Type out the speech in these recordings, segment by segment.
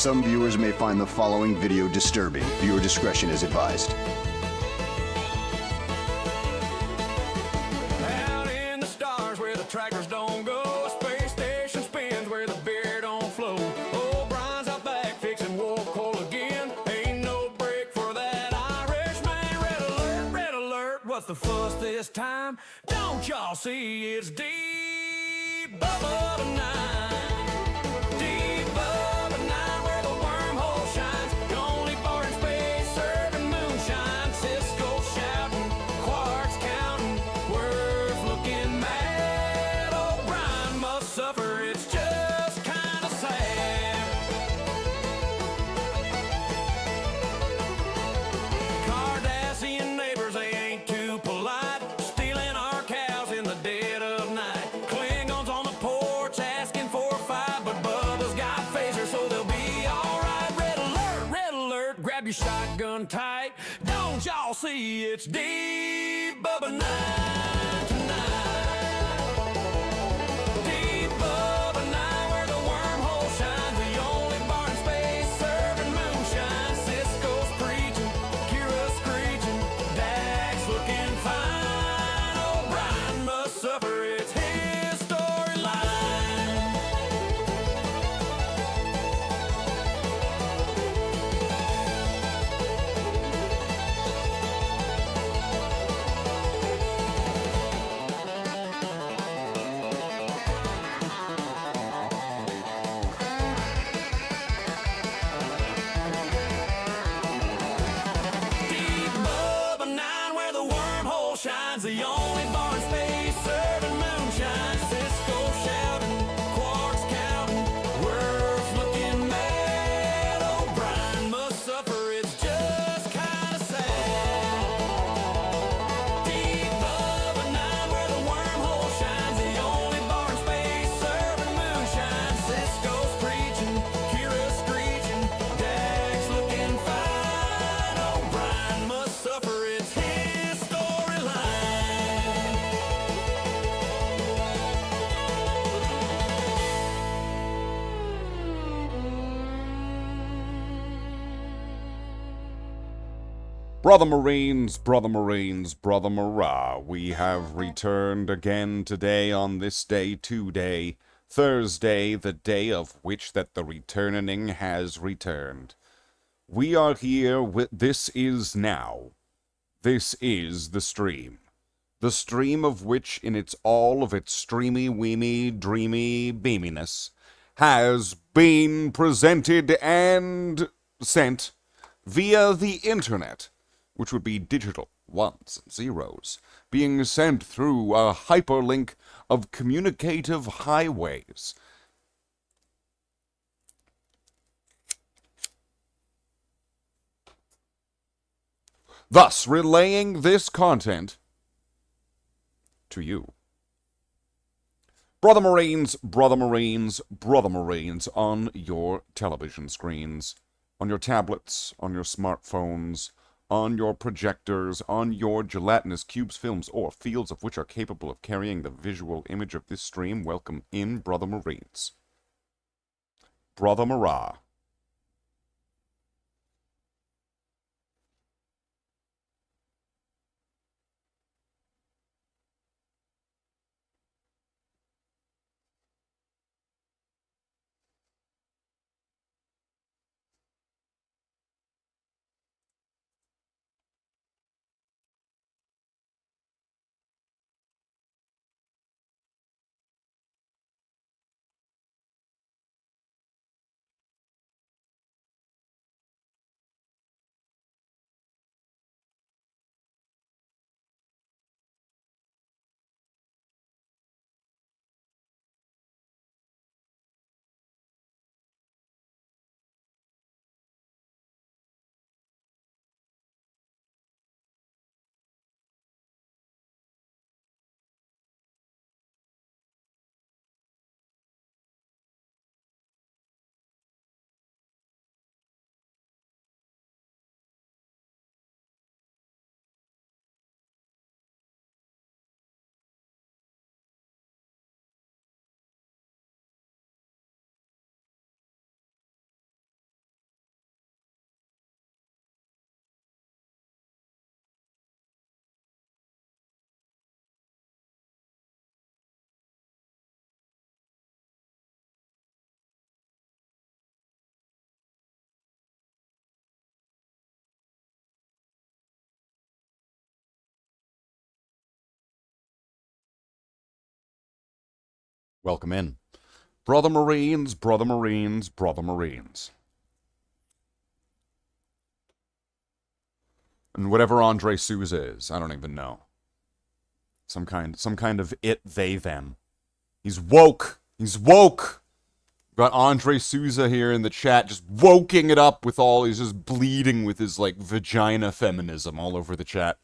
Some viewers may find the following video disturbing. Viewer discretion is advised. Out in the stars where the trackers don't go, space station spins where the beer don't flow. O'Brien's out back fixing wool coal again. Ain't no break for that Irishman. Red alert, what's the fuss this time? Don't y'all see it's deep above the nine? Deep above the nine where the wormhole shines. The only bar in space serving moonshine. Cisco shouting, quarks counting, worth looking mad. O'Brien must suffer, it's just kinda sad. Cardassian neighbors, they ain't too polite, stealing our cows in the dead of night. Klingons on the porch asking for a fight, but Bubba's got phasers, so they'll be alright. Red alert, grab your shotgun tight. Don't y'all see it's deep Bubba night tonight? Deep Bubba night where the wormhole shines. The only bar in space serving moonshine. Cisco's preaching, Kira's screeching, Dax looking fine. O'Brien must suffer, it's his storyline. Deep above a nine where the wormhole shines. The only bar in space serving moonshine. Cisco shouting, quarks counting, worth looking mad. O'Brien must suffer, it's just kinda sad. Deep above a nine where the wormhole shines. The only bar in space serving moonshine. Cisco's preaching, Kira's screeching, Dax looking fine. O'Brien must suffer, it's his storyline. Brother Marines, Brother Marines, Brother Marah, we have returned again today on this day, today, Thursday, the day of which that the returning has returned. We are here with, this is now, this is the stream of which in its all of its streamy, weemy, dreamy beaminess has been presented and sent via the internet, which would be digital ones and zeros, being sent through a hyperlink of communicative highways. Thus relaying this content to you. Brother Marines, Brother Marines, Brother Marines on your television screens, on your tablets, on your smartphones, on your projectors, on your gelatinous cubes, films, or fields of which are capable of carrying the visual image of this stream, welcome in, Brother Marines. Brother Marah. Welcome in. Brother Marines, brother Marines, brother Marines. And whatever Andre Souza is, I don't even know. Some kind of it, they, them. He's woke! He's woke! Got Andre Souza here in the chat just woking it up with all, he's just bleeding with his, like, vagina feminism all over the chat.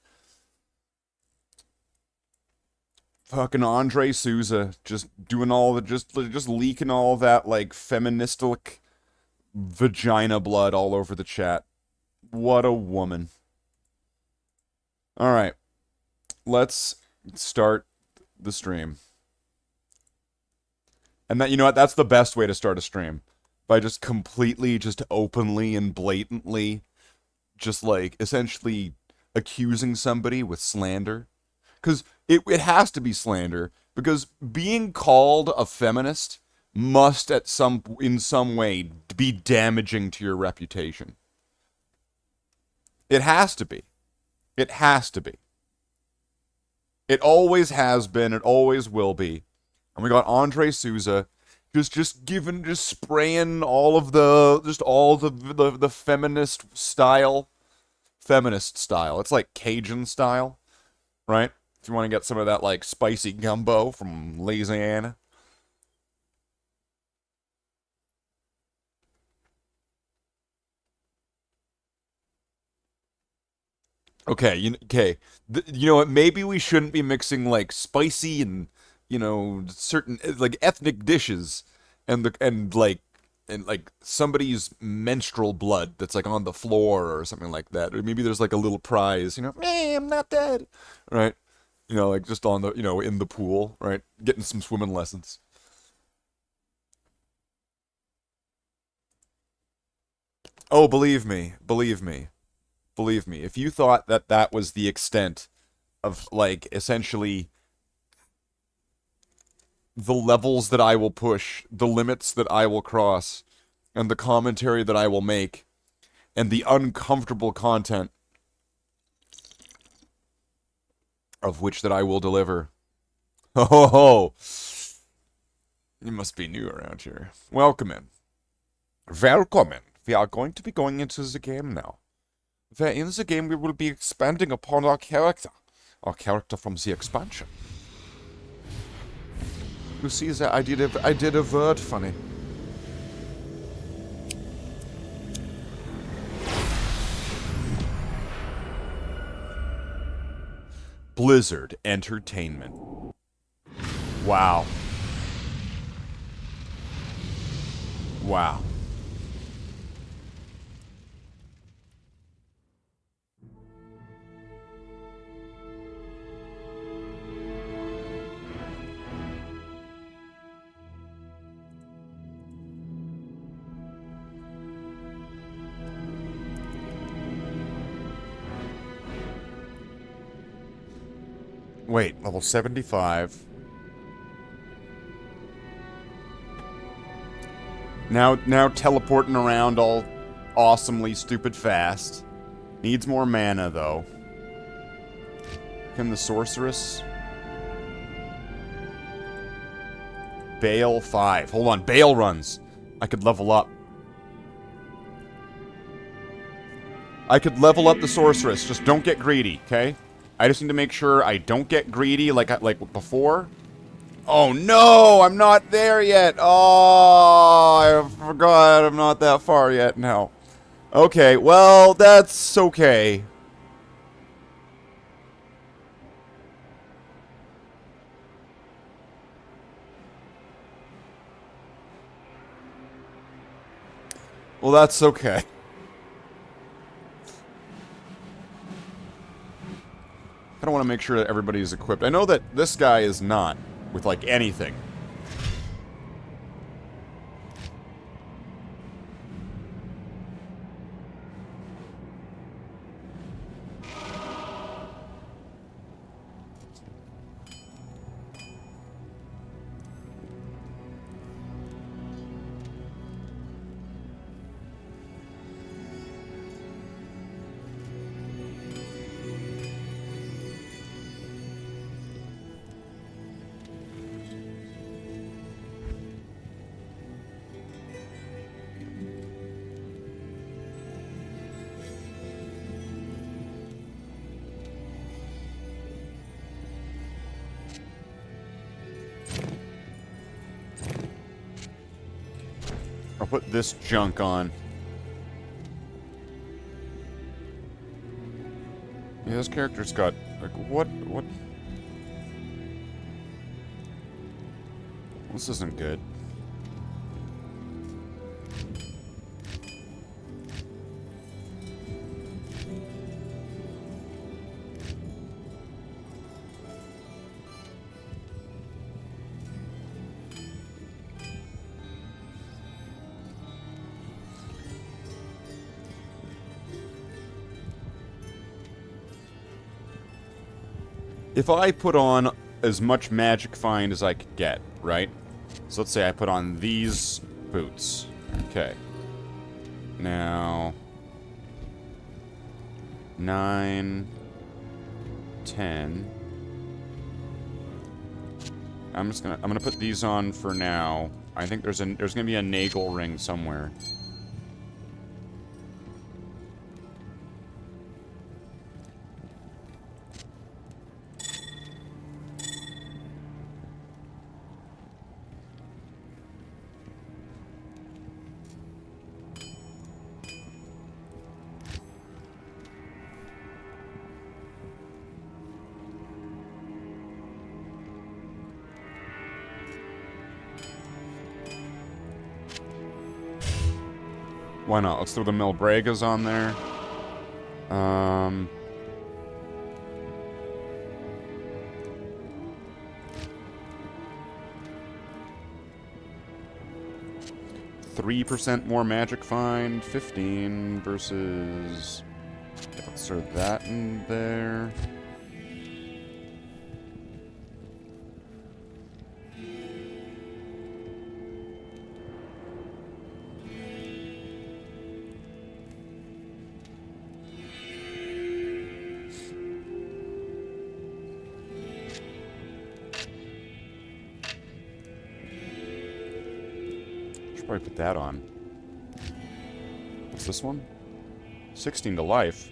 Fucking Andre Souza, just doing all the, just leaking all that, like, feministic vagina blood all over the chat. What a woman. Alright. Let's start the stream. And that, you know what, that's the best way to start a stream. By just completely, just openly and blatantly, just, like, essentially accusing somebody with slander. Because it has to be slander, because being called a feminist must in some way be damaging to your reputation. It has to be. It has to be. It always has been, it always will be. And we got Andre Souza just spraying all of the feminist style. Feminist style. It's like Cajun style, right? If you want to get some of that, like, spicy gumbo from Louisiana. Okay, you know what? Maybe we shouldn't be mixing, like, spicy and, you know, certain, like, ethnic dishes and like somebody's menstrual blood that's, like, on the floor or something like that. Or maybe there's, like, a little prize, you know, hey, I'm not dead, right? You know, like, just on the, you know, in the pool, right? Getting some swimming lessons. Oh, believe me. If you thought that that was the extent of, like, essentially the levels that I will push, the limits that I will cross, and the commentary that I will make, and the uncomfortable content of which that I will deliver. Ho ho ho! You must be new around here. Welcome in. Welcome in. We are going to be going into the game now. Where in the game we will be expanding upon our character from the expansion. You see that I did a word funny. Blizzard Entertainment. Wow. Wow. Wait, level 75. Now teleporting around all awesomely stupid fast. Needs more mana, though. Can the sorceress? Bale 5. Hold on, Bale runs. I could level up. I could level up the sorceress. Just don't get greedy, okay? I just need to make sure I don't get greedy like before. Oh no, I'm not there yet. Oh, I forgot I'm not that far yet now. Okay, well, that's okay. Well, that's okay. I don't want to make sure that everybody's equipped. I know that this guy is not, with, like, anything. put this junk on. Yeah, this character's got, like, what? This isn't good. If I put on as much magic find as I could get, right? So let's say I put on these boots. Okay. Now 9, 10. I'm gonna put these on for now. I think there's gonna be a Nagel ring somewhere. Why not? Let's throw the Milbragas on there. 3% more magic find. 15 versus... Yeah, let's throw that in there. Probably put that on. What's this one? 16 to life.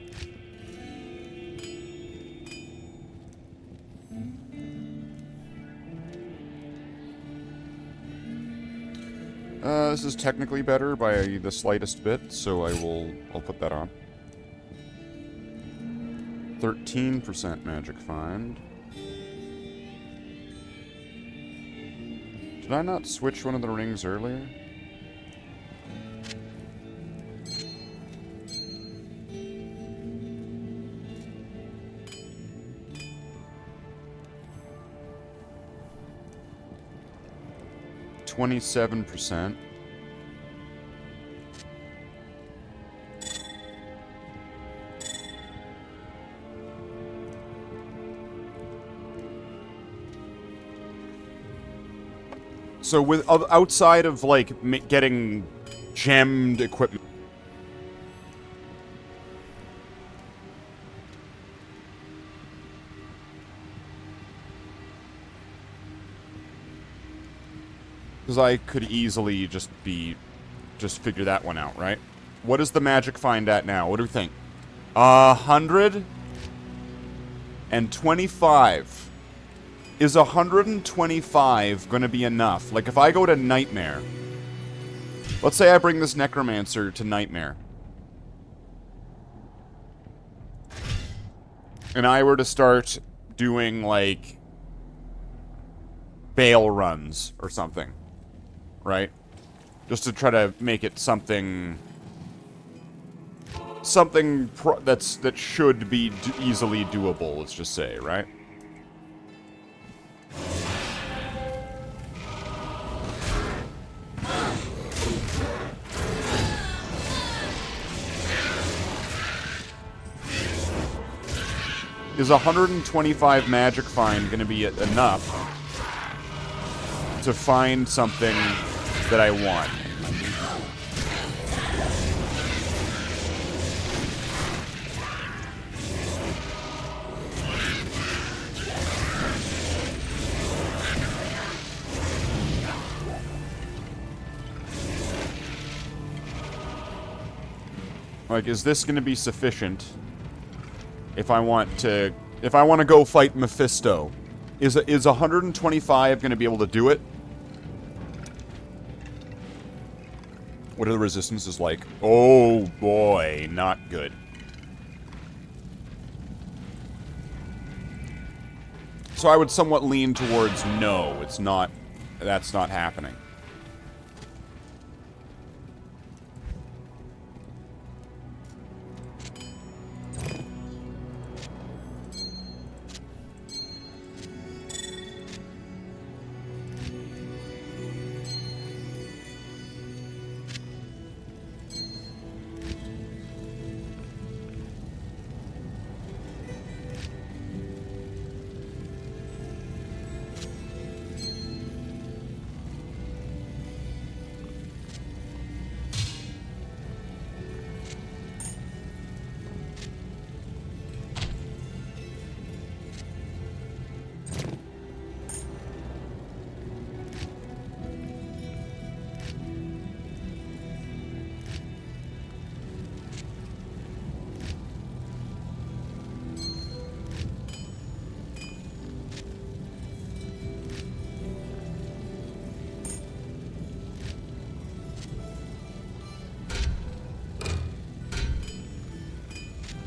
This is technically better by the slightest bit, so I'll put that on. 13% magic find. Did I not switch one of the rings earlier? %. So with outside of like getting gemmed equipment, because I could easily just figure that one out, right? What is the magic find at now? What do we think? 125. Is 125 going to be enough? Like, if I go to Nightmare... Let's say I bring this Necromancer to Nightmare. And I were to start doing, like... bail runs or something. Right? Just to try to make it something... that should be easily doable, let's just say, right? Is 125 magic find going to be enough to find something that I want? Like, is this going to be sufficient? If I want to go fight Mephisto, is 125 going to be able to do it? What are the resistances like? Oh boy, not good. So I would somewhat lean towards no, it's not, that's not happening.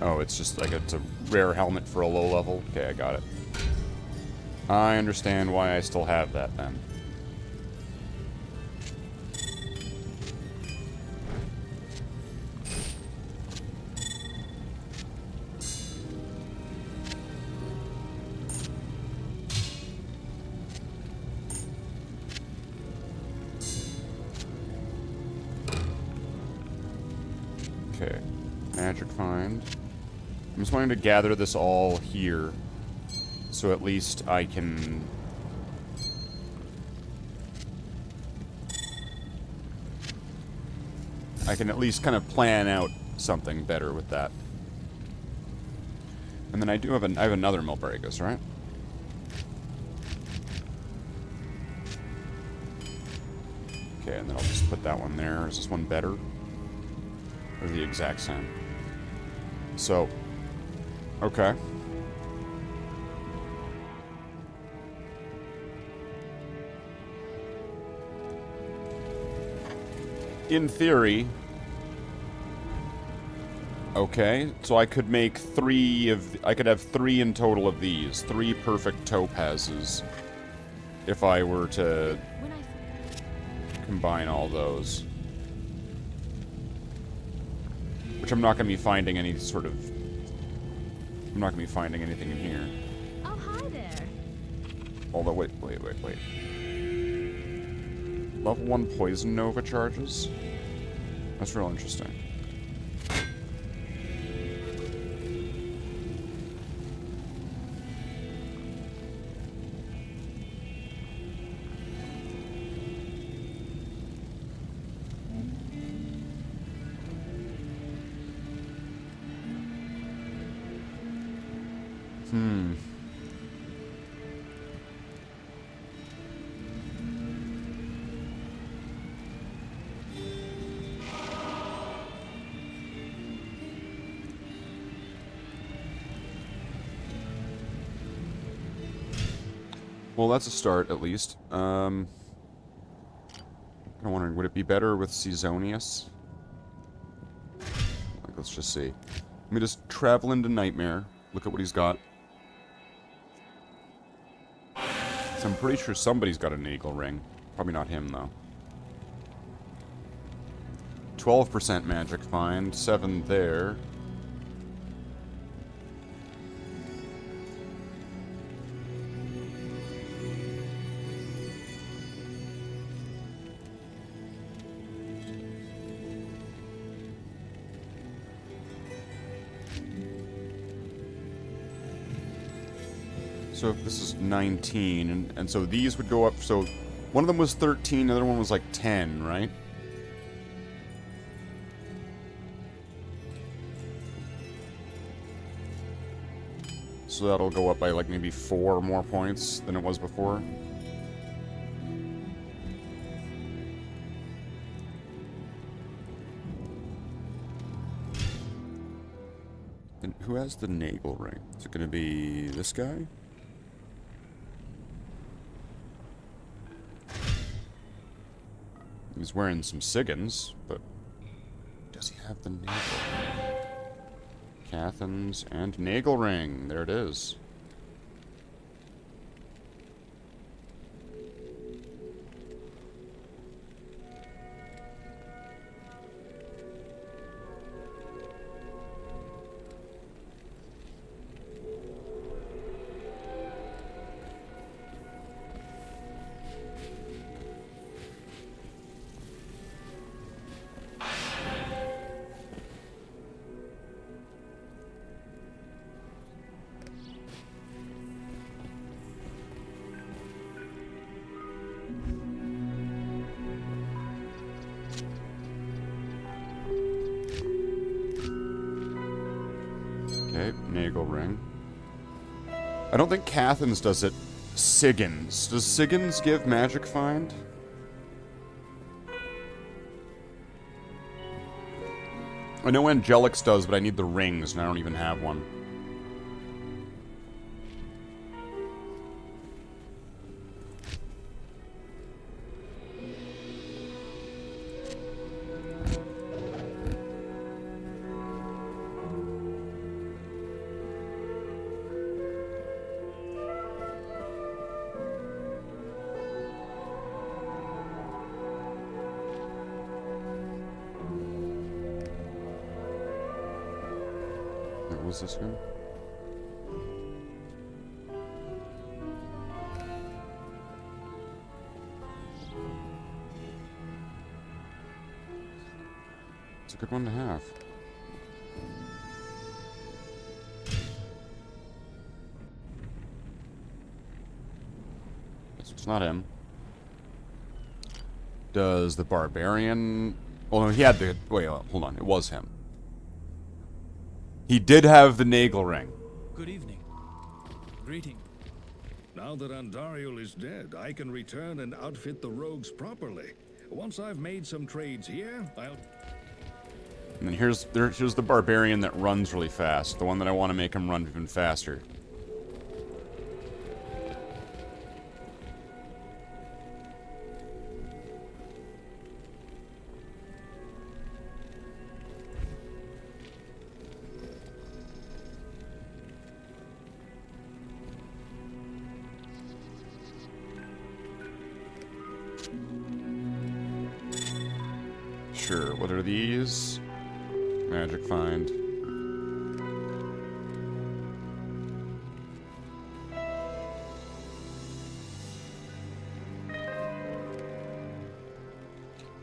Oh, it's just like it's a rare helmet for a low level? Okay, I got it. I understand why I still have that then. Okay, magic find. I'm just wanting to gather this all here, so at least I can... I can at least kind of plan out something better with that. And then I do have I have another Milbragus, right? Okay, and then I'll just put that one there. Is this one better? Or the exact same? So... Okay. In theory... Okay, so I could make I could have 3 in total of these. 3 perfect topazes. If I were to... combine all those. Which I'm not going to be finding any sort of... I'm not going to be finding anything in here. Oh, hi there. Although, wait. Level 1 Poison Nova charges? That's real interesting. Well, that's a start, at least. I'm wondering, would it be better with Caesonius? Like, let's just see. Let me just travel into Nightmare. Look at what he's got. So I'm pretty sure somebody's got an Eagle Ring. Probably not him, though. 12% magic find. 7 there. So if this is 19, and so these would go up, so one of them was 13, the other one was like 10, right? So that'll go up by like maybe 4 more points than it was before. And who has the Nagel Ring? Is it going to be this guy? He's wearing some Siggins, but does he have the Nagel? Cathans and Nagel Ring. There it is. Okay, Nagel Ring. I don't think Cathans does it. Siggins. Does Siggins give Magic Find? I know Angelic's does, but I need the rings, and I don't even have one. What was this here? It's a good one to have. Guess it's not him. Does the barbarian... Oh no, he had the... Wait, hold on. It was him. He did have the Nagel Ring. Good evening. Greeting. Now that Andariel is dead, I can return and outfit the rogues properly. Once I've made some trades here, I'll... And then here's the barbarian that runs really fast. The one that I want to make him run even faster. Sure, what are these? Magic Find.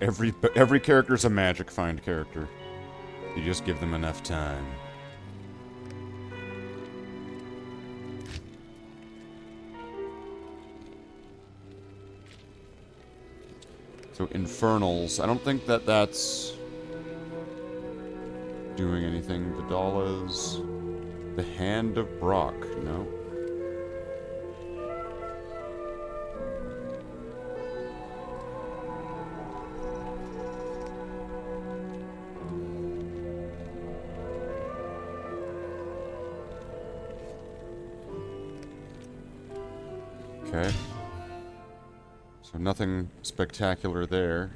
Every character's a Magic Find character. You just give them enough time. So Infernals, I don't think that that's doing anything. Vidala's, the Hand of Brock, no. Okay. So nothing spectacular there.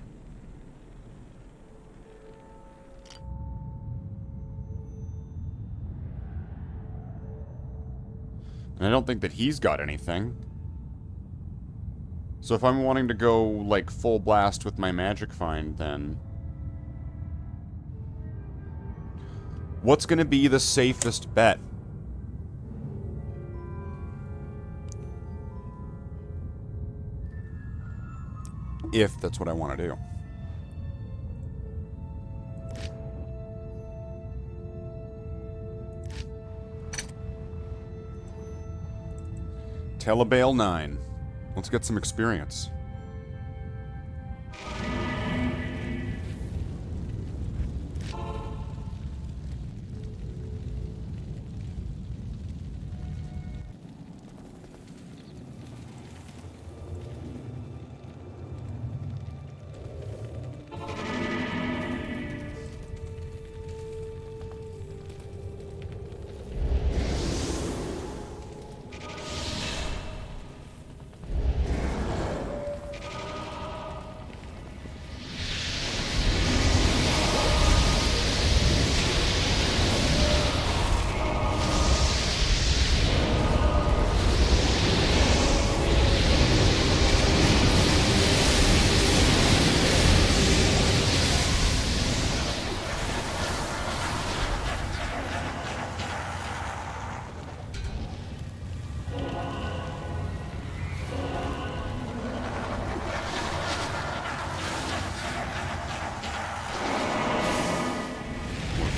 And I don't think that he's got anything. So if I'm wanting to go, like, full blast with my Magic Find, then... what's gonna be the safest bet? If that's what I want to do. Telebale 9. Let's get some experience.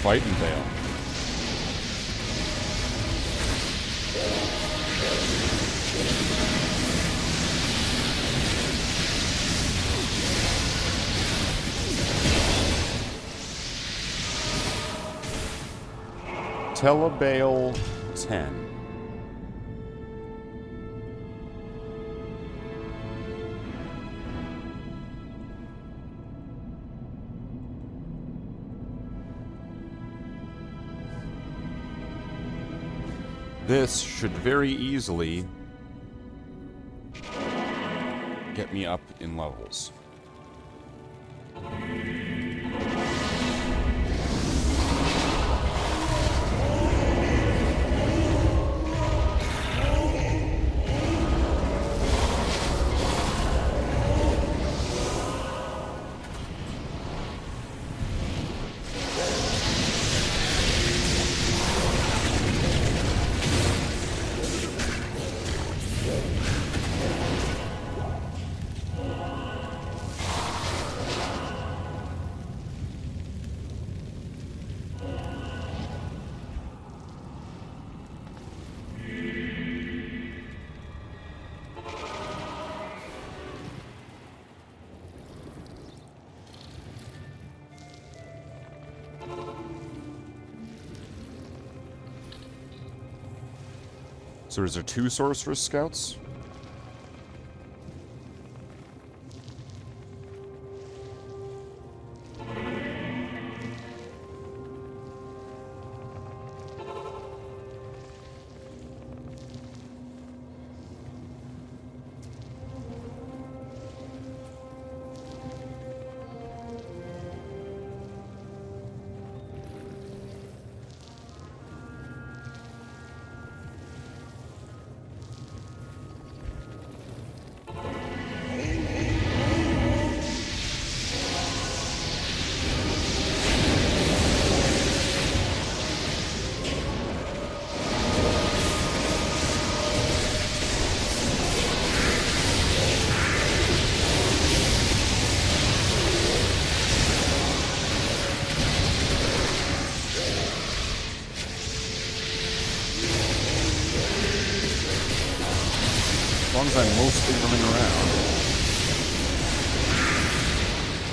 fighting Bale. Telebale 10. This should very easily get me up in levels. So is there 2 Sorceress Scouts? As long as I'm mostly running around,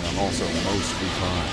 I'm also mostly fine.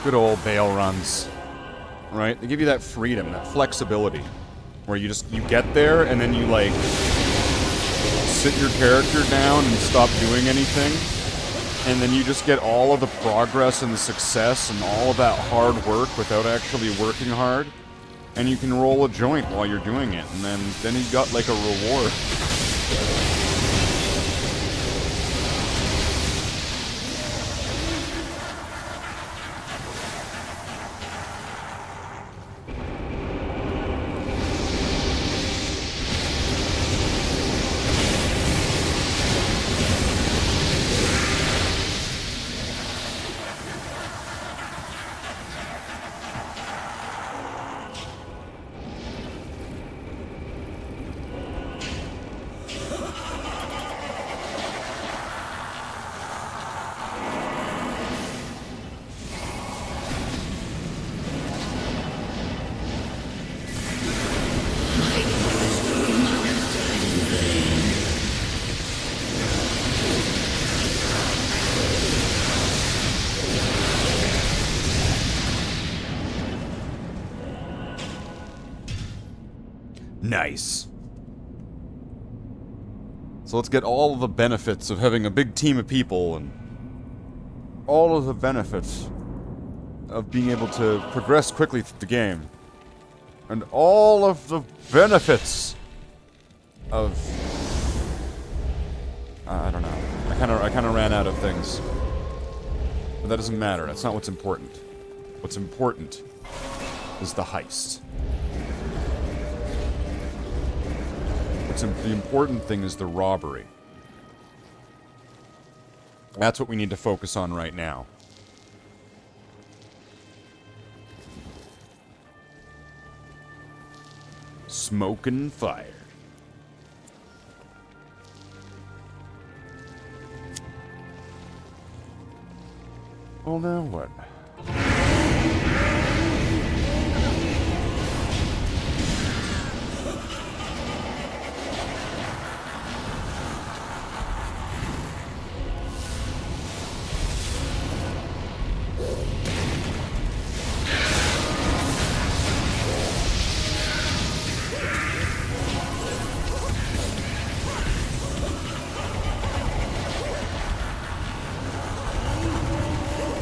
Good old Bale runs, right? They give you that freedom, that flexibility, where you get there and then you like sit your character down and stop doing anything, and then you just get all of the progress and the success and all of that hard work without actually working hard, and you can roll a joint while you're doing it, and then you got like a reward. Nice. So let's get all of the benefits of having a big team of people and all of the benefits of being able to progress quickly through the game. And all of the benefits of... I don't know. I kind of ran out of things. But that doesn't matter. That's not what's important. What's important is the heist. The important thing is the robbery. That's what we need to focus on right now. Smoke and fire. Well, now what?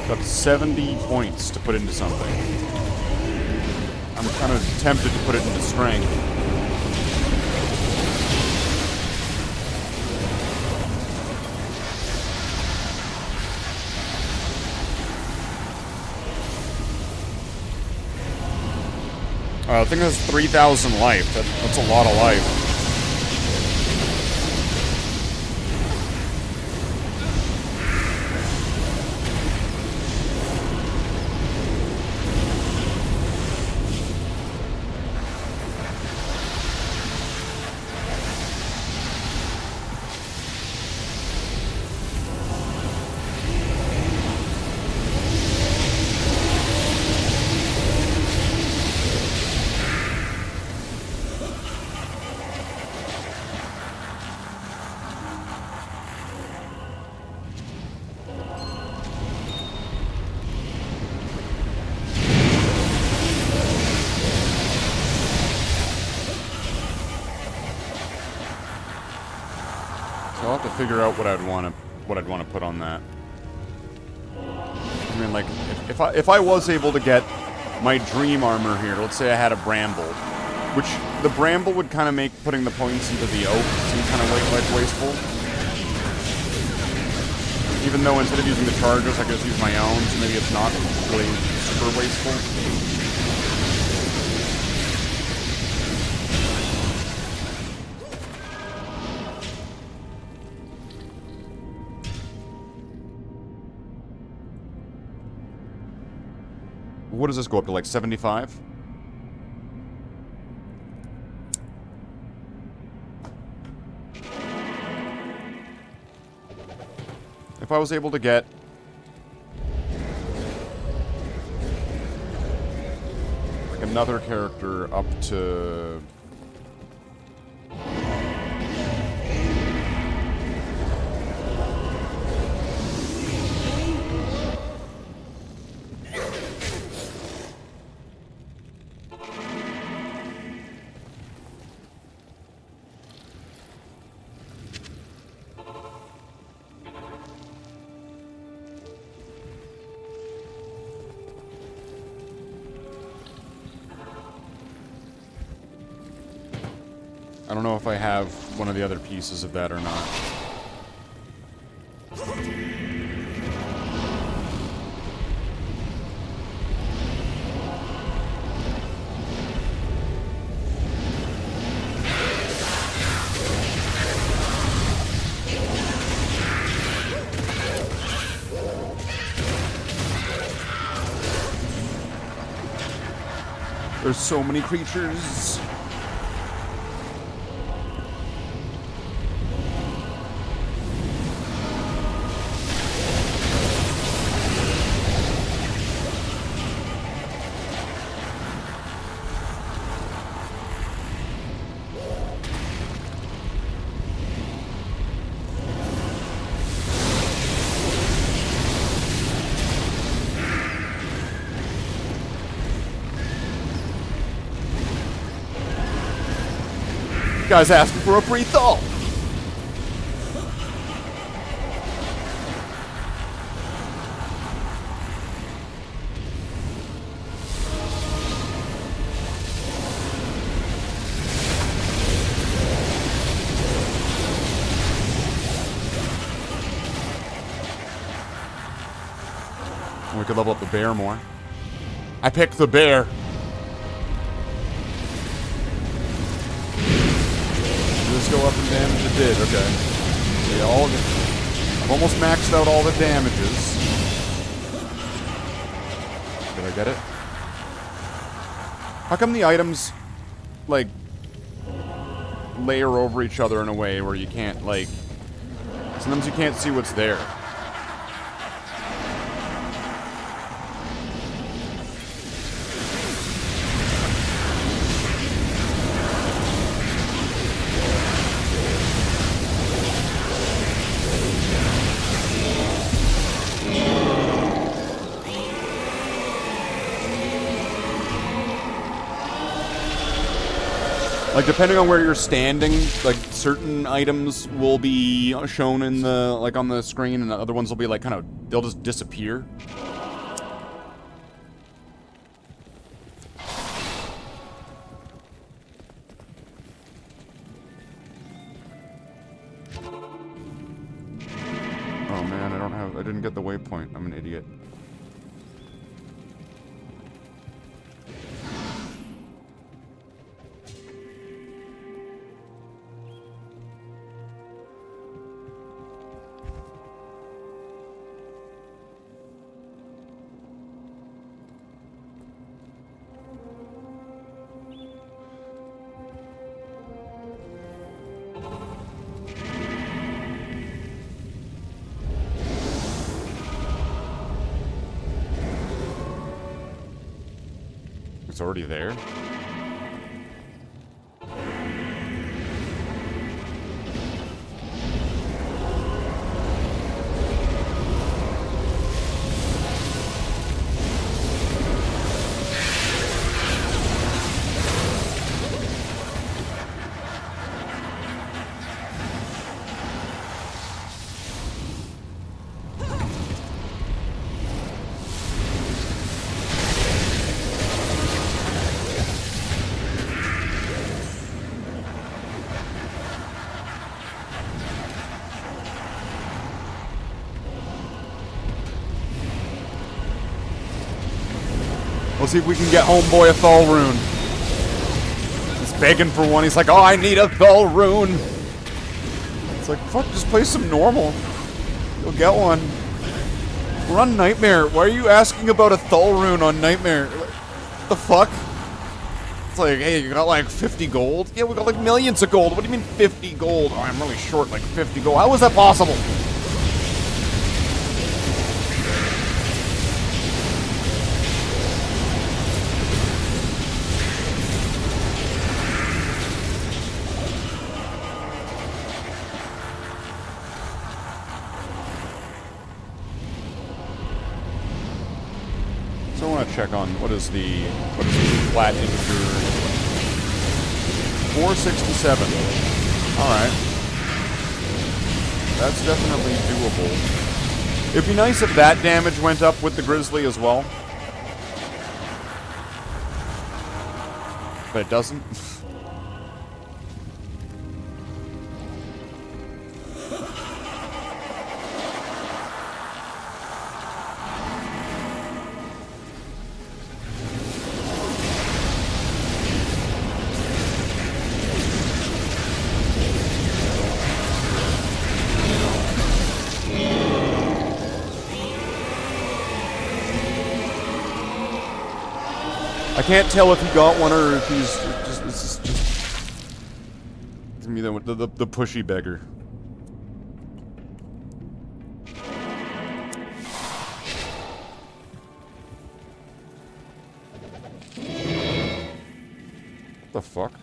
Got 70 points to put into something. I'm kind of tempted to put it into strength. I think that's 3,000 life. That's a lot of life. I'll have to figure out what I'd want to put on that. I mean, like, if I was able to get my dream armor here, let's say I had a bramble, which the bramble would kind of make putting the points into the oak seem kind of wasteful. Even though instead of using the charges, I could just use my own, so maybe it's not really super wasteful. What does this go up to, like 75? If I was able to get like another character up to I don't know if I have one of the other pieces of that or not. There's so many creatures. Guy's asking for a free thaw. we could level up the bear more. I picked the bear. Did this go up in damage? It did, okay. I've almost maxed out all the damages. Did I get it? How come the items, like, layer over each other in a way where you can't, like... Sometimes you can't see what's there. Like, depending on where you're standing, like, certain items will be shown in the, like, on the screen, and the other ones will be, like, kind of, they'll just disappear. Oh, man, I didn't get the waypoint. I'm an idiot. It's already there? We'll see if we can get homeboy a Thul rune. He's begging for one. He's like, oh, I need a Thul rune. It's like, fuck, just play some normal. You'll get one. We're on Nightmare. Why are you asking about a Thul rune on Nightmare? What the fuck? It's like, hey, you got like 50 gold? Yeah, we got like millions of gold. What do you mean 50 gold? Oh, I'm really short, like 50 gold. How is that possible? So I want to check on what is the flat integer. 467. Alright. That's definitely doable. It'd be nice if that damage went up with the Grizzly as well. But it doesn't. I can't tell if he got one or if he's just give me the pushy beggar. What the fuck?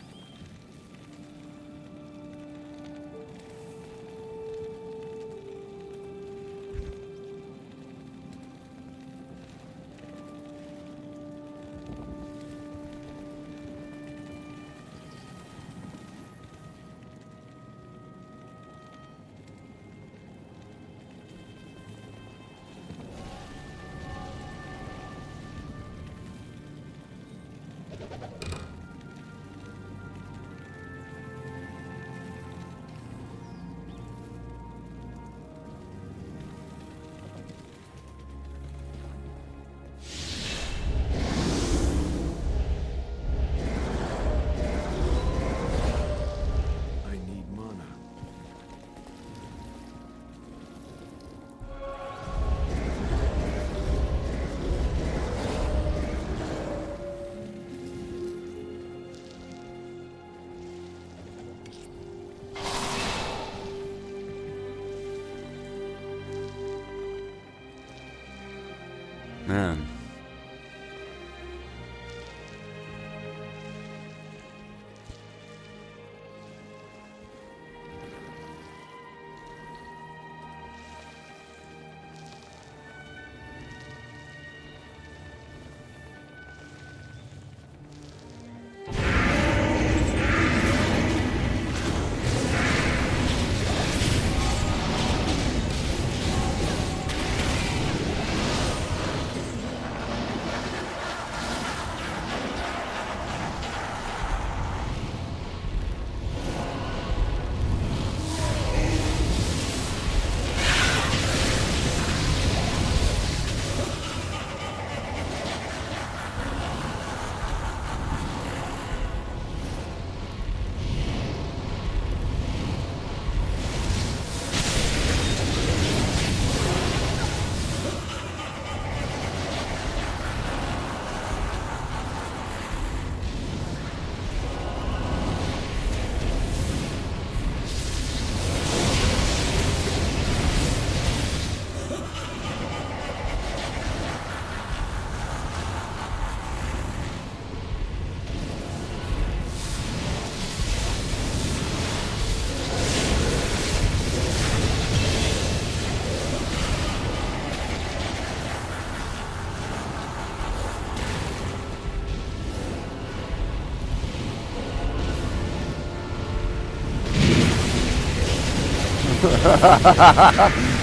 Man.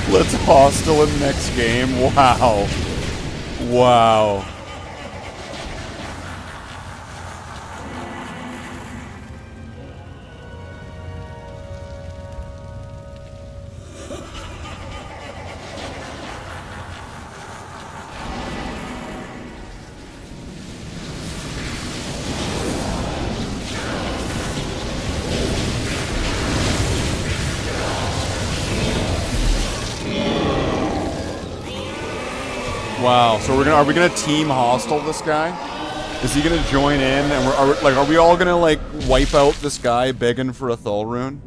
Let's hostile in next game. Wow. Wow. Wow. So are we gonna team hostile this guy? Is he gonna join in? And are we all gonna like wipe out this guy begging for a Thull rune?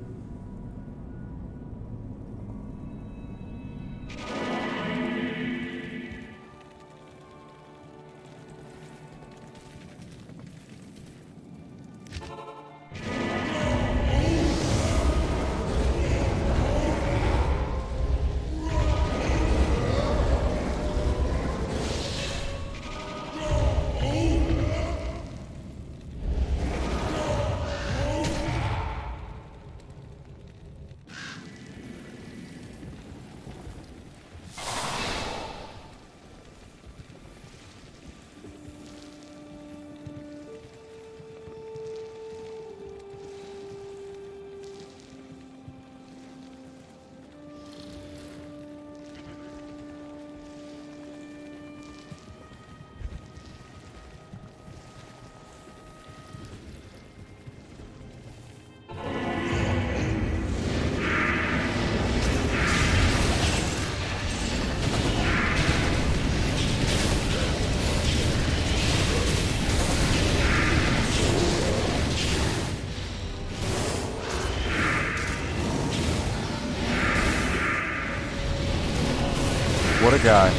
What a guy.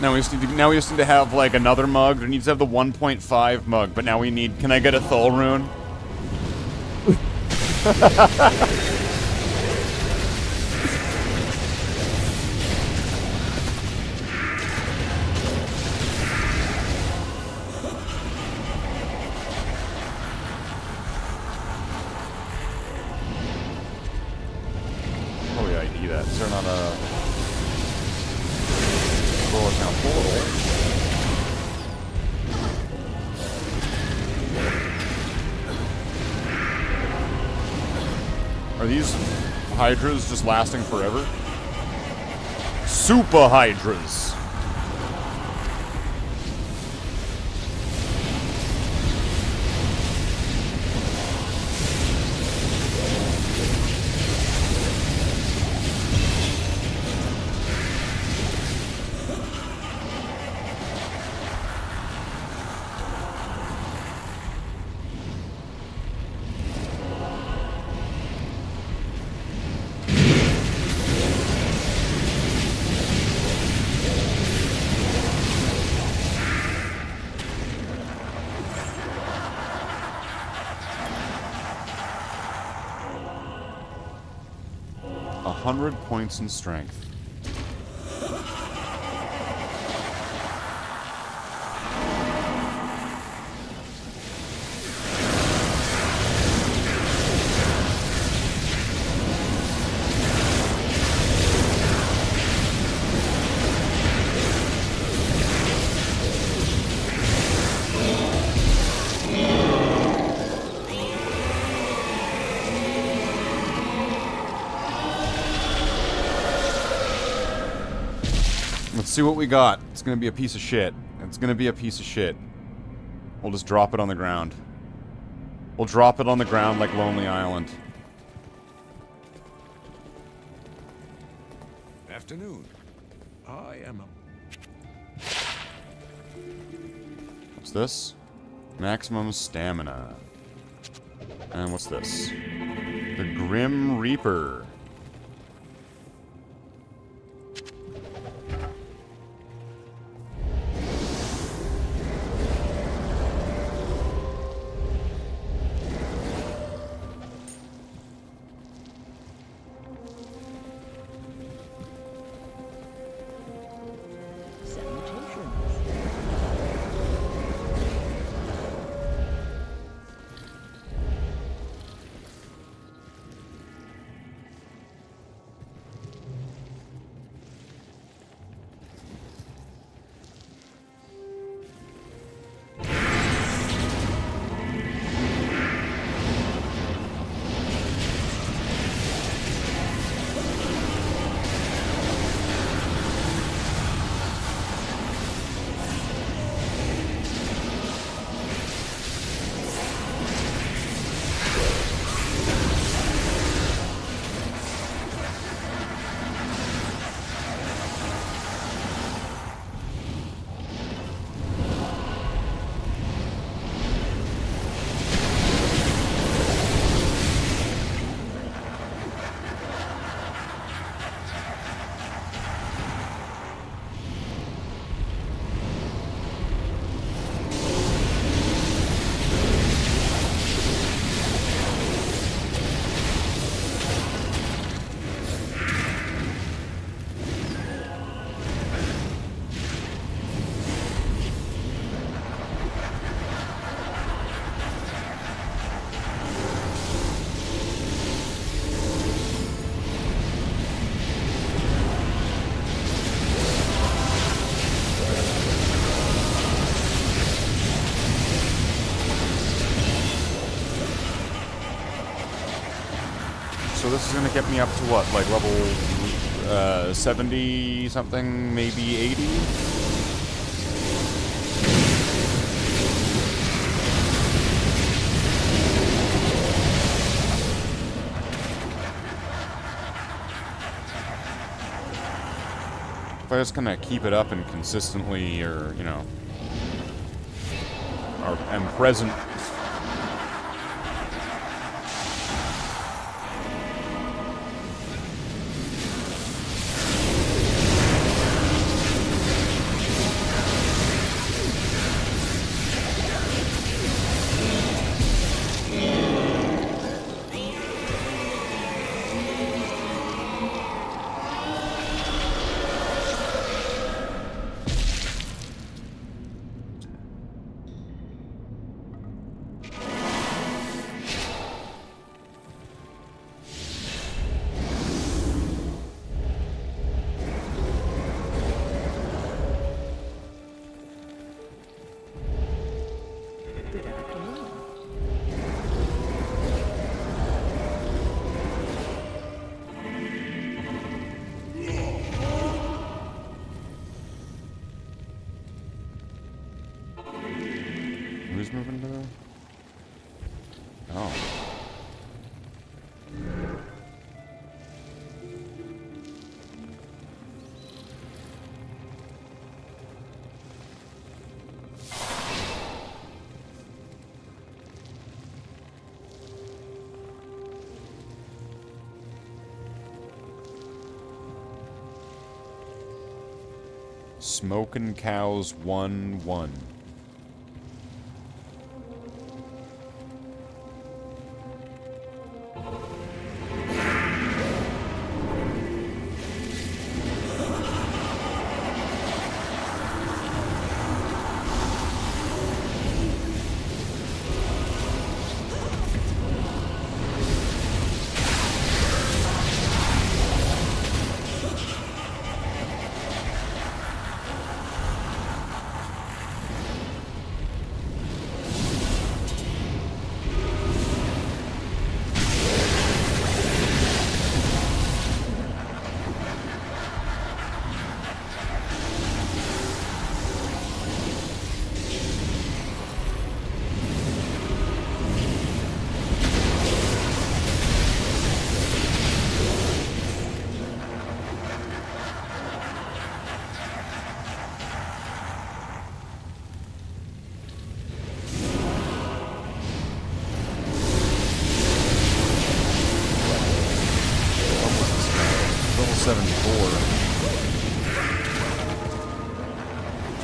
Now we just need to have like another mug. We need to have the 1.5 mug, but now we need. Can I get a Thull rune? Probably ID that. Turn on a full account portal. Are these hydras just lasting forever? Super hydras. 100 points in strength. Let's see what we got. It's gonna be a piece of shit. It's gonna be a piece of shit. We'll just drop it on the ground. We'll drop it on the ground like Lonely Island. Afternoon. I am a... What's this? Maximum stamina. And what's this? The Grim Reaper. So this is gonna get me up to what, like level 70 something, maybe 80? If I just kind of keep it up and consistently, or, you know, am present. Who's moving to the... Oh. Smokin' Cows 1-1.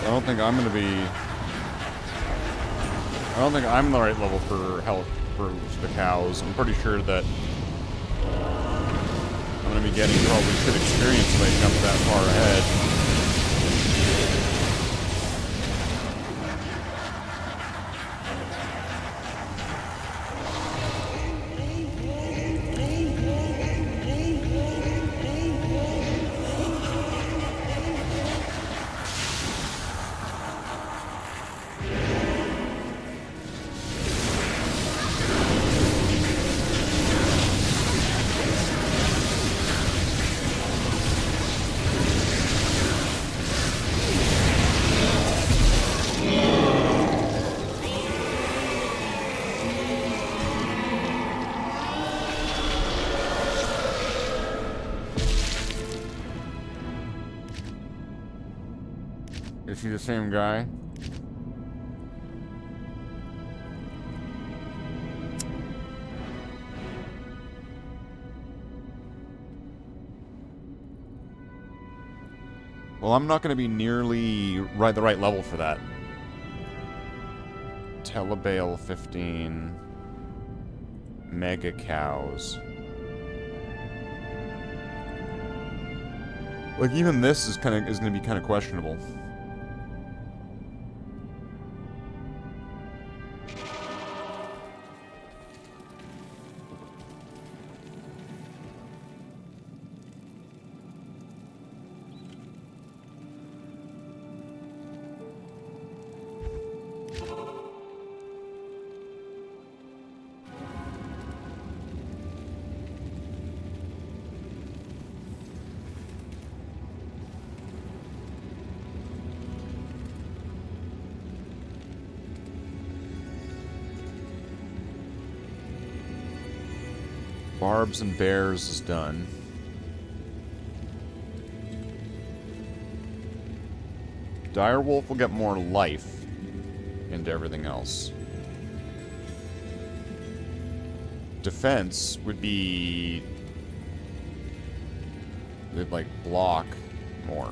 don't think I'm gonna be... I don't think I'm the right level for health for the cows. I'm pretty sure that I'm gonna be getting probably good experience if I jump that far ahead. Is he the same guy? Well, I'm not going to be nearly the right level for that. Telebale 15. Mega cows. Like, even this is going to be kind of questionable. Barbs and bears is done. Direwolf will get more life into everything else. Defense would be... they'd, like, block more.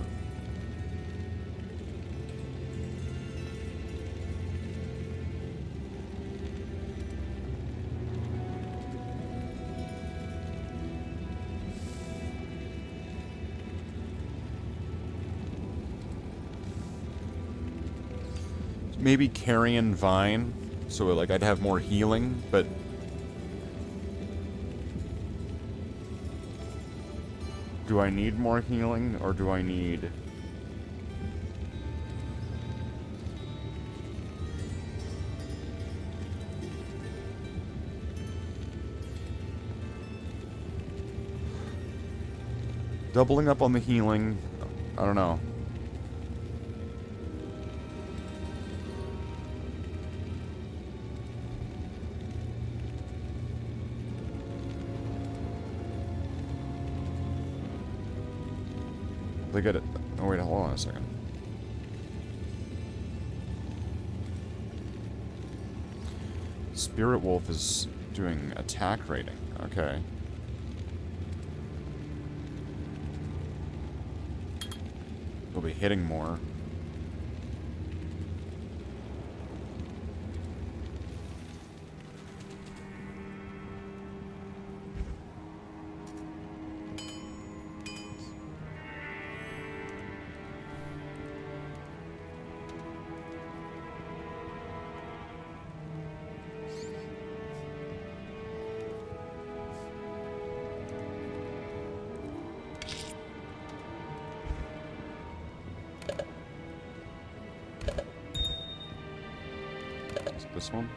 Maybe Carrion Vine, so like I'd have more healing, but do I need more healing, or do I need... doubling up on the healing? I don't know. They get it. Oh wait, hold on a second. Spirit Wolf is doing attack rating. Okay. We'll be hitting more. This one?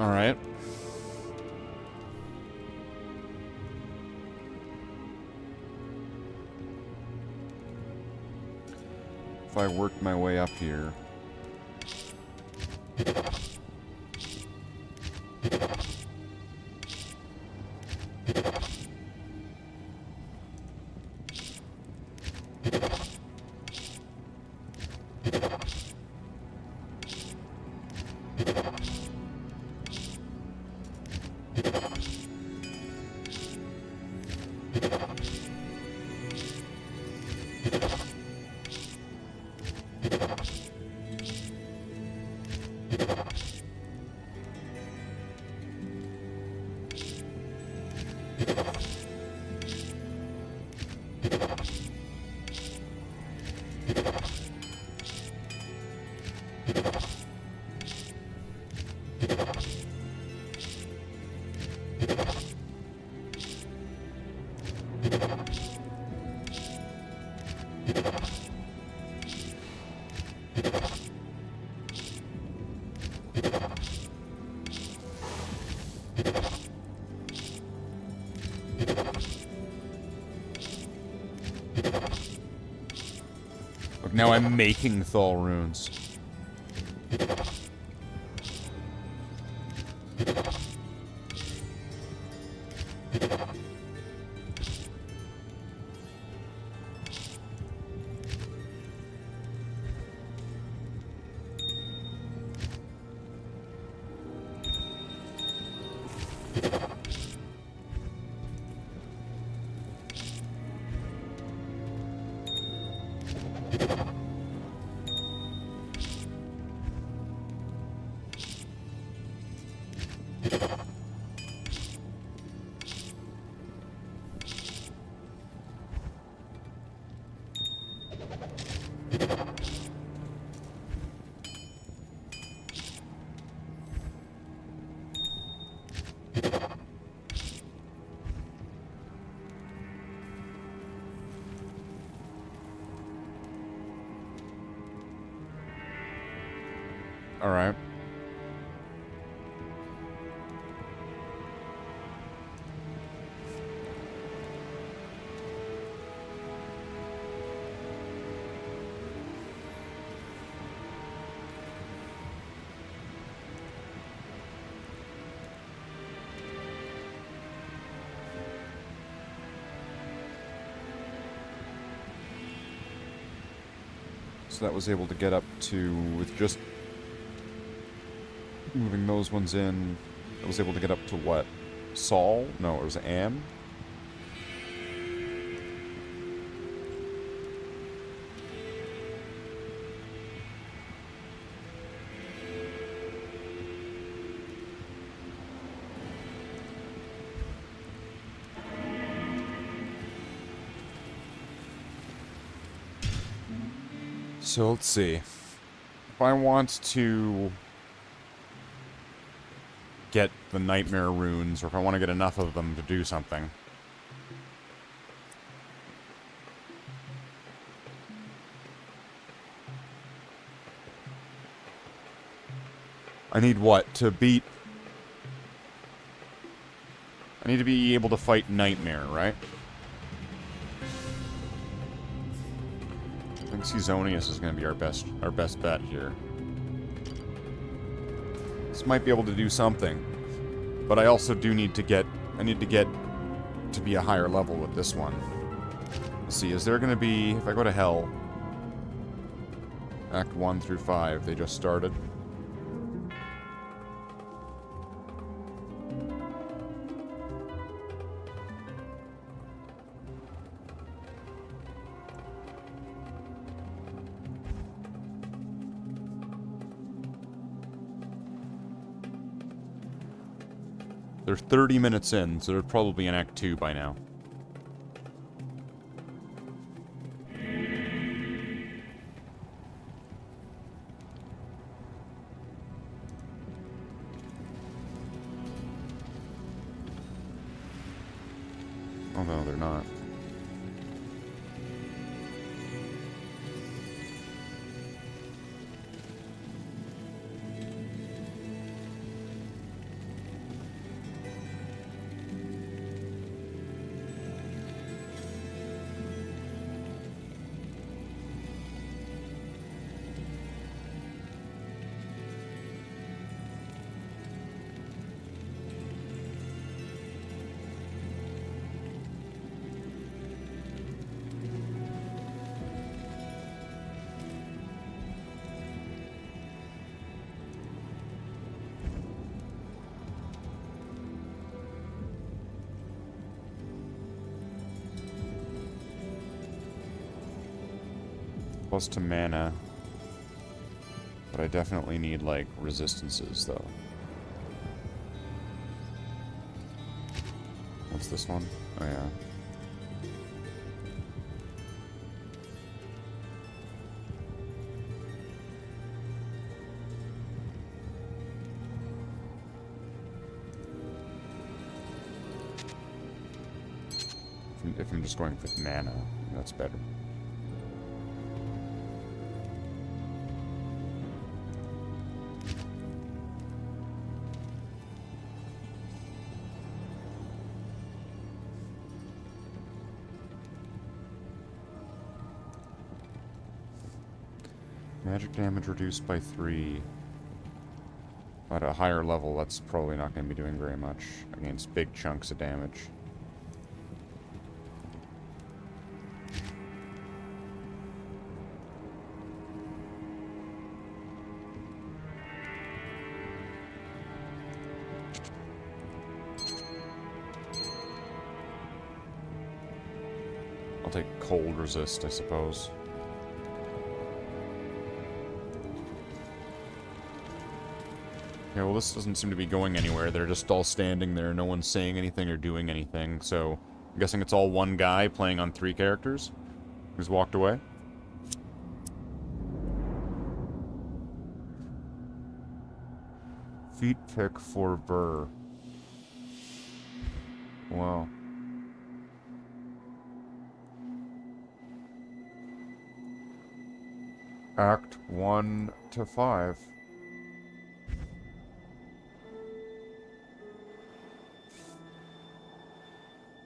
Alright. If I work my way up here. Look, now I'm making Thal runes. Alright. So that was able to get up to, with just moving those ones in, I was able to get up to what? Saul? No, it was Am? So let's see. If I want to get the nightmare runes, or if I want to get enough of them to do something. I need what? To beat... I need to be able to fight Nightmare, right? I think Caesonius is going to be our best bet here. This might be able to do something, but I also do need to get... I need to get to be a higher level with this one. Let's see, is there going to be... If I go to Hell... Act 1 through 5, they just started. They're 30 minutes in, so they're probably in Act 2 by now. Oh no, they're not. Plus to mana. But I definitely need, like, resistances, though. What's this one? Oh, yeah. If I'm just going with mana, that's better. Magic damage reduced by 3. At a higher level, that's probably not going to be doing very much against big chunks of damage. I'll take cold resist, I suppose. Yeah, well, this doesn't seem to be going anywhere. They're just all standing there. No one's saying anything or doing anything. So, I'm guessing it's all one guy playing on 3 characters who's walked away. Feet pick for Burr. Wow. Act 1 to 5.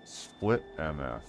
Split MF.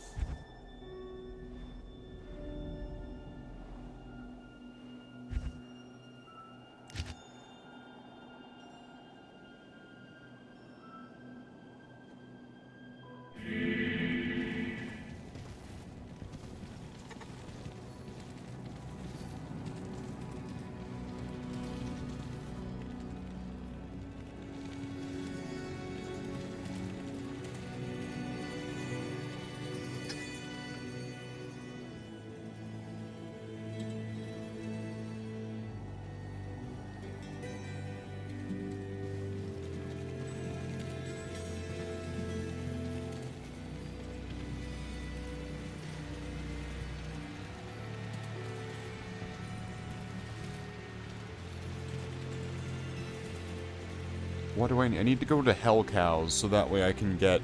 What do I need? I need to go to Hell Cows so that way I can get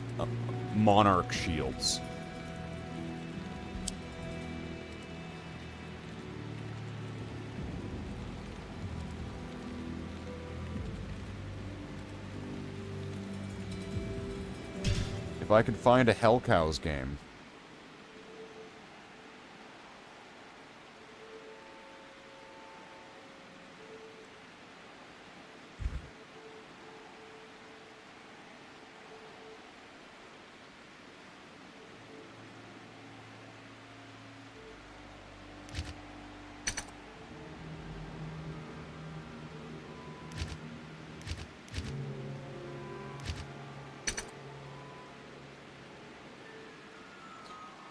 Monarch shields. If I could find a Hell Cows game.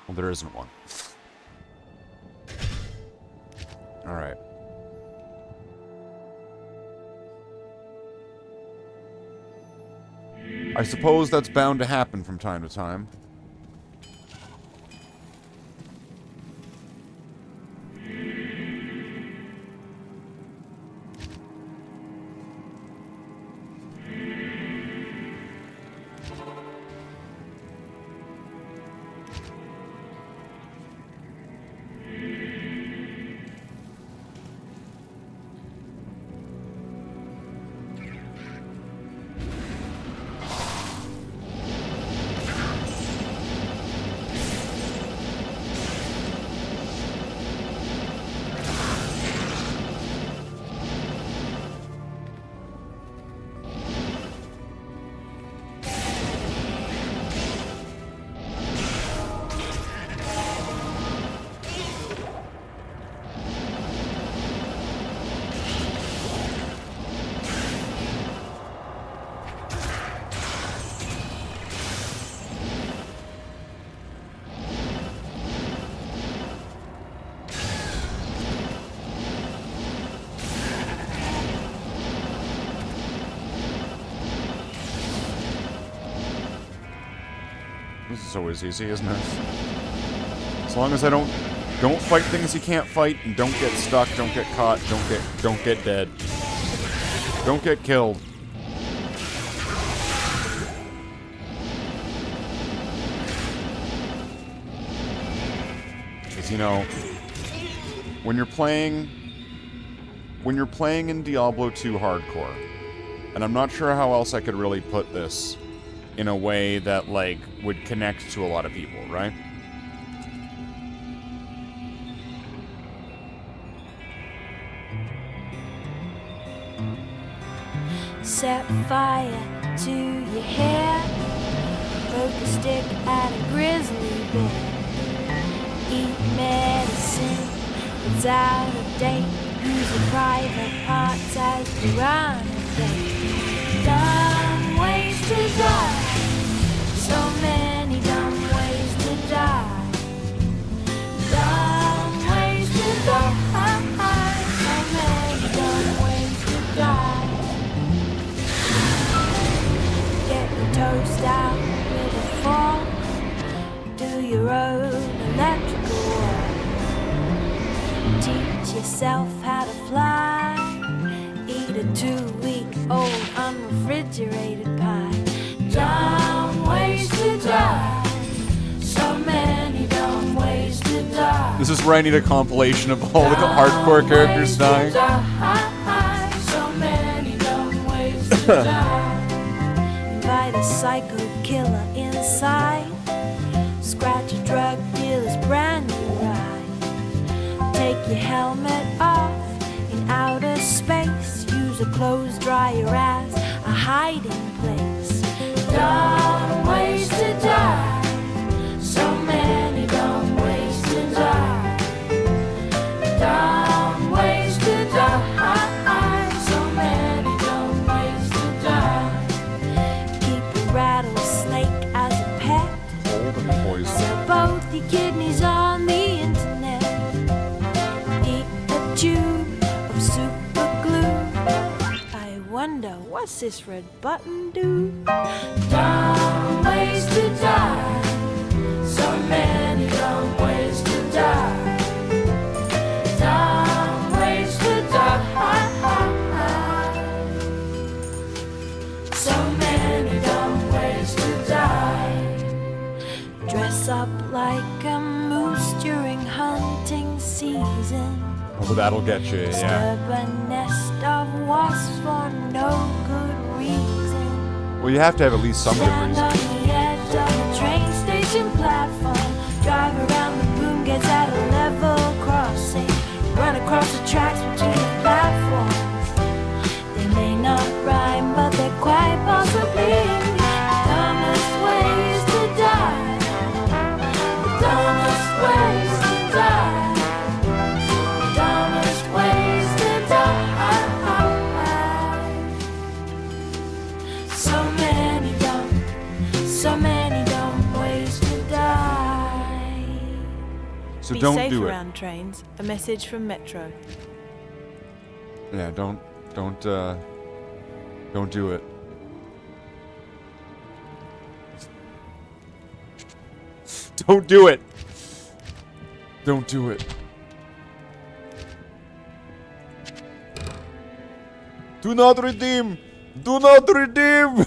Well, there isn't one. Alright. I suppose that's bound to happen from time to time. is always easy, isn't it? As long as I don't fight things you can't fight, and don't get stuck, don't get caught, don't get dead. Don't get killed. Because, you know, when you're playing in Diablo 2 Hardcore, and I'm not sure how else I could really put this in a way that, like, would connect to a lot of people, right? Set fire to your hair, poke a stick at a grizzly bear, eat medicine that's out of date, use your private parts as piranha. Dumb ways to die, so many dumb ways to die. Dumb ways to die, so many dumb ways to die. Get your toast out with a fork, do your own electrical work. Teach yourself how to fly, eat a 2-week-old unrefrigerated pie. Dumb ways to die, so many dumb ways to die. This is where I need a compilation of all the hardcore characters dying. So many dumb ways to die. Invite a psycho killer inside, scratch a drug dealer's brand new ride. Take your helmet off in outer space, use a clothes dryer as a hiding place. Dumb ways to die, so many dumb ways to die. Dumb ways to die, so many dumb ways to die. Keep a rattlesnake as a pet, Old and poison. sell both your kidneys on the internet. Eat a tube of super glue. I wonder, what's this red button do? Dumb ways to die, so many dumb ways to die. Dumb ways to die, so many dumb ways to die. Dress up like a moose during hunting season. Although that'll get you, yeah. Disturb a nest of wasps for no good reason. Well, you have to have at least some good Stand reason. on the edge of a train station platform, drive around the boom gates at a level crossing, run across the tracks between the platforms. They may not rhyme, but they're quite possibly the dumbest ways to die. The dumbest ways to die. The dumbest ways to die. So many dumb ways to die. So Be don't safe do it. around trains. A message from Metro. Yeah, don't do it. Don't do it. Don't do it. Do not redeem. Do not redeem.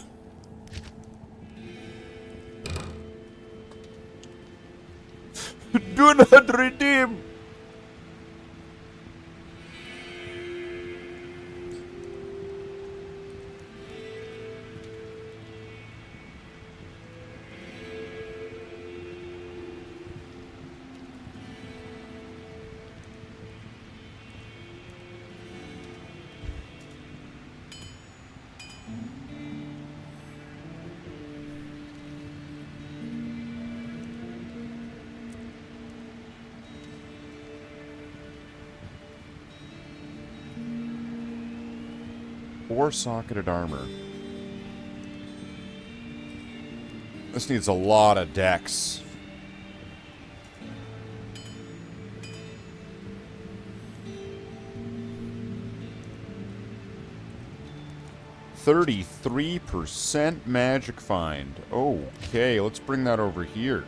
Do not redeem. Four-socketed armor. This needs a lot of decks. 33% magic find. Okay, let's bring that over here.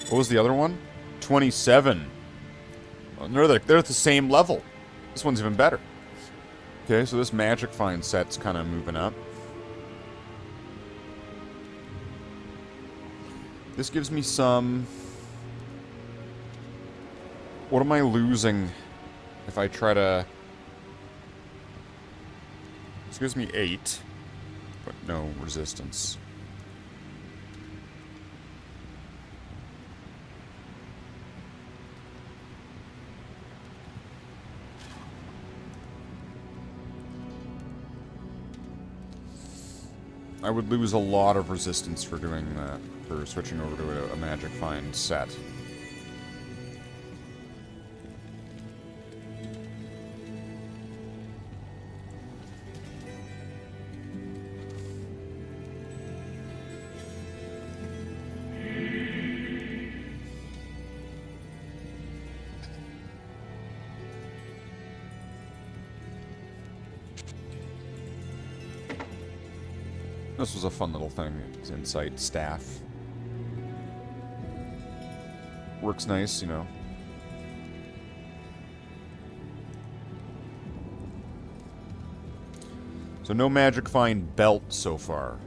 What was the other one? 27. Well, they're at the same level. This one's even better. Okay, so this magic find set's kind of moving up. This gives me some... What am I losing if I try to... This gives me 8, but no resistance. I would lose a lot of resistance for doing that, for switching over to a magic find set. This was a fun little thing. It's Insight staff. Works nice, you know. So no magic find belt so far.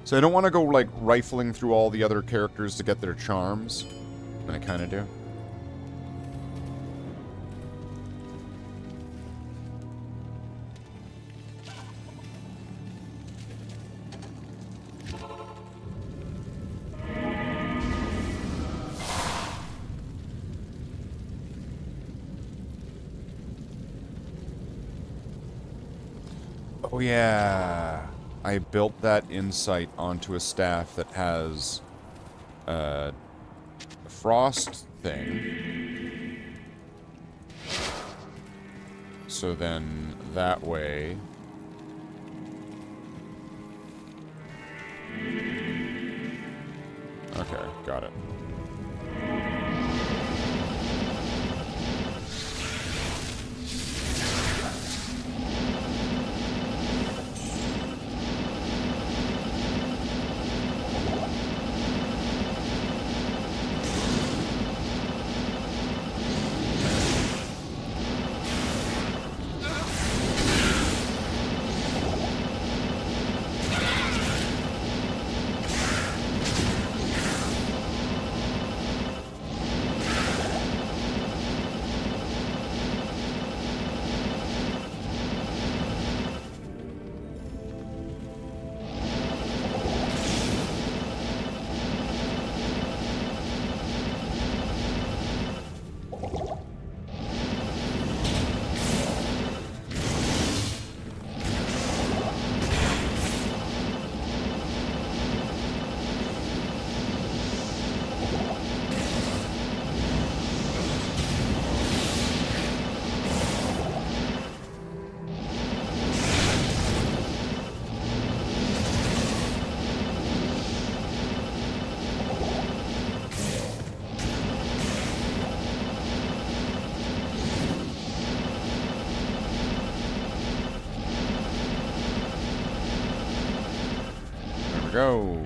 So I don't want to go, like, rifling through all the other characters to get their charms. And I kind of do. Oh, yeah. I built that insight onto a staff that has a frost thing. So then that way... Okay, got it. Go.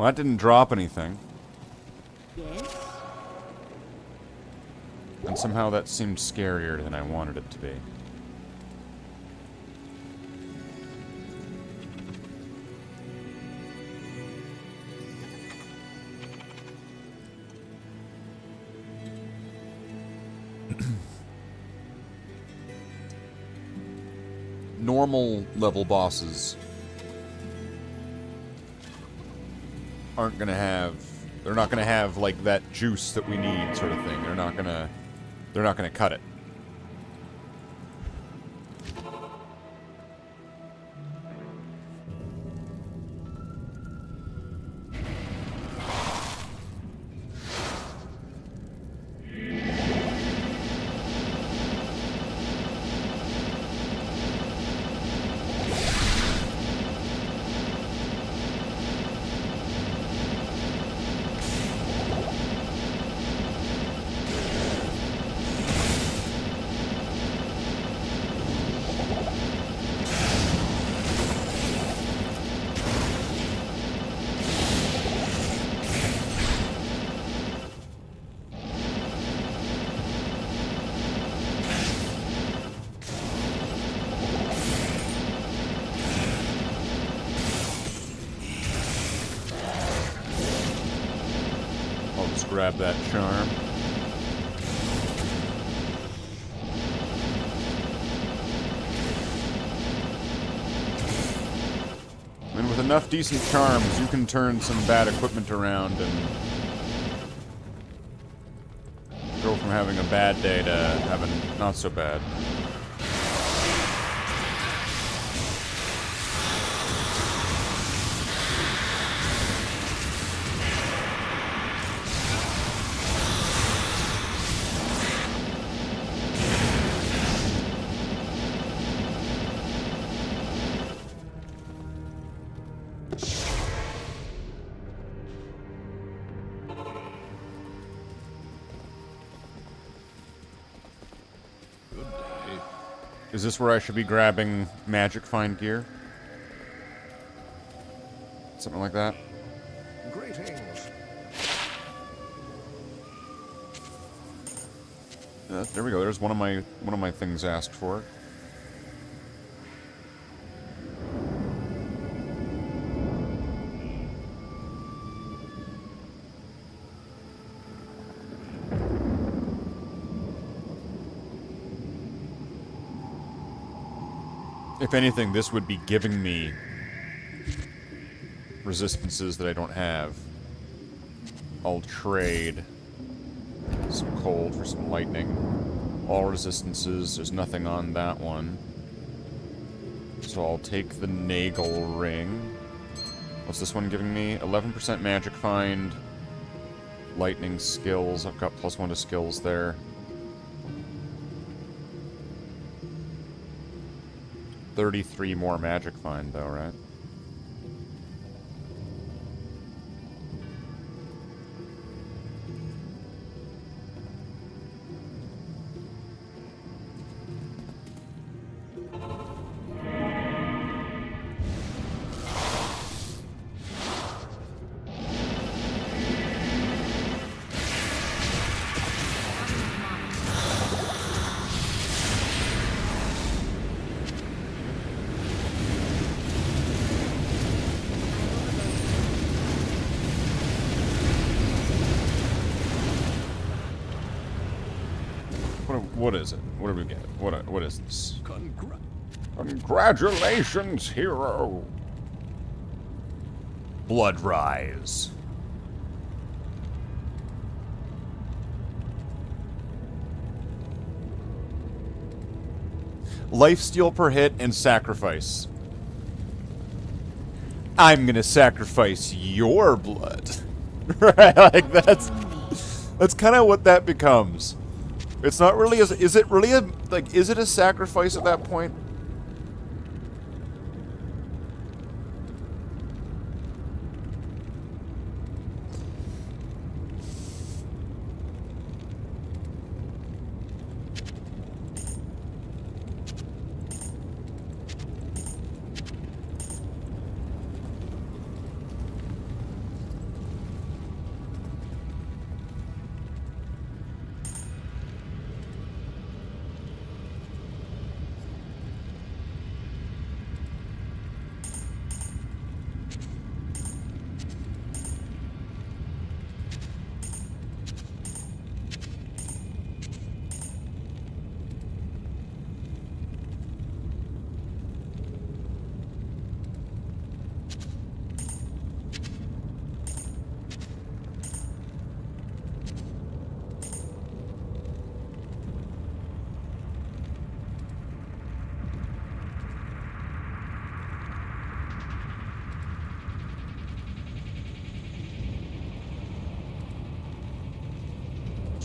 Well, that didn't drop anything. Yes? And somehow that seemed scarier than I wanted it to be. Normal level bosses aren't gonna have, they're not gonna have like that juice that we need sort of thing. They're not gonna cut it. Grab that charm. I mean, with enough decent charms, you can turn some bad equipment around and go from having a bad day to having not so bad. Is this where I should be grabbing magic find gear? Something like that? Greetings. There we go. There's one of my things asked for. If anything, this would be giving me resistances that I don't have. I'll trade some cold for some lightning. All resistances, there's nothing on that one. So I'll take the Nagel ring. What's this one giving me? 11% magic find. Lightning skills, I've got +1 to skills there. 33 more magic find, though, right? What is it? What do we get? What is this? Congratulations, hero! Blood Rise. Lifesteal per hit and sacrifice. I'm gonna sacrifice your blood. Right? Like that's kind of what that becomes. It's not really is it really a, like, is it a sacrifice at that point?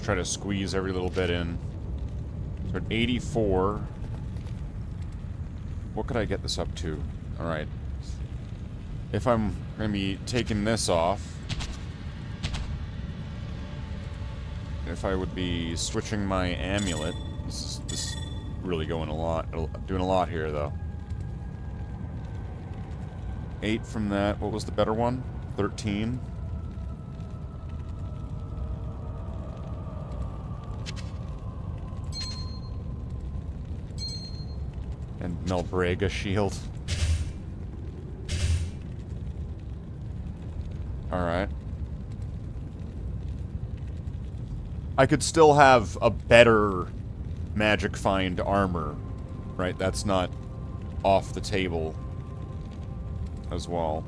try to squeeze every little bit in. So at 84... What could I get this up to? Alright. If I'm going to be taking this off... If I would be switching my amulet... This is really going a lot. Doing a lot here, though. 8 from that. What was the better one? 13. And Melbrega shield. Alright. I could still have a better magic find armor, right? That's not off the table as well.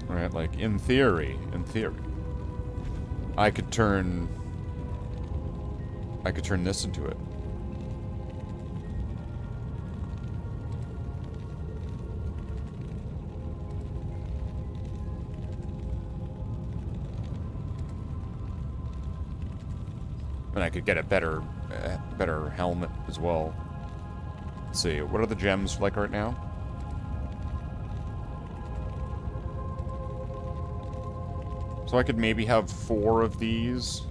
Right, like, in theory, I could turn this into it. And I could get a better helmet as well. Let's see, what are the gems like right now? So I could maybe have 4 of these.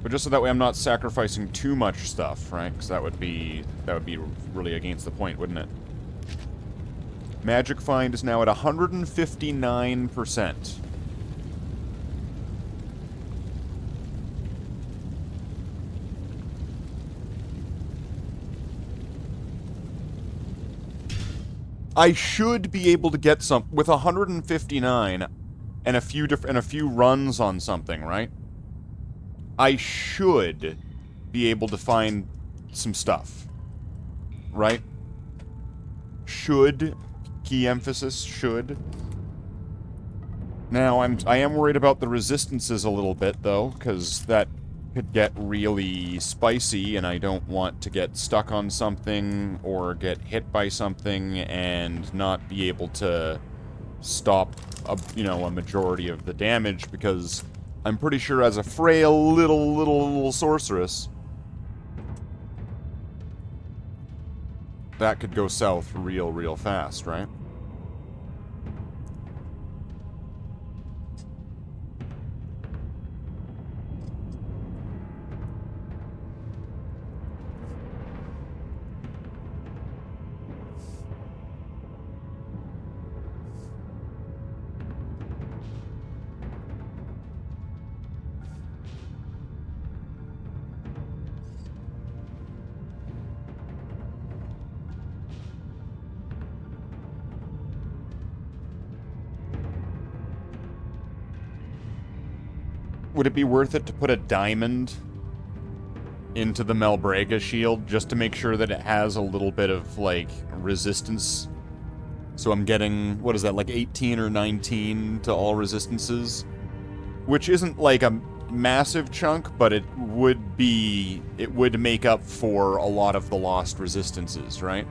But just so that way I'm not sacrificing too much stuff, right? Because that would be really against the point, wouldn't it? Magic Find is now at 159%. I should be able to get some with 159 and a few runs on something, right? I should be able to find some stuff, right? Should, key emphasis, should. Now I am worried about the resistances a little bit though, because that could get really spicy, and I don't want to get stuck on something or get hit by something and not be able to stop a majority of the damage, because I'm pretty sure as a frail little sorceress, that could go south real fast, right? Would it be worth it to put a diamond into the Melbrega shield just to make sure that it has a little bit of, like, resistance? So I'm getting, what is that, like 18 or 19 to all resistances? Which isn't, like, a massive chunk, but it would make up for a lot of the lost resistances, right?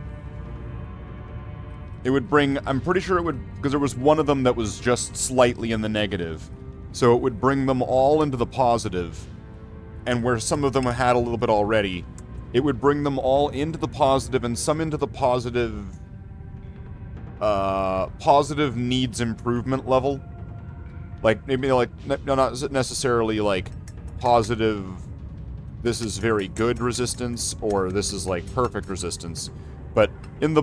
It would bring, I'm pretty sure it would, because there was one of them that was just slightly in the negative. So it would bring them all into the positive, and where some of them had a little bit already, it would bring them all into the positive and some into the positive needs improvement level. Like, maybe, like, no, not necessarily, like, positive, this is very good resistance, or this is, like, perfect resistance, but in the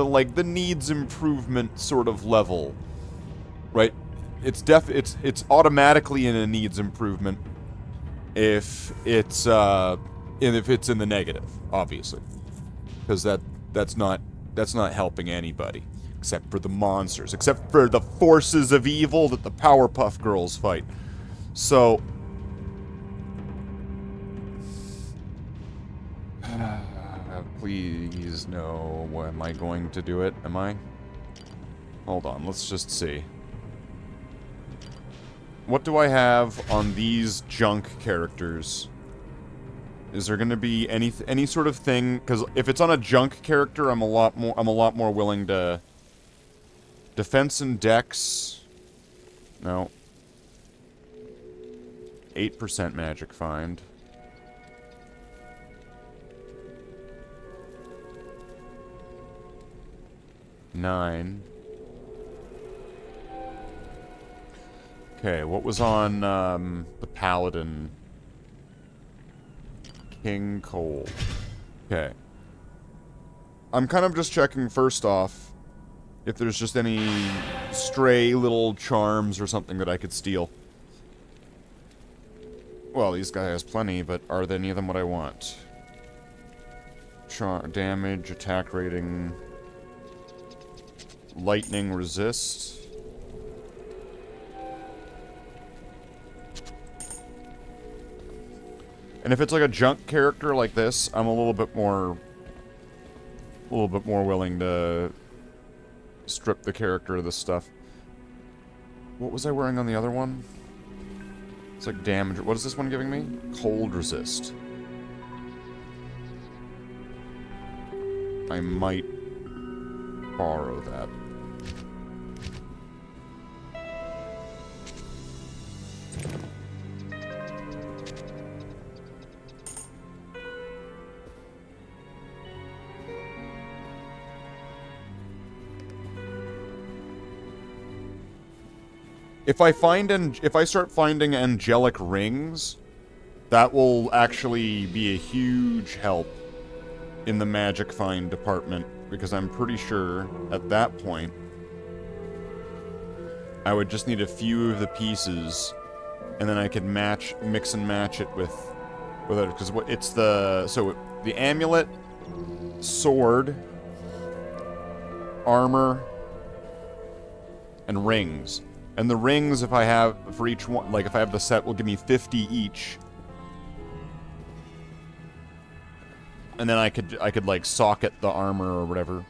like, the needs improvement sort of level, right? It's automatically in a needs improvement if it's in the negative, obviously, because that's not helping anybody except for the monsters, except for the forces of evil that the Powerpuff Girls fight. So please no, am I going to do it? Am I? Hold on, let's just see. What do I have on these junk characters? Is there going to be any sort of thing? Because if it's on a junk character, I'm a lot more willing to. Defense and Dex. No. 8% magic find. Nine. Okay, what was on the Paladin? King Cold. Okay. I'm kind of just checking first off if there's just any stray little charms or something that I could steal. Well, these guys has plenty, but are there any of them what I want? Damage, attack rating, lightning resist. And if it's like a junk character like this, I'm a little bit more willing to strip the character of this stuff. What was I wearing on the other one? It's like damage. What is this one giving me? Cold resist. I might borrow that. If I start finding angelic rings, that will actually be a huge help in the magic find department, because I'm pretty sure at that point I would just need a few of the pieces, and then I could mix and match it with it, because it's the amulet, sword, armor, and rings. And the rings, if I have, for each one, like if I have the set, will give me 50 each. And then I could like socket the armor or whatever.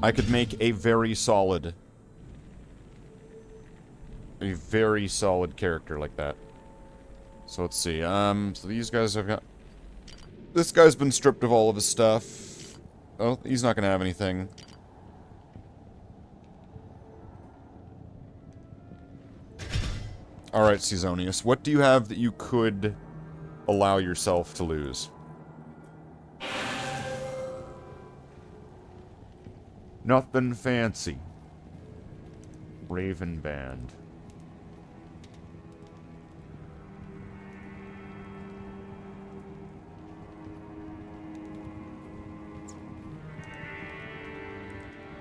I could make a very solid character like that. So let's see. So these guys have got. This guy's been stripped of all of his stuff. Oh, he's not gonna have anything. Alright, Caesonius. What do you have that you could allow yourself to lose? Nothing fancy. Raven Band.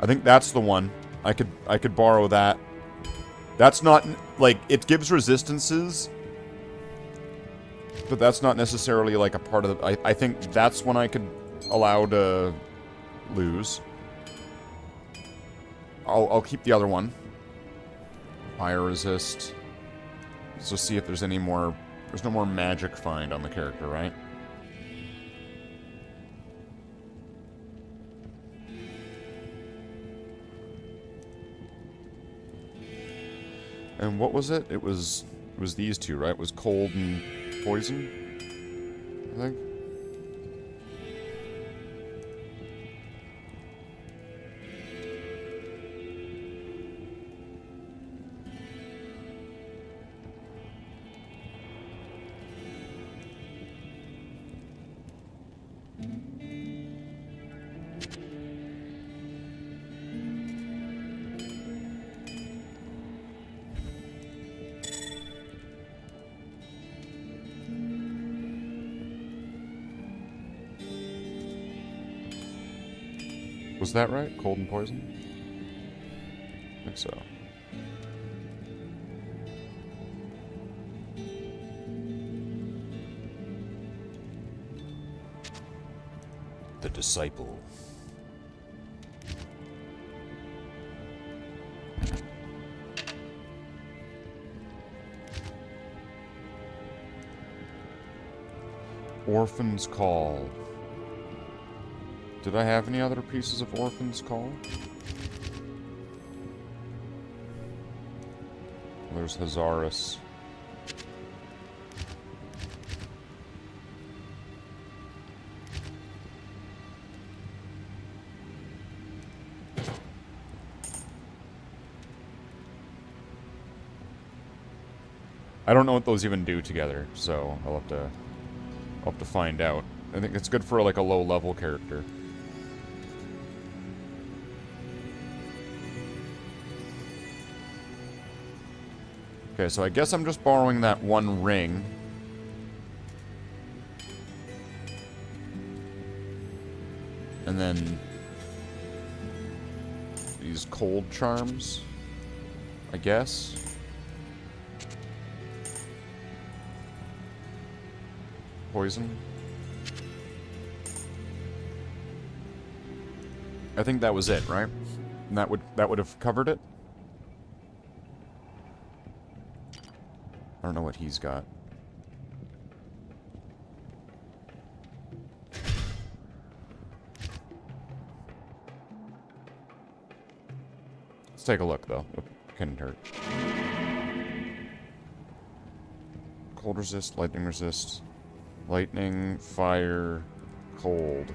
I think that's the one. I could borrow that. That's not, like, it gives resistances, but that's not necessarily, like, a part of the... I think that's one I could allow to lose. I'll keep the other one. Fire resist. Let's just see if there's any more... There's no more magic find on the character, right? And what was it? It was these two, right? It was cold and poison, I think. Was that right? Cold and poison? I think so. The Disciple. Orphan's Call. Did I have any other pieces of Orphan's Call? There's Hazaris. I don't know what those even do together, so I'll have to find out. I think it's good for like a low level character. Okay, so I guess I'm just borrowing that one ring. And then these cold charms, I guess. Poison. I think that was it, right? And that would have covered it. I don't know what he's got. Let's take a look, though. It couldn't hurt. Cold resist, lightning resist. Lightning, fire, cold.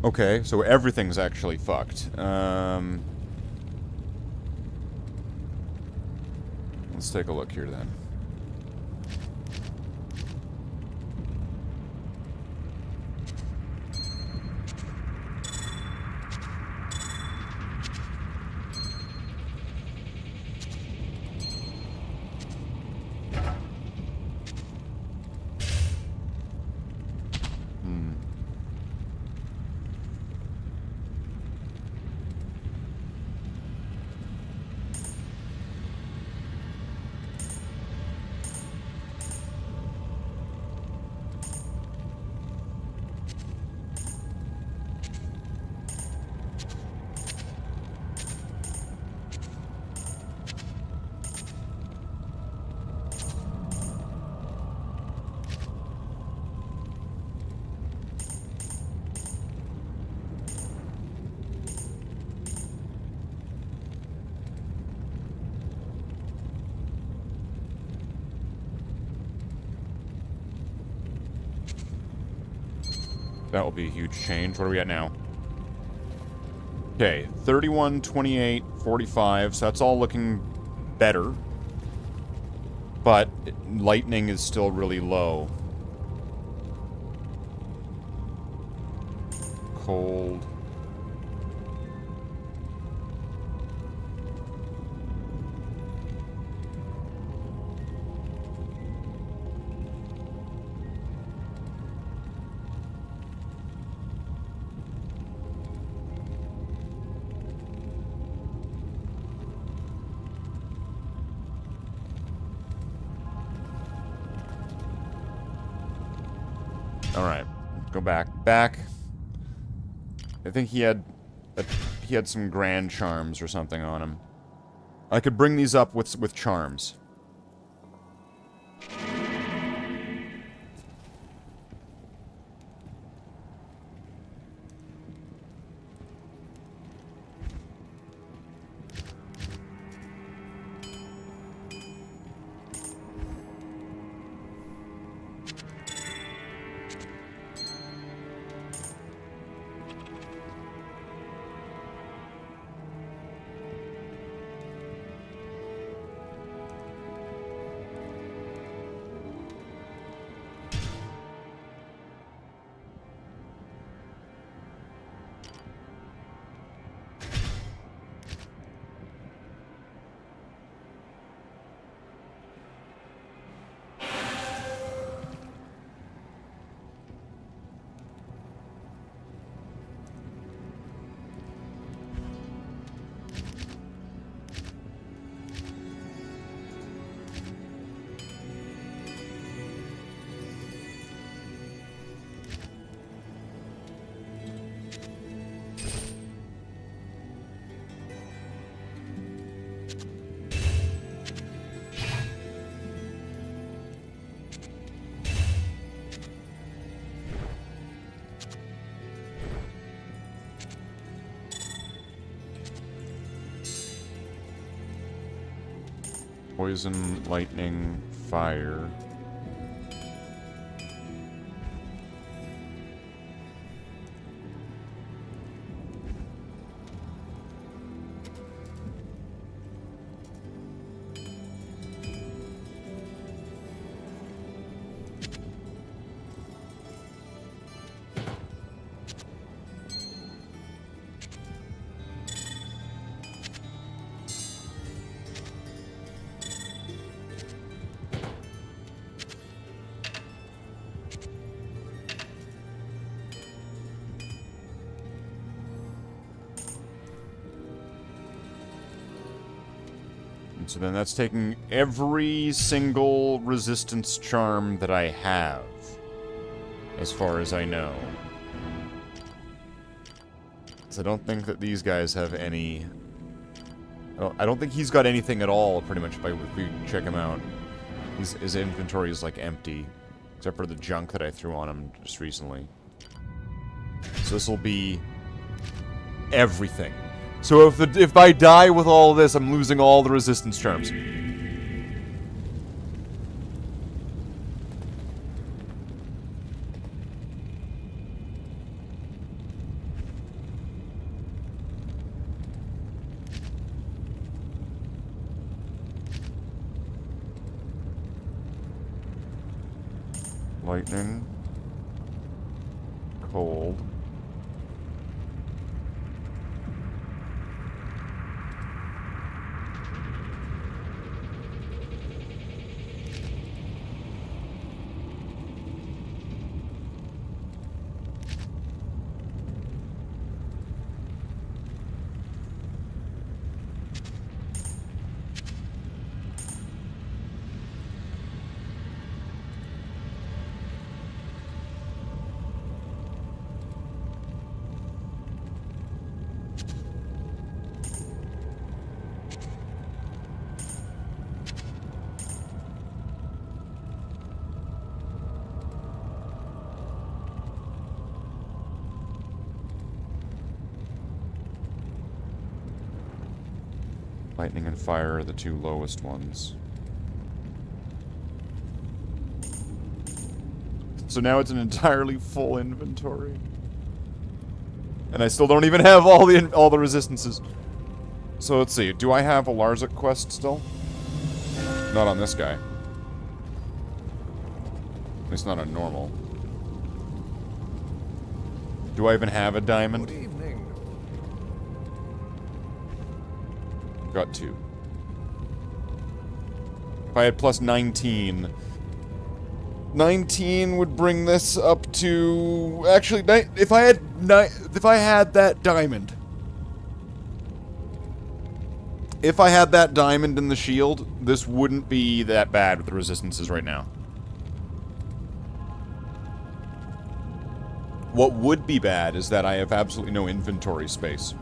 Okay, so everything's actually fucked. Let's take a look here then. That will be a huge change. What are we at now? Okay, 31, 28, 45. So that's all looking better. But lightning is still really low. Cold. Alright, go back. Back. I think he had some grand charms or something on him. I could bring these up with charms. Poison, lightning, fire. So then that's taking every single resistance charm that I have, as far as I know. So I don't think that these guys have any... I don't think he's got anything at all, pretty much, if we check him out. His inventory is, like, empty, except for the junk that I threw on him just recently. So this will be everything. So if I die with all of this, I'm losing all the resistance charms. Lightning. Cold. Lightning and fire are the two lowest ones. So now it's an entirely full inventory. And I still don't even have all the resistances. So let's see. Do I have a Larzik quest still? Not on this guy. At least not on normal. Do I even have a diamond? Good evening. Got 2. If I had plus 19... 19 would bring this up to... Actually, if I had that diamond... If I had that diamond in the shield, this wouldn't be that bad with the resistances right now. What would be bad is that I have absolutely no inventory space.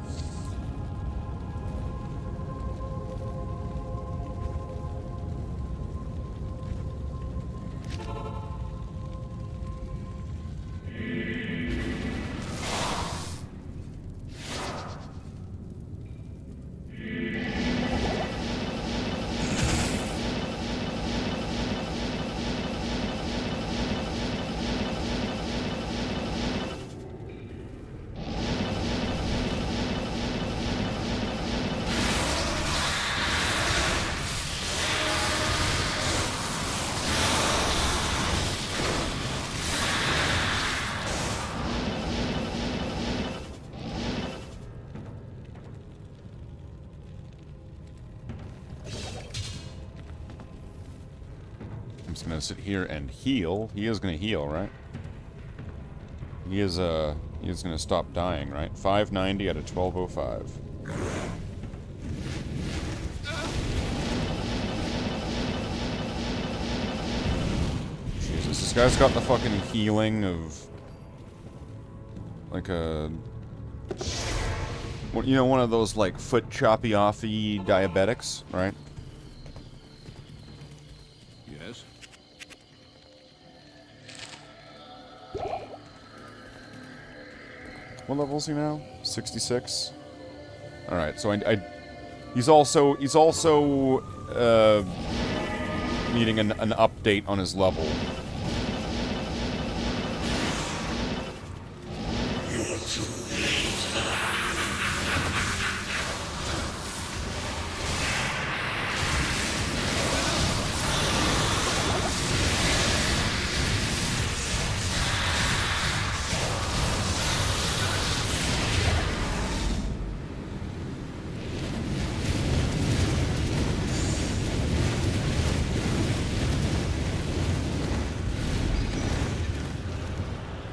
I'm just gonna sit here and heal. He is gonna heal, right? He is gonna stop dying, right? 590 out of 1205. Jesus, this guy's got the fucking healing of like a, you know, one of those like foot choppy offy diabetics, right? Yes? What level is he now? 66. All right, so he's also needing an update on his level.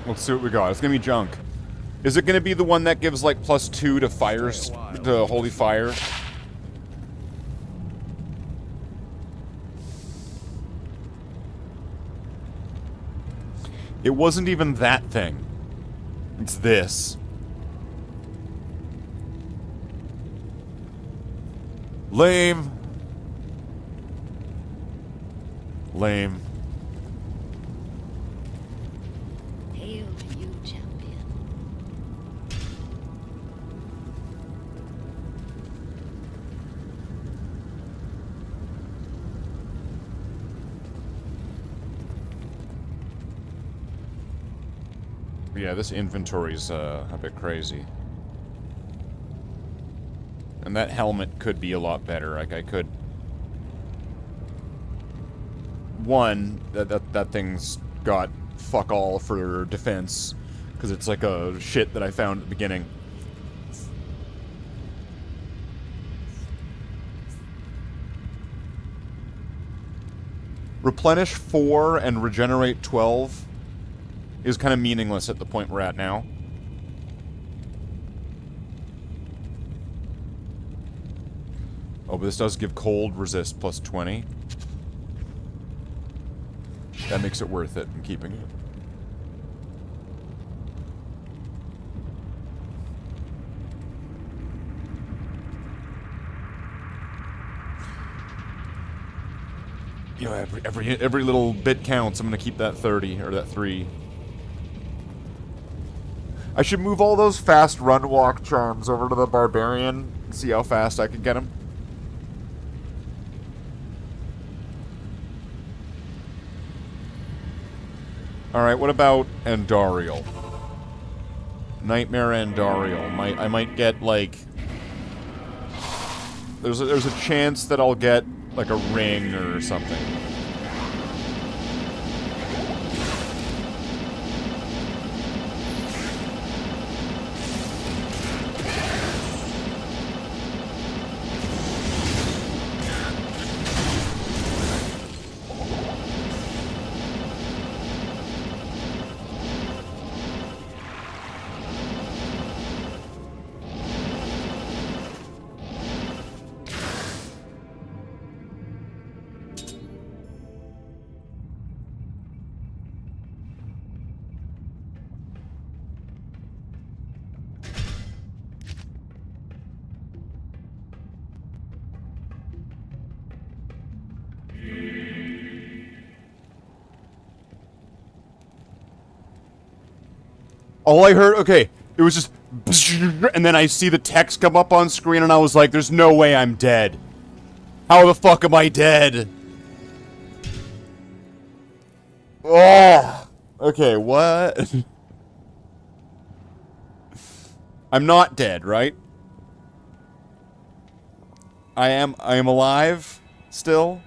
Let's see what we got. It's gonna be junk. Is it gonna be the one that gives like +2 to fires, to holy fire? It wasn't even that thing. It's this. Lame. Lame. Hail to you, champion. Yeah, this inventory's a bit crazy. And that helmet could be a lot better. Like, I could... One, that thing's got fuck all for defense. Because it's like a shit that I found at the beginning. Replenish 4 and regenerate 12 is kind of meaningless at the point we're at now. Oh, but this does give cold resist +20. That makes it worth it in keeping it. You know, every little bit counts. I'm gonna keep that 30 or that 3. I should move all those fast run walk charms over to the barbarian and see how fast I can get him. Alright, what about Andariel? Nightmare Andariel. I might get, like... There's a chance that I'll get, like, a ring or something. All I heard, okay, it was just, and then I see the text come up on screen, and I was like, there's no way I'm dead. How the fuck am I dead? Oh, okay, what? I'm not dead, right? I am alive still.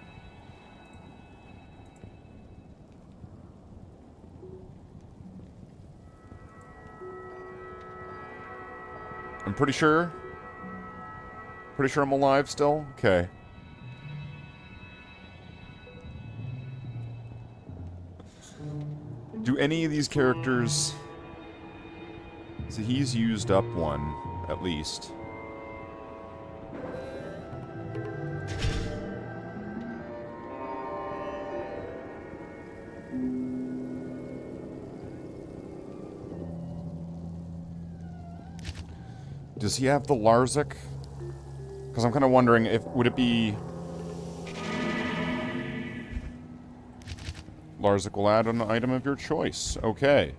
I'm pretty sure. Pretty sure I'm alive still? Okay. Do any of these characters... So he's used up one, at least. Does he have the Larzik? Because I'm kind of wondering if... Would it be... Larzik will add an item of your choice. Okay.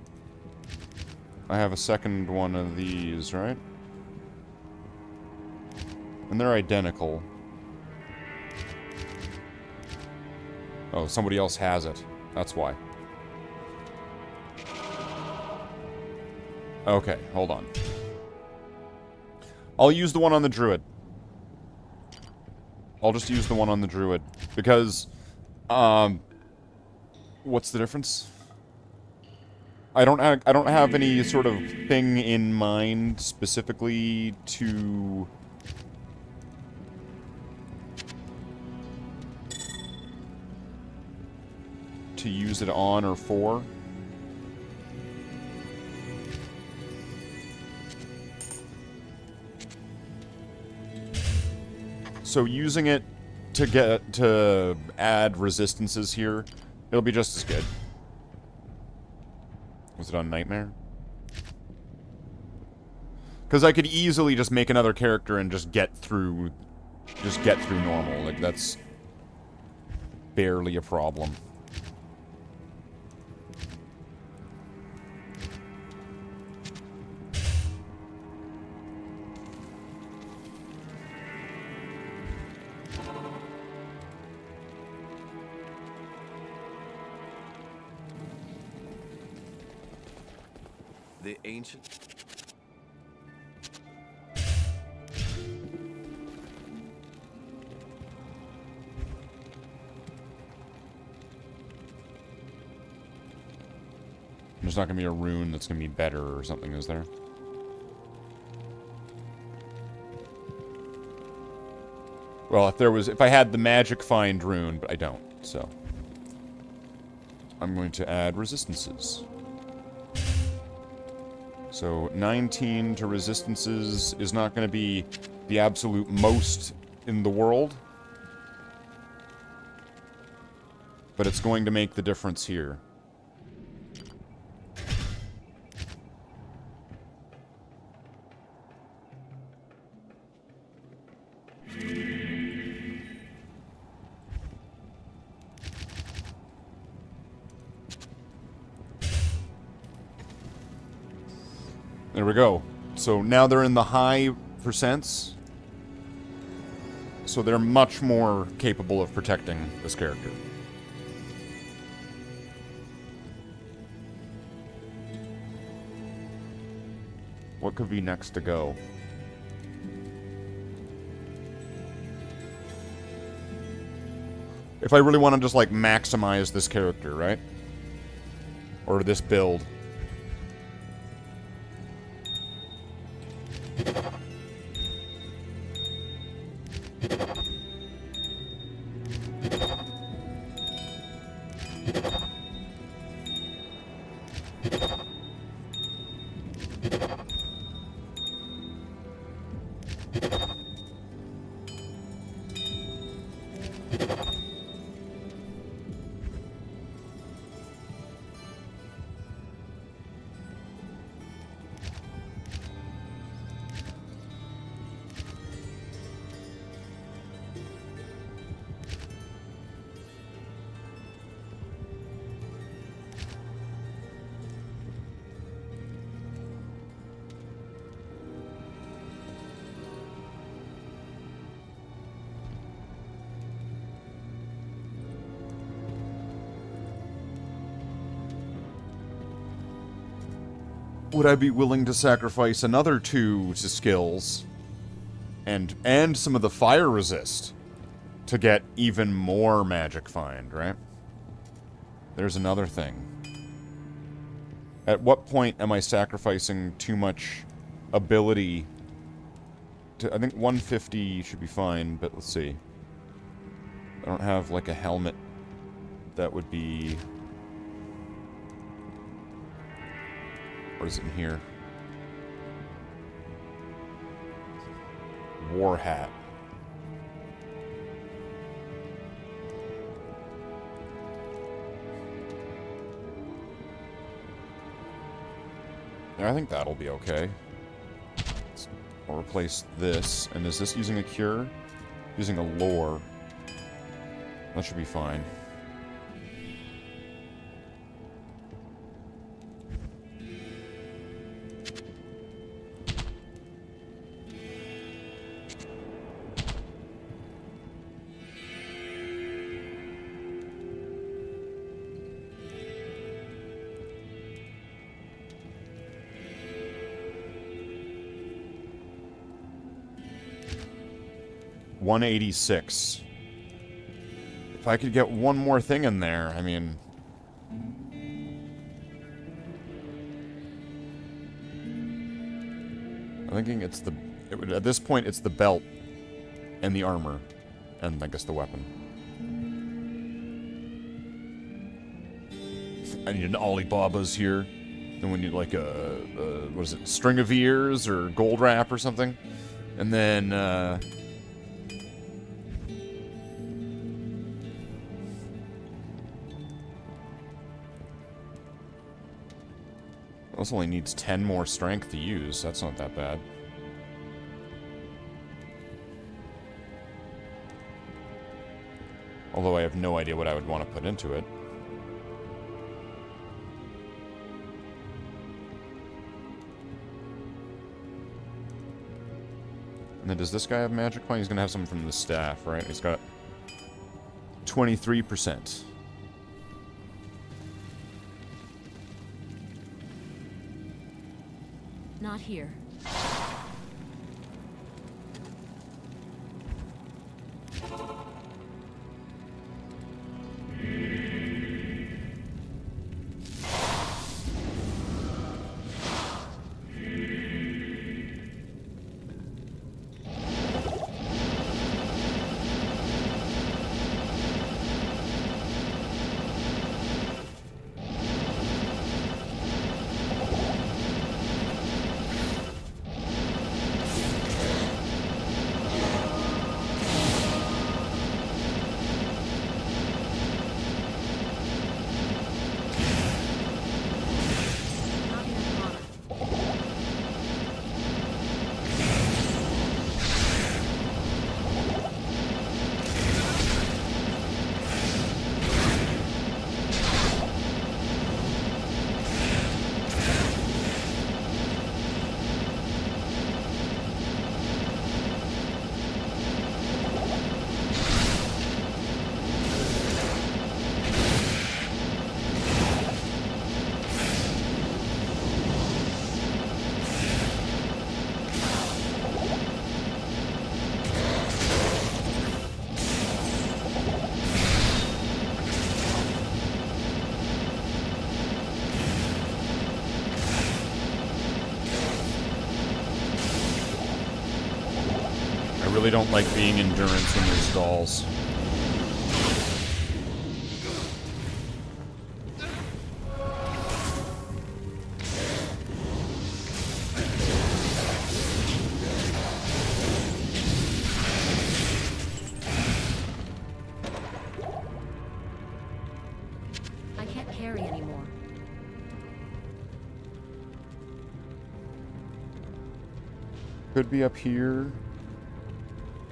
I have a second one of these, right? And they're identical. Oh, somebody else has it. That's why. Okay, hold on. I'll use the one on the druid. I'll just use the one on the druid. Because, what's the difference? I don't have any sort of thing in mind specifically to use it on or for. So using it to add resistances here, it'll be just as good. Was it on Nightmare? Because I could easily just make another character and just get through normal. Like, that's barely a problem. The ancient... There's not going to be a rune that's going to be better or something, is there? Well, if I had the magic find rune, but I don't, so. I'm going to add resistances. So 19 to resistances is not going to be the absolute most in the world. But it's going to make the difference here. There we go. So now they're in the high percents. So they're much more capable of protecting this character. What could be next to go? If I really want to just, like, maximize this character, right? Or this build. Would I be willing to sacrifice another 2 to skills and some of the fire resist to get even more magic find, right? There's another thing. At what point am I sacrificing too much ability to... I think 150 should be fine, but let's see. I don't have, like, a helmet that would be... What is it in here? War hat. Yeah, I think that'll be okay. I'll replace this. And is this using a cure? Using a lore. That should be fine. 186. If I could get one more thing in there, I mean... I'm thinking it's the... at this point, it's the belt and the armor. And, I guess, the weapon. I need an Alibaba's here. Then we need, like, what is it? String of ears or gold wrap or something. And then, this only needs 10 more strength to use. That's not that bad. Although I have no idea what I would want to put into it. And then does this guy have magic point? He's going to have something from the staff, right? He's got 23%. Not here. I really don't like being endurance in these stalls. I can't carry anymore. Could be up here.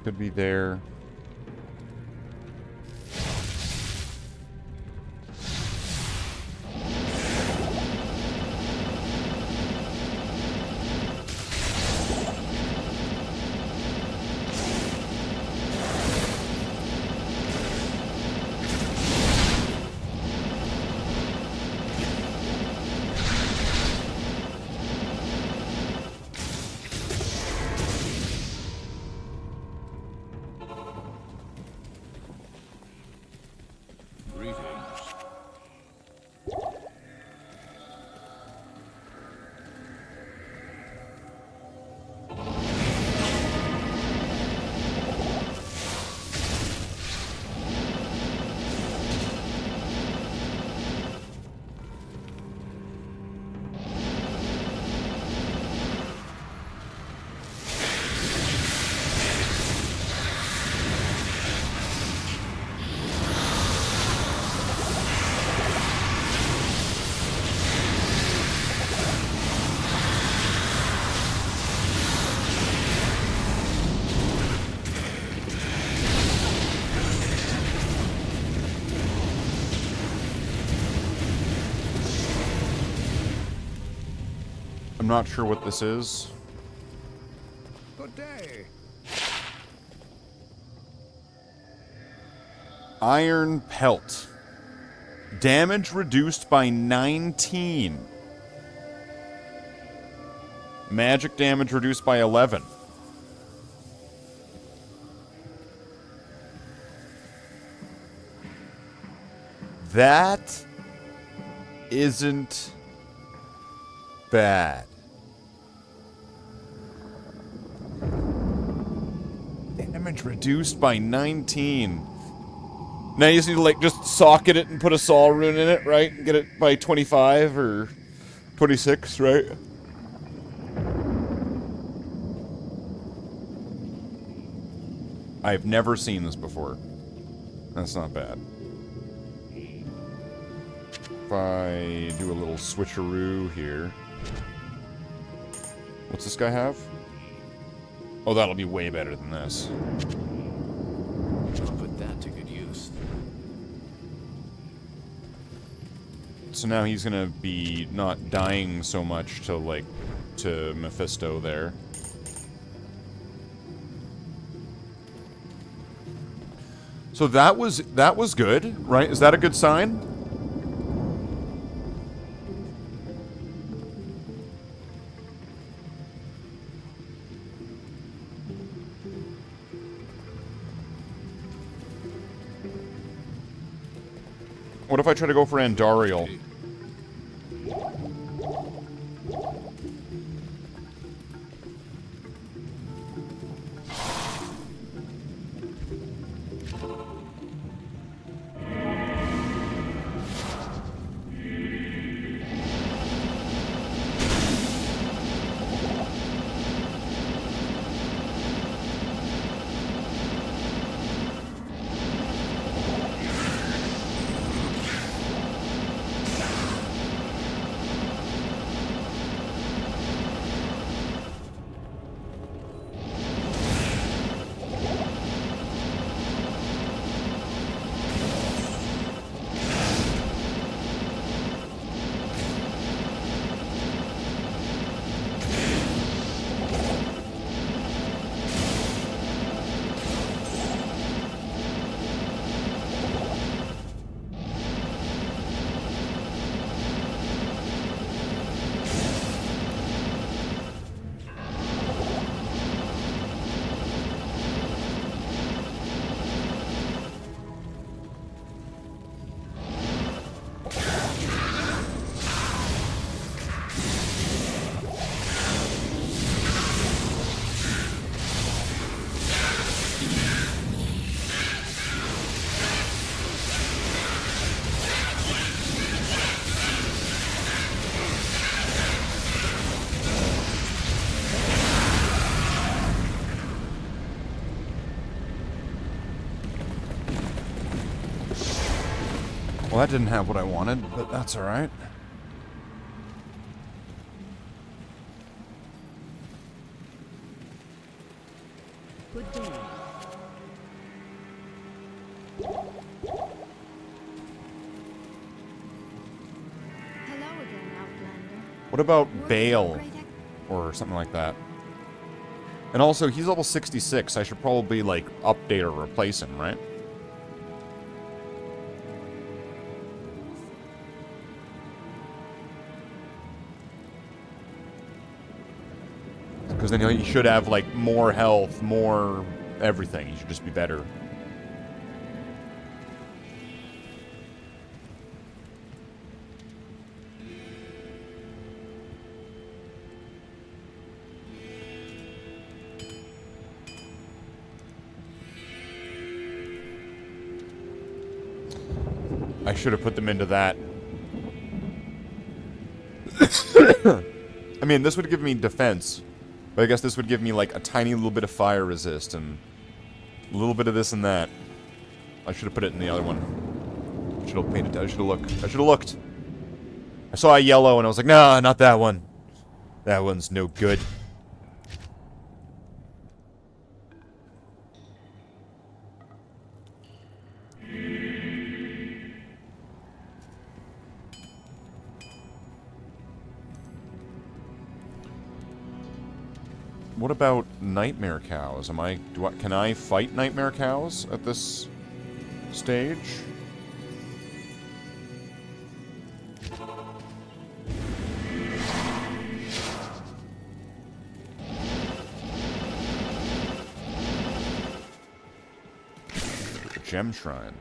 Could be there. I'm not sure what this is. Good day. Iron Pelt. Damage reduced by 19. Magic damage reduced by 11. That isn't bad. Damage reduced by 19. Now you just need to, like, just socket it and put a Sol rune in it, right? And get it by 25 or 26, right? I've never seen this before. That's not bad. If I do a little switcheroo here. What's this guy have? Oh, that'll be way better than this. I'll put that to good use. So now he's gonna be not dying so much to, like, to Mephisto there. So that was good, right? Is that a good sign? What if I try to go for Andariel? Well, that didn't have what I wanted, but that's alright. Good day. Hello again, Outlander. What about Working on Bale? great ex- Or something like that. And also, he's level 66. I should probably, like, update or replace him, right? Because then he should have, like, more health, more everything. He should just be better. I should have put them into that. I mean, this would give me defense. But I guess this would give me, like, a tiny little bit of fire resist and a little bit of this and that. I should have put it in the other one. Should have painted. I should have looked. I should have looked. I saw a yellow and I was like, nah, not that one. That one's no good. What about nightmare cows? Can I fight nightmare cows at this stage? Gem shrine.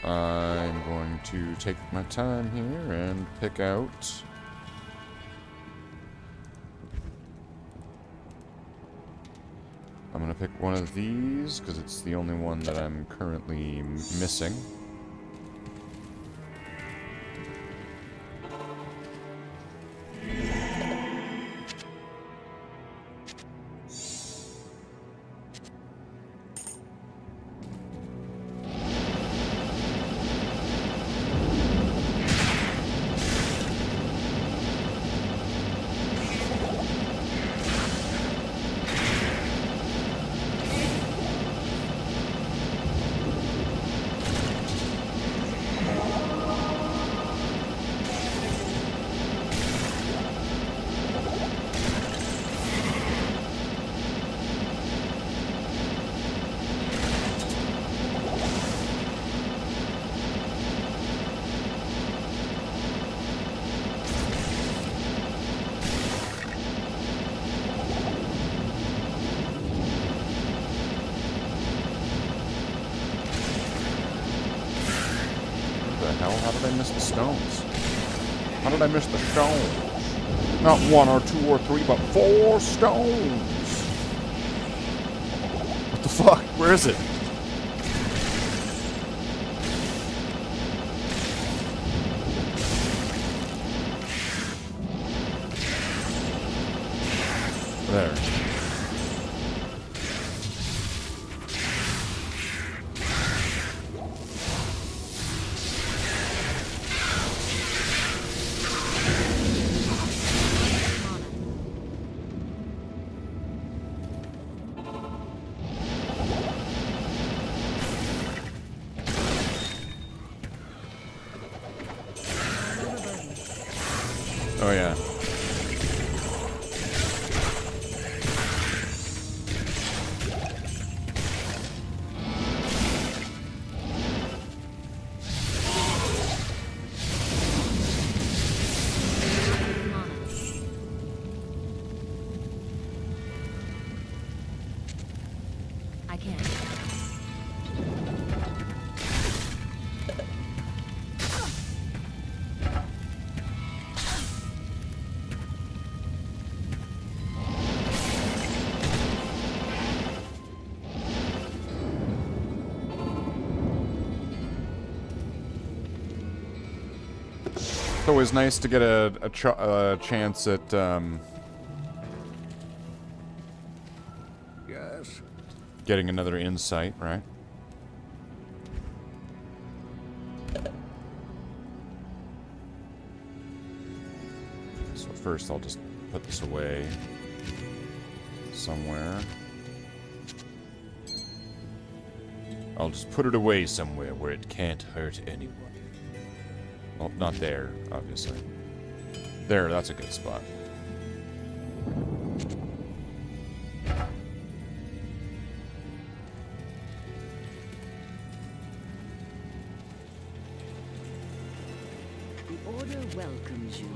I'm going to take my time here and pick out... I'm going to pick one of these, because it's the only one that I'm currently missing. How did I miss the stones? How did I miss the stones? Not 1 or 2 or 3, but 4 stones! What the fuck? Where is it? There. Oh yeah. I can't. It's always nice to get a chance at, Yes? getting another insight, right? So first I'll just put this away somewhere. I'll just put it away somewhere where it can't hurt anyone. Well, not there, obviously. There, that's a good spot. The Order welcomes you.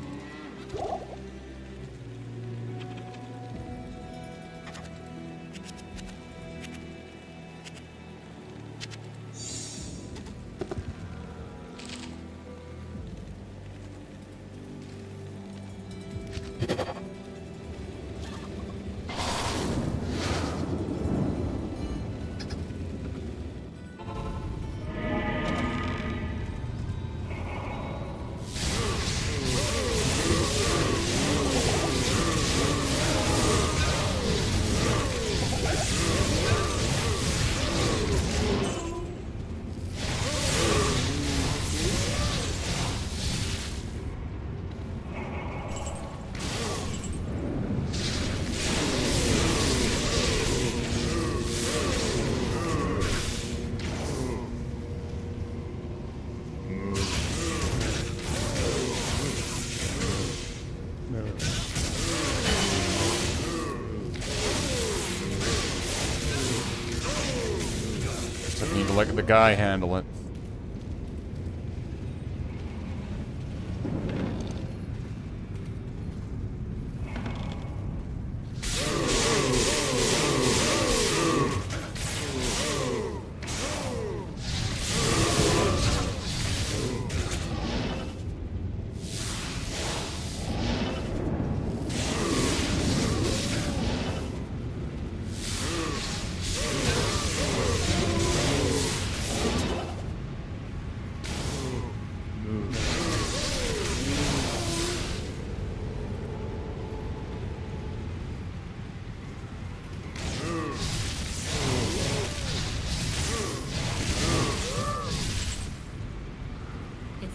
Just need to let the guy handle it.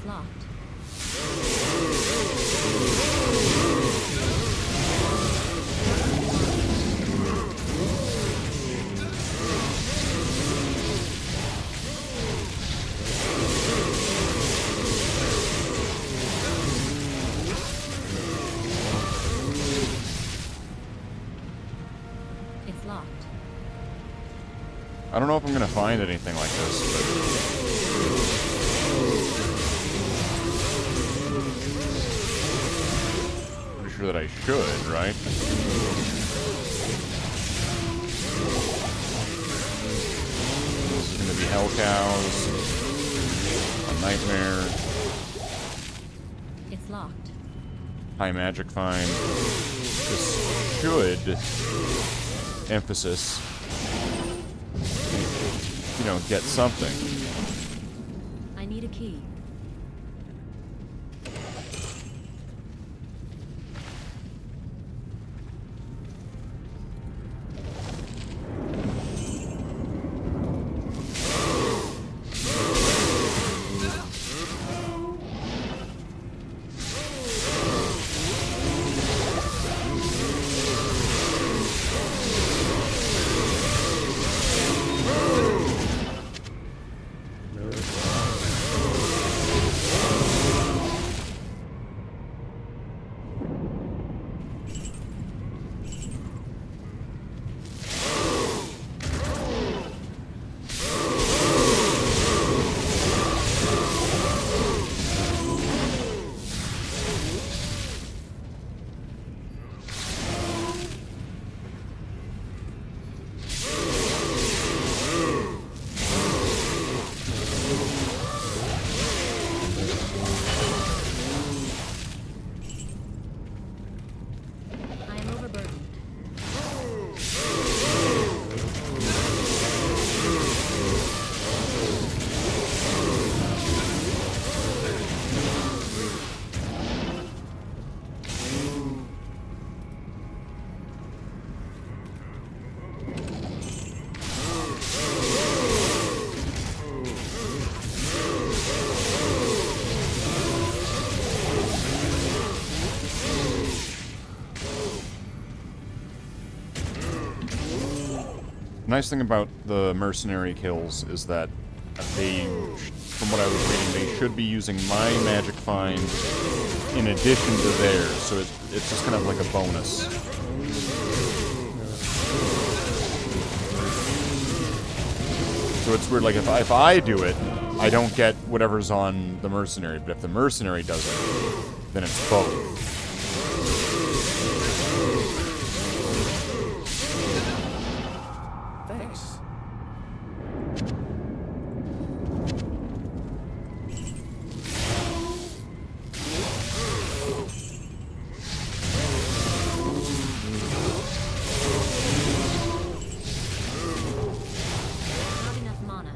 locked. It's locked. I don't know if I'm gonna find anything like this, but pretty sure that I should, right? This is gonna be Hell Cows, a Nightmare, It's locked. High Magic Find. This should, emphasis, you know, get something. I need a key. I am overburdened. The nice thing about the mercenary kills is that they, from what I was reading, they should be using my magic find in addition to theirs, so it's just kind of like a bonus. So it's weird, like if I do it, I don't get whatever's on the mercenary, but if the mercenary does it, then it's both. Thanks. Not enough mana.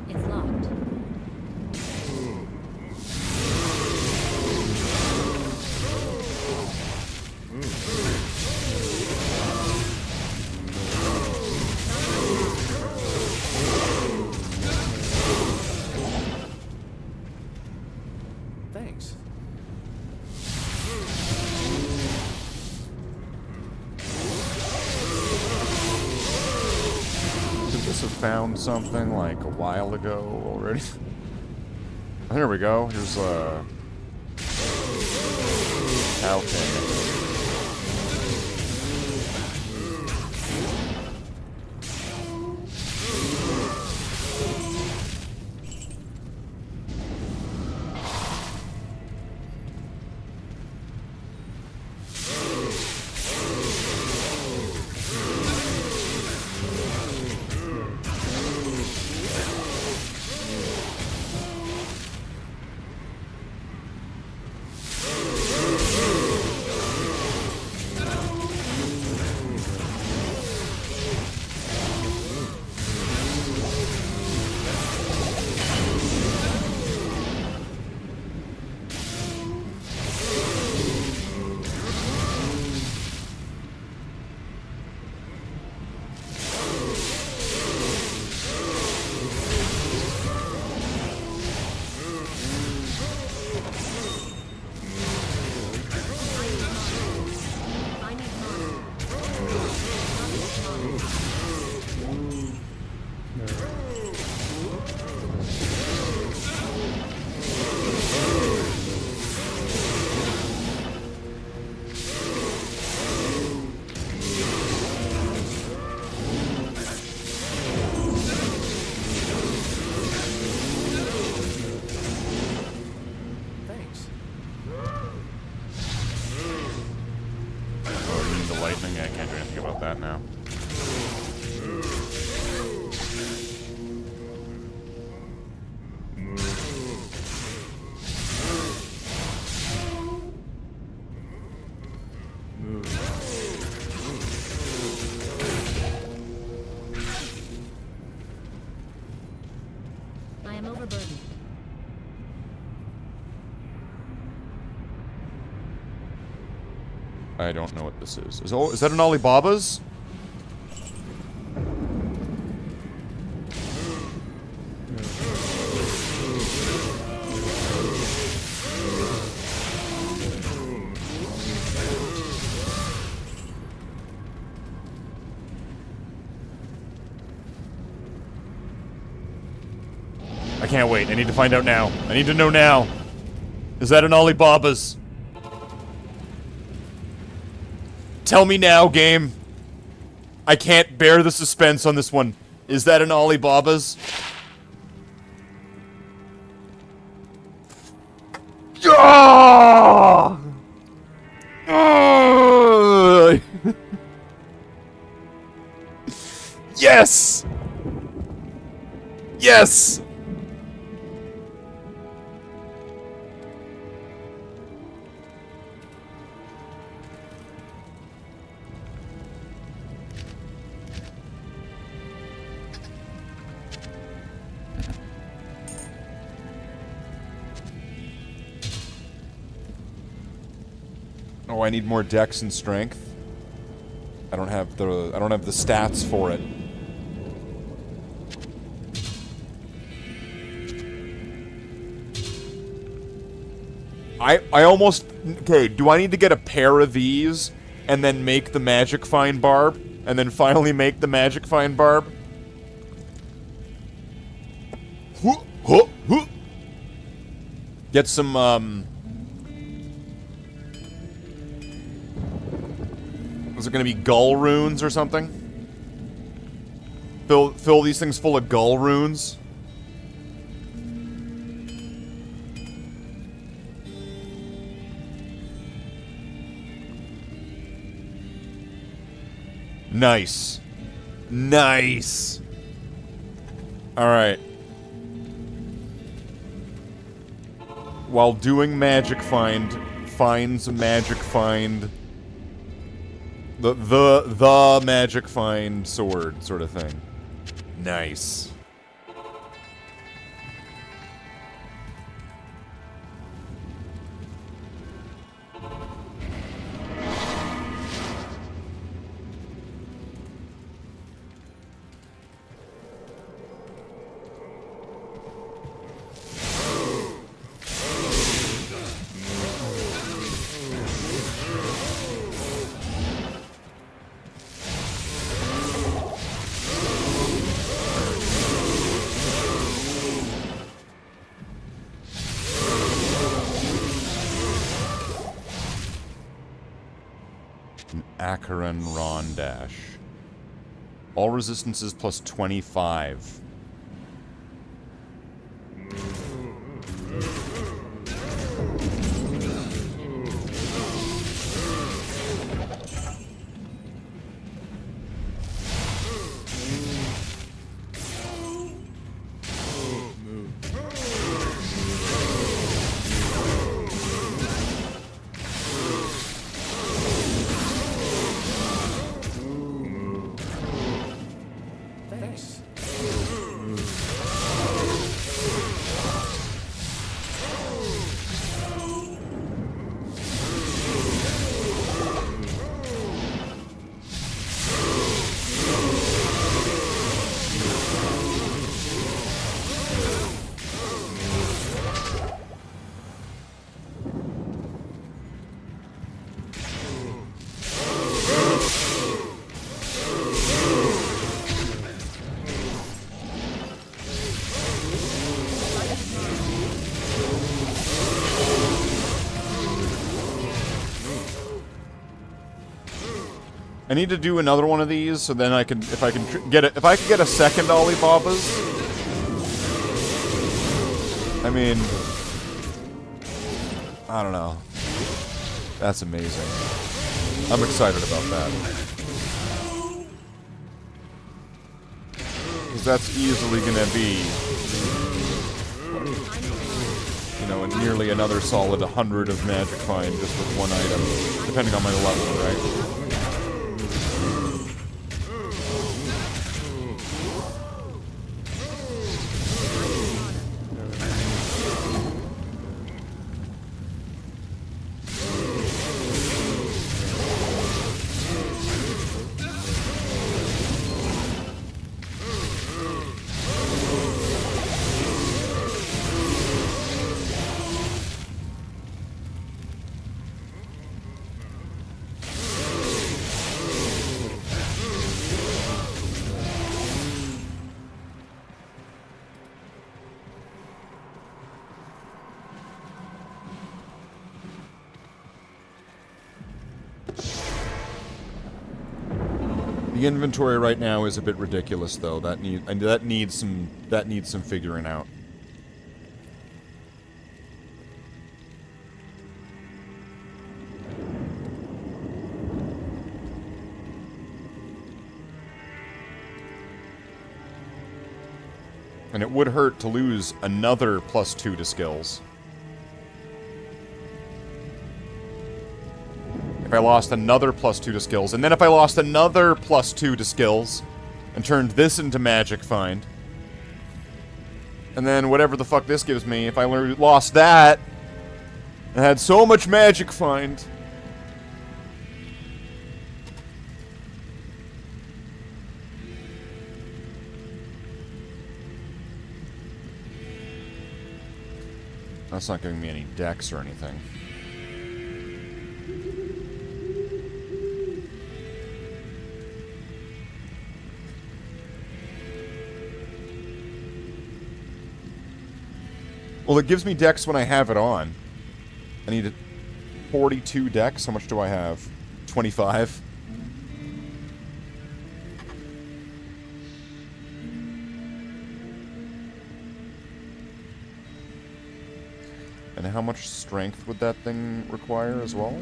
It's locked. Thanks. Should this have found something like a while ago already? There we go. Here's okay. lightning. I can't do anything about that now. I am overburdened. I don't know what this is. Is that an Alibaba's? I can't wait. I need to find out now. I need to know now. Is that an Alibaba's? Tell me now, game. I can't bear the suspense on this one. Is that an Alibaba's? Ah! Ah! Yes! Yes! Oh, I need more dex and strength. I don't have the stats for it. I almost... Okay, do I need to get a pair of these and then make the magic fine barb? And then finally make the magic fine barb? Get some, is it gonna be gull runes or something? Fill these things full of gull runes? Nice. Nice. Alright. While doing magic find, finds magic find... The magic find sword sort of thing. Nice. Acheron Rondash. All resistances plus 25. I need to do another one of these, so then I can, if I could get a second Alibaba's. I mean, I don't know. That's amazing. I'm excited about that. Because that's easily going to be, you know, nearly another solid 100 of Magic Find just with one item, depending on my level, right? The inventory right now is a bit ridiculous, though. That needs some figuring out. And it would hurt to lose another +2 to skills. If I lost another +2 to skills, and then if I lost another +2 to skills, and turned this into Magic Find, and then whatever the fuck this gives me, if I lost that, and had so much Magic Find, that's not giving me any dex or anything. Well, it gives me dex when I have it on. I need 42 dex. How much do I have? 25. And how much strength would that thing require as well?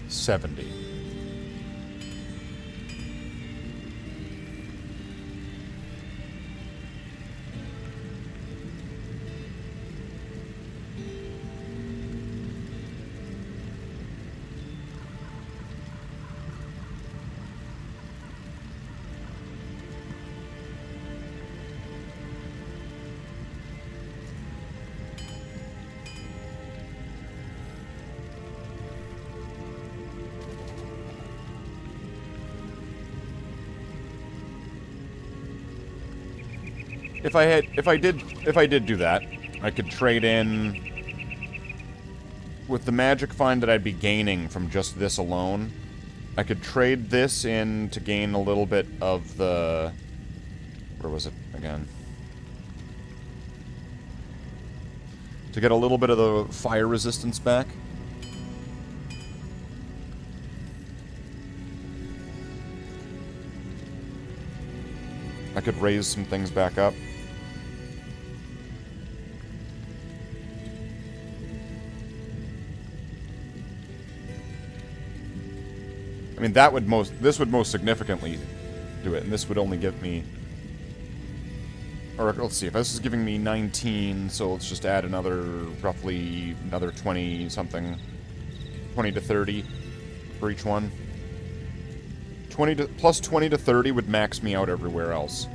70. If I did do that, I could trade in with the Magic Find that I'd be gaining from just this alone. I could trade this in to gain a little bit of the... Where was it again? To get a little bit of the fire resistance back. I could raise some things back up. I mean, this would most significantly do it, and this would only give me, or let's see, if this is giving me 19, so let's just add roughly another 20 something, 20 to 30 for each one. Plus 20 to 30 would max me out everywhere else.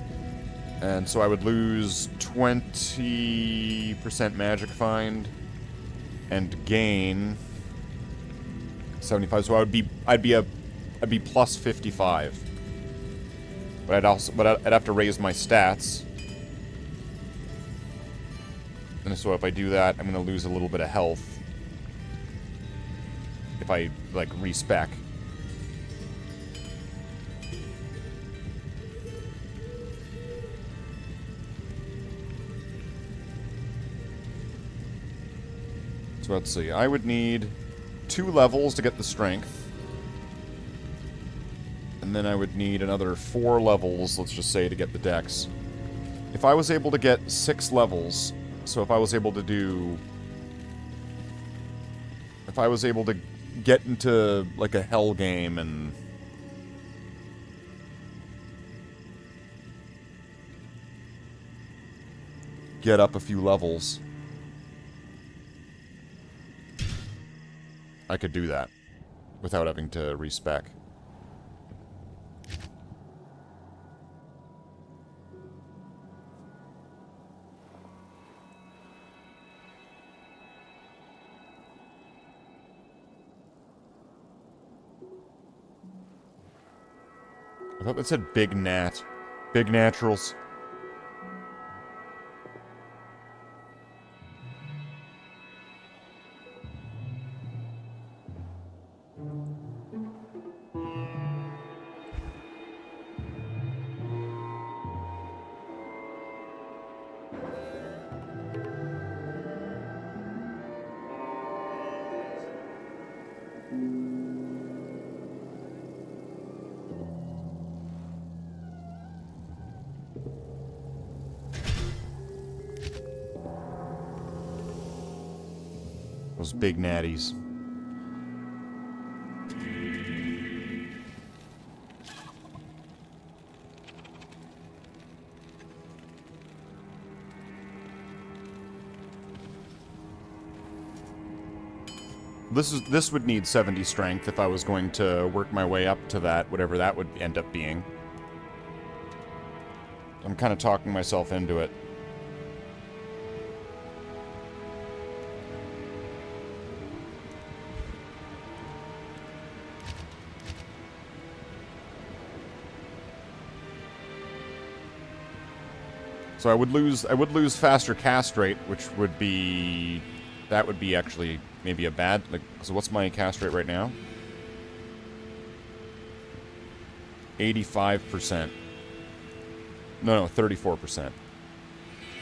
And so I would lose 20% Magic Find and gain 75. So I'd be plus 55. But I'd have to raise my stats. And so if I do that, I'm going to lose a little bit of health. If I, like, respec. So let's see. I would need 2 levels to get the strength. And then I would need another 4 levels, let's just say, to get the dex. If I was able to get 6 levels, so if I was able to get into, like, a hell game and... get up a few levels. I could do that without having to respec. I thought that said big nat. Big naturals. Those big natties. This would need 70 strength if I was going to work my way up to that, whatever that would end up being. I'm kind of talking myself into it. So I would lose faster cast rate, which would be, that would be actually maybe a bad, like, so what's my cast rate right now? 85%. No, 34%.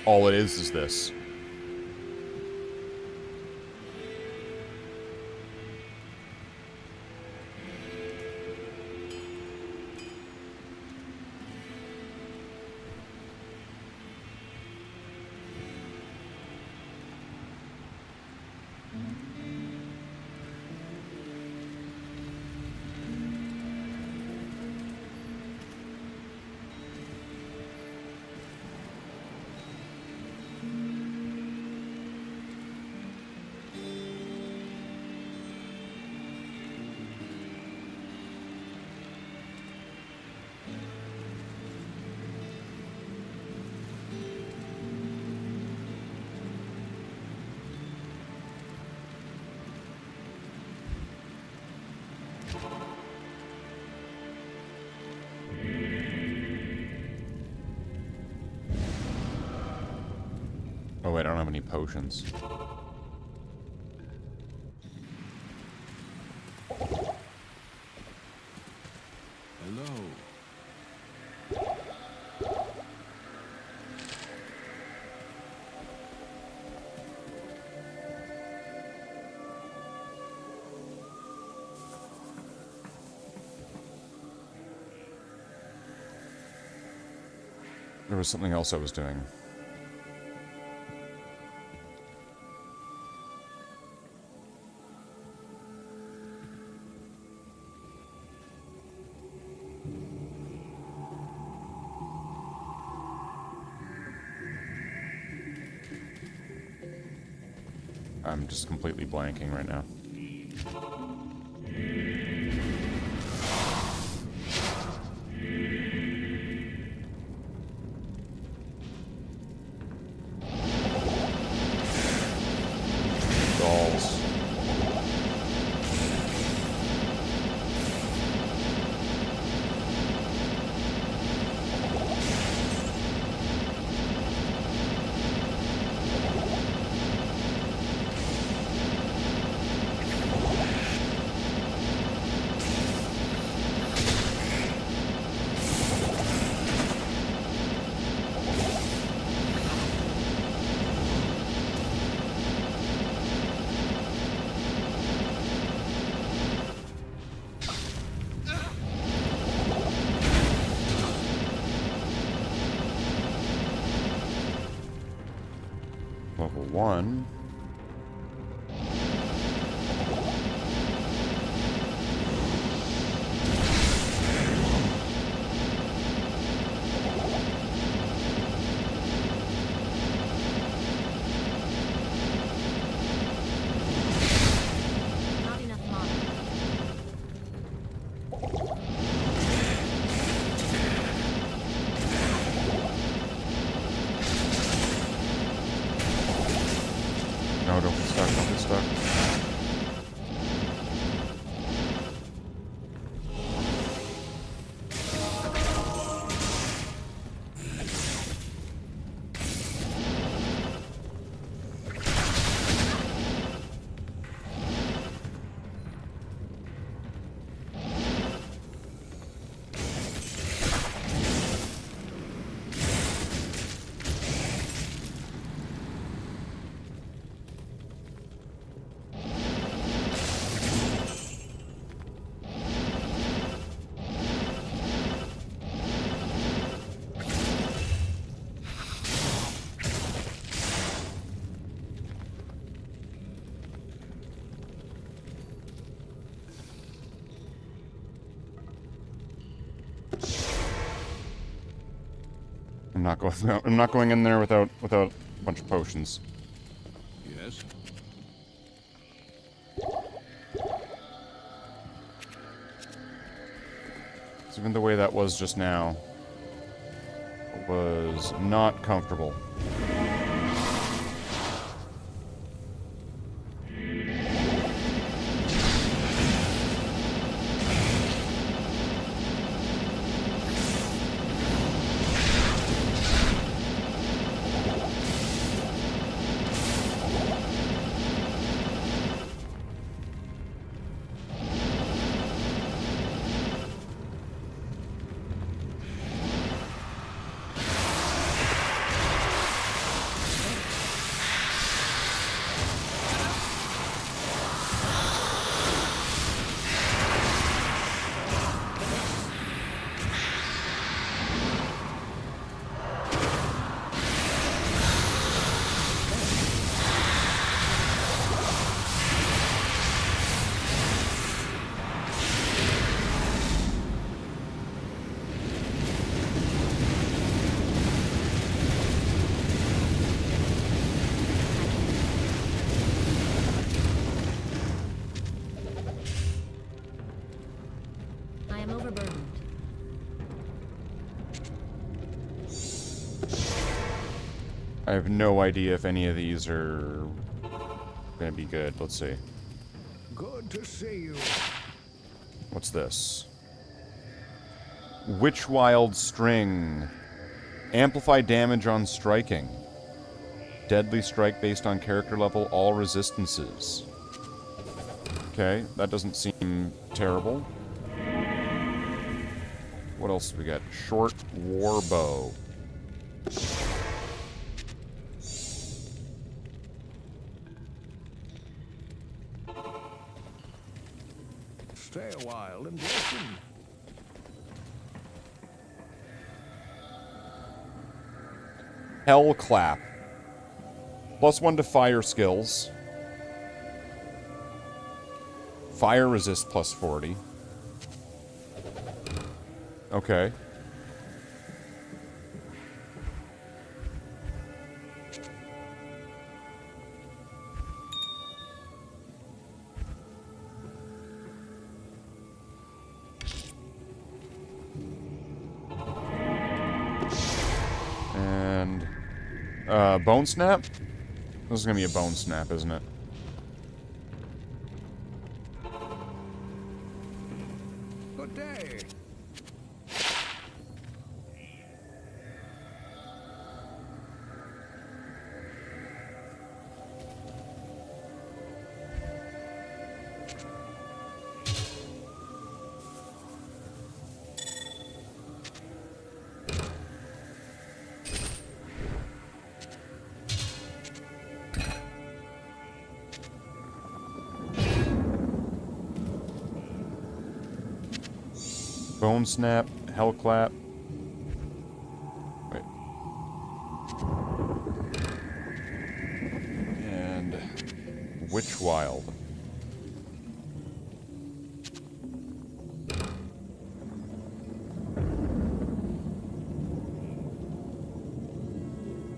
All it is this. Oh wait, I don't have any potions. Hello. There was something else I was doing. I'm just completely blanking right now. Dolls. Level 1. I'm not going. I'm not going in there without a bunch of potions. Yes? Even the way that was just now was not comfortable. I am overburdened. I have no idea if any of these are gonna be good. Let's see. Good to see you. What's this? Witch Wild String. Amplify damage on striking. Deadly strike based on character level, all resistances. Okay, that doesn't seem terrible. What else do we got? Short war bow. Stay a while and listen. Hell Clap. +1 to fire skills. Fire resist +40. Okay. And Bone Snap? This is gonna be a Bone Snap, isn't it? Good day. Bone Snap, Hell Clap. Wait. And Witch Wild.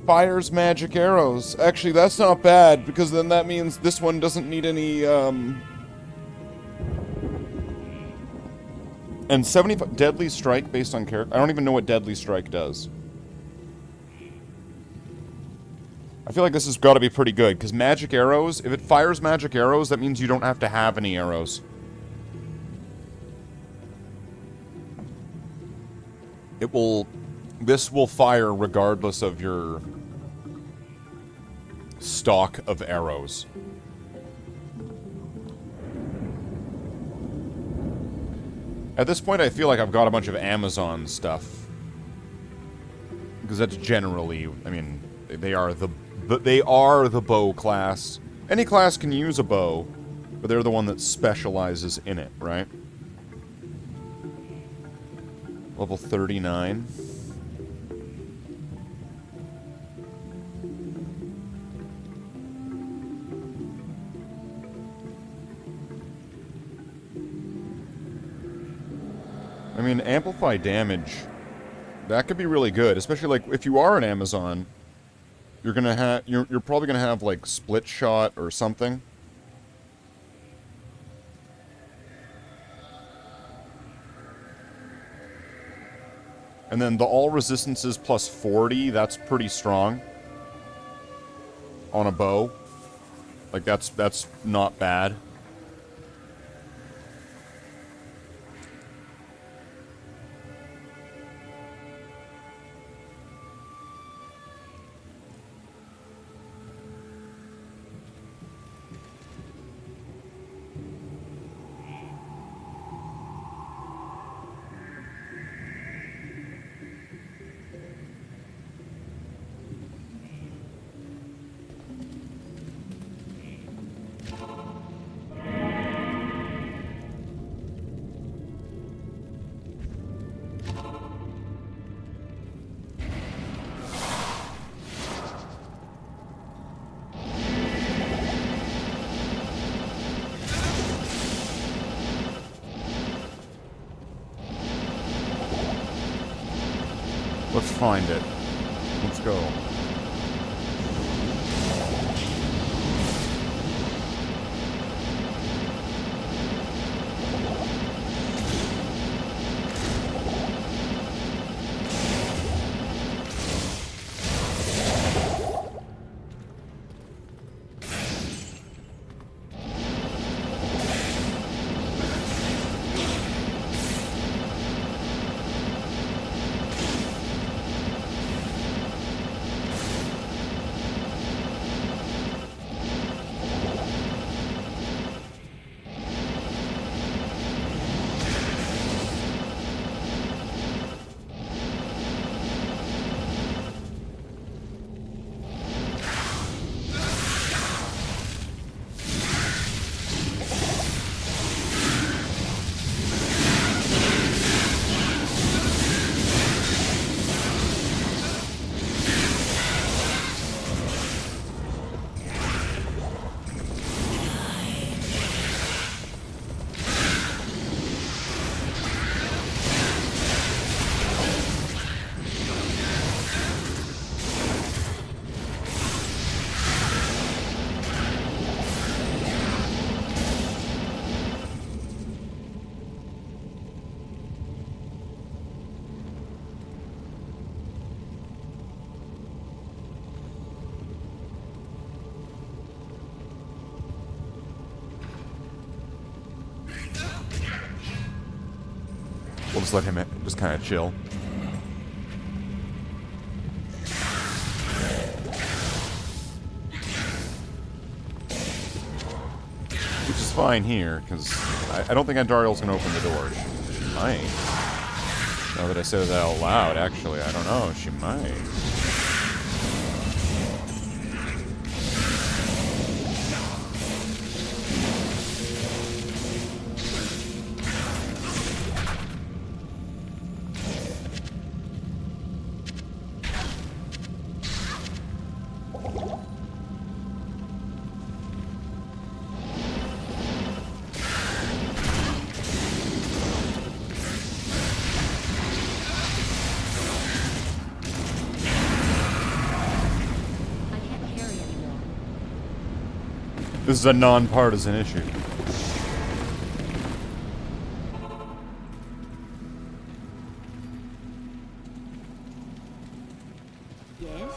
Fires magic arrows. Actually, that's not bad, because then that means this one doesn't need any, And 75 Deadly Strike based on character. I don't even know what Deadly Strike does. I feel like this has got to be pretty good, because magic arrows, if it fires magic arrows, that means you don't have to have any arrows. This will fire regardless of your stock of arrows. At this point, I feel like I've got a bunch of Amazon stuff. Because that's generally, I mean, they are the bow class. Any class can use a bow, but they're the one that specializes in it, right? Level 39. I mean, amplify damage, that could be really good, especially like if you are an Amazon, you're gonna have you're probably gonna have like split shot or something. And then the all resistances plus 40, that's pretty strong on a bow. Like that's not bad. Let's find it. Let's go. We'll just let him just kind of chill. Which is fine here, because I don't think Andariel's going to open the door. She might. Now that I said that out loud, actually, I don't know. She might. This is a non-partisan issue. Yes?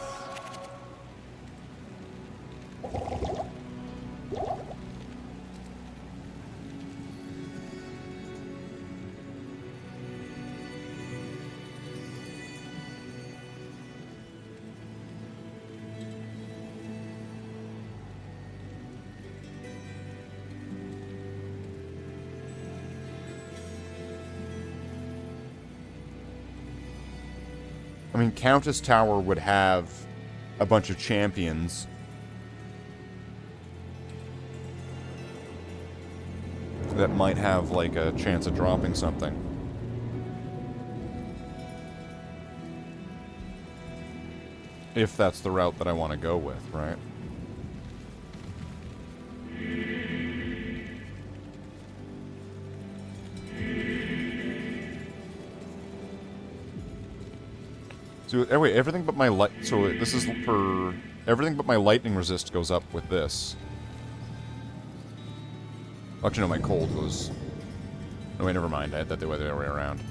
I mean, Countess Tower would have a bunch of champions. That might have, like, a chance of dropping something. If that's the route that I want to go with, right? So anyway, everything but my light. So this is for everything but my lightning resist goes up with this. Actually, no, my cold goes. No, wait, never mind. I had that the other way around.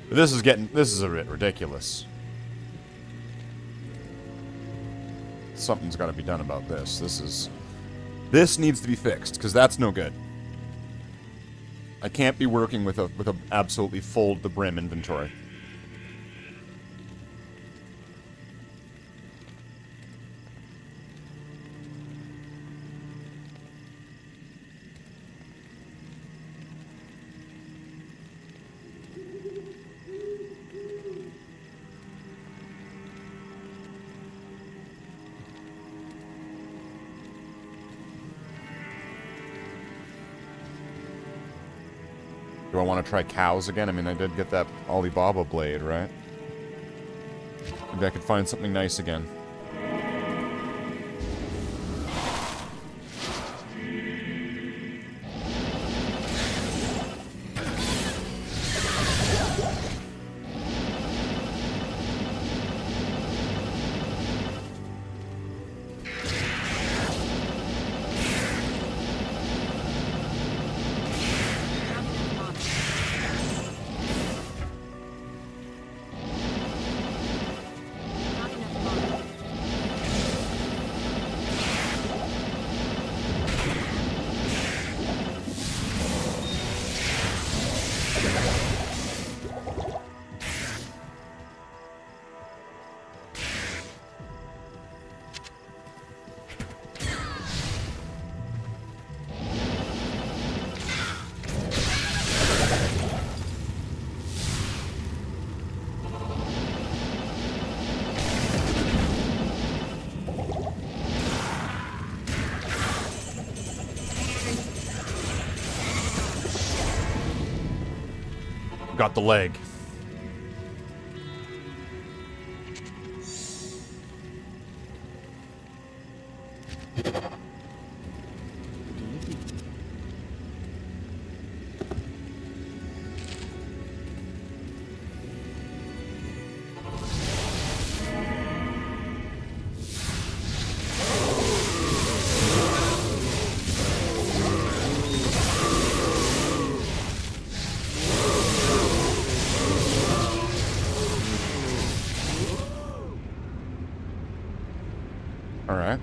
But this is a bit ridiculous. Something's got to be done about this. This needs to be fixed, because that's no good. I can't be working with a absolutely full to the brim inventory. Do I want to try cows again? I mean, I did get that Alibaba blade, right? Maybe I could find something nice again. Got the leg. Alright.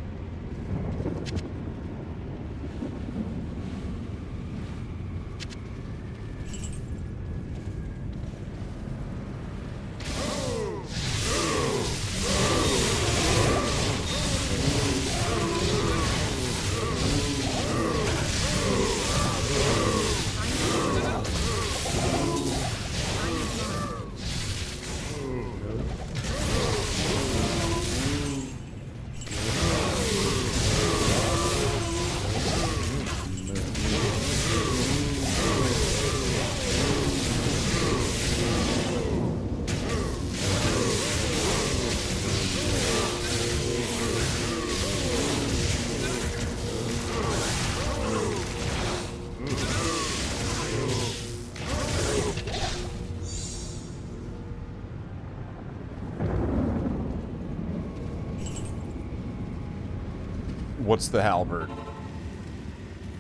What's the halberd?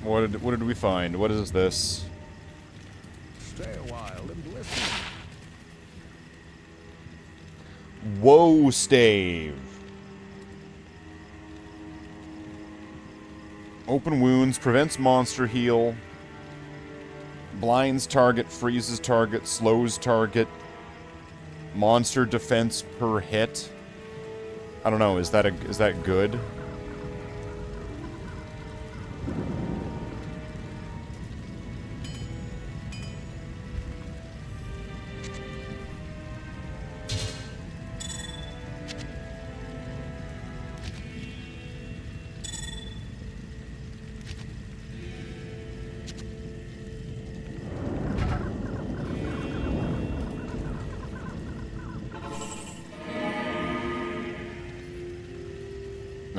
What did we find? What is this? Stay a while and listen. Woe stave. Open wounds, prevents monster heal. Blinds target, freezes target, slows target. Monster defense per hit. I don't know, is that good?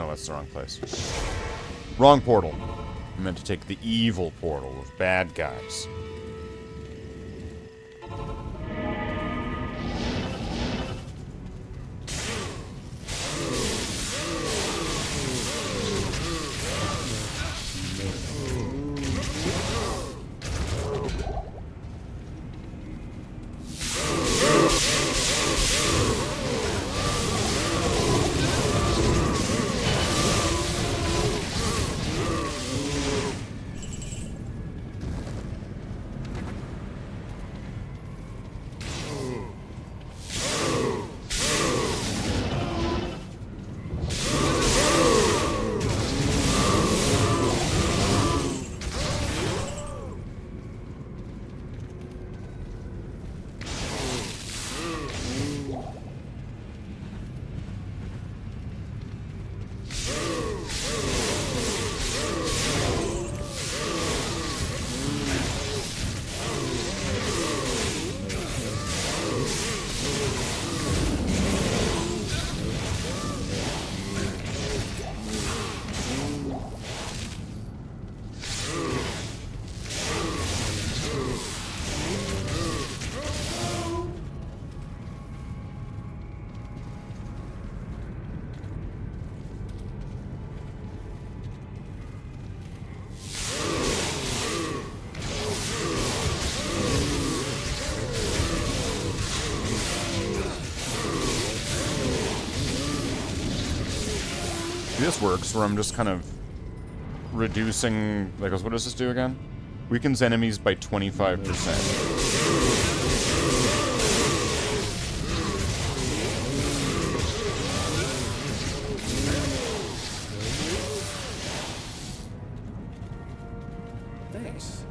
No, that's the wrong place. Wrong portal. I meant to take the evil portal of bad guys. This works, where I'm just kind of reducing... Like, what does this do again? Weakens enemies by 25%. Thanks.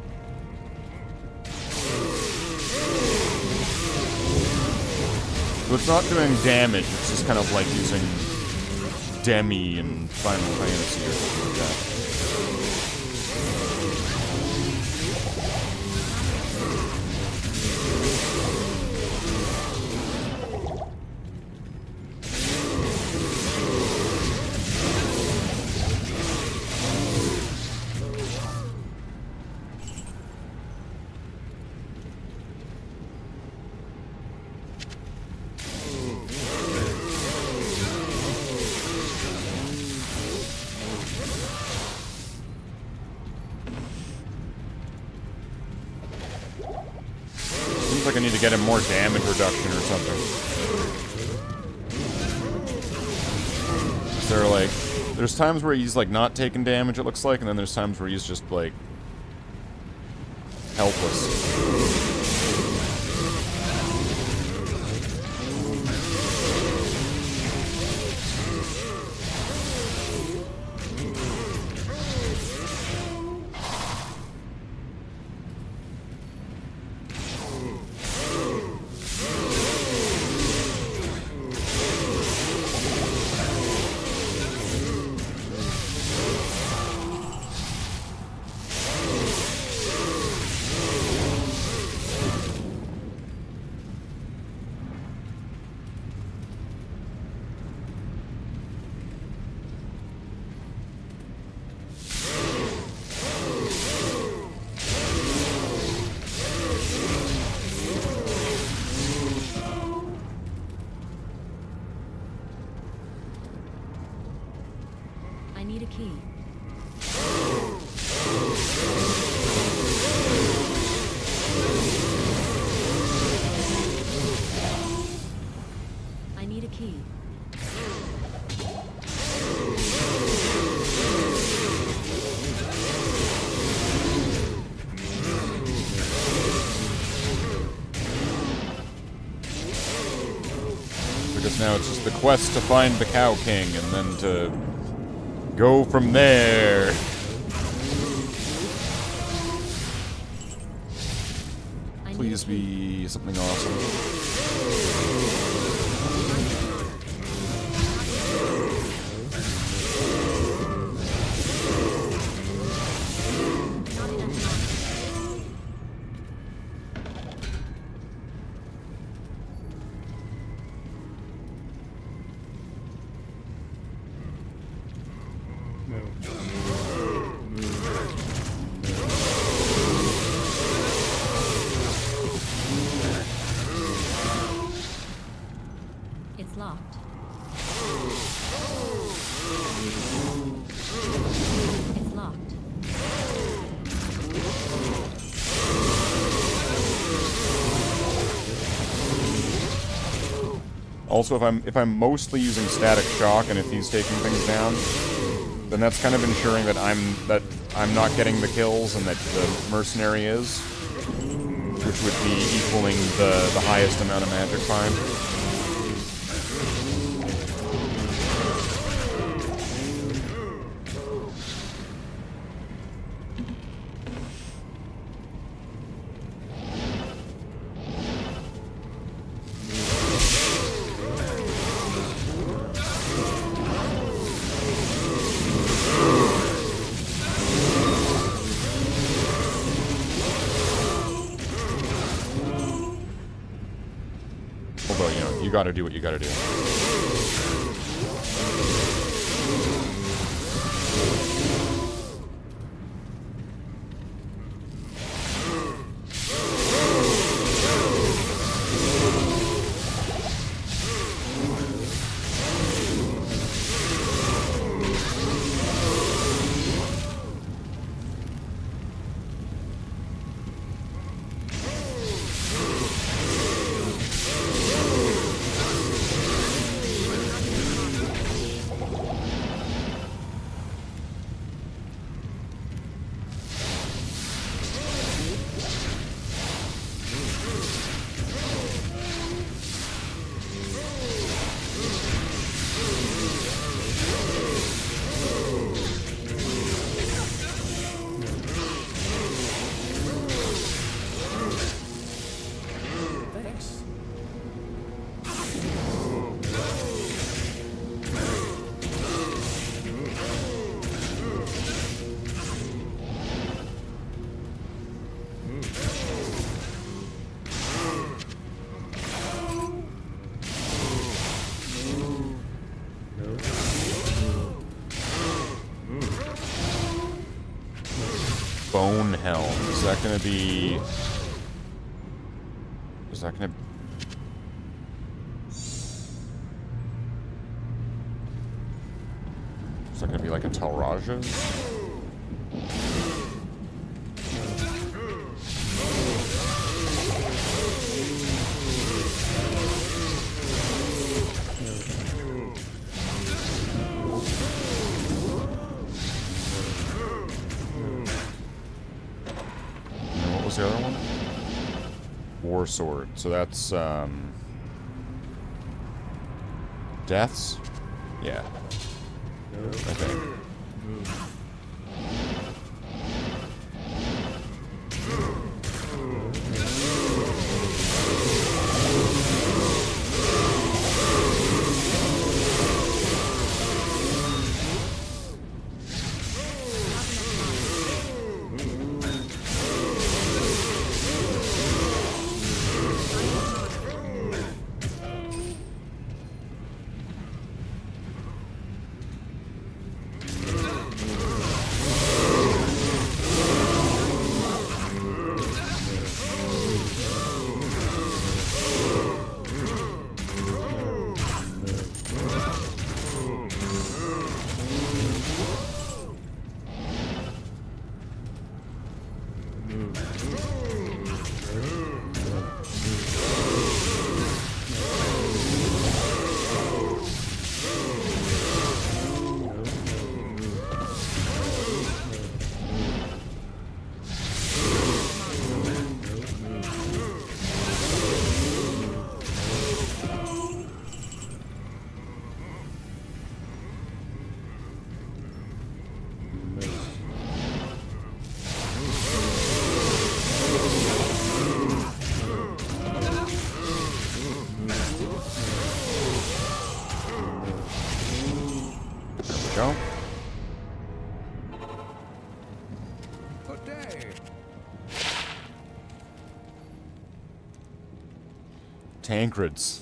So it's not doing damage, it's just kind of like using Demi and Final Fantasy or something like that. Seems like I need to get him more damage reduction or something. They're like, there's times where he's like not taking damage, it looks like, and then there's times where he's just like helpless. I need a key. I need a key. Because now it's just the quest to find the Cow King and then to go from there. Please be something awesome. locked. It's locked. Also, if I'm mostly using static shock, and if he's taking things down, then that's kind of ensuring that I'm not getting the kills, and that the mercenary is, which would be equaling the highest amount of magic find. Although, you know, you gotta do what you gotta do. Bone Helm. Is that gonna be... Is that gonna... Is that gonna be like a Talraja's? The other one? War Sword. So that's, Deaths? Yeah. I think. Go. Tankreds.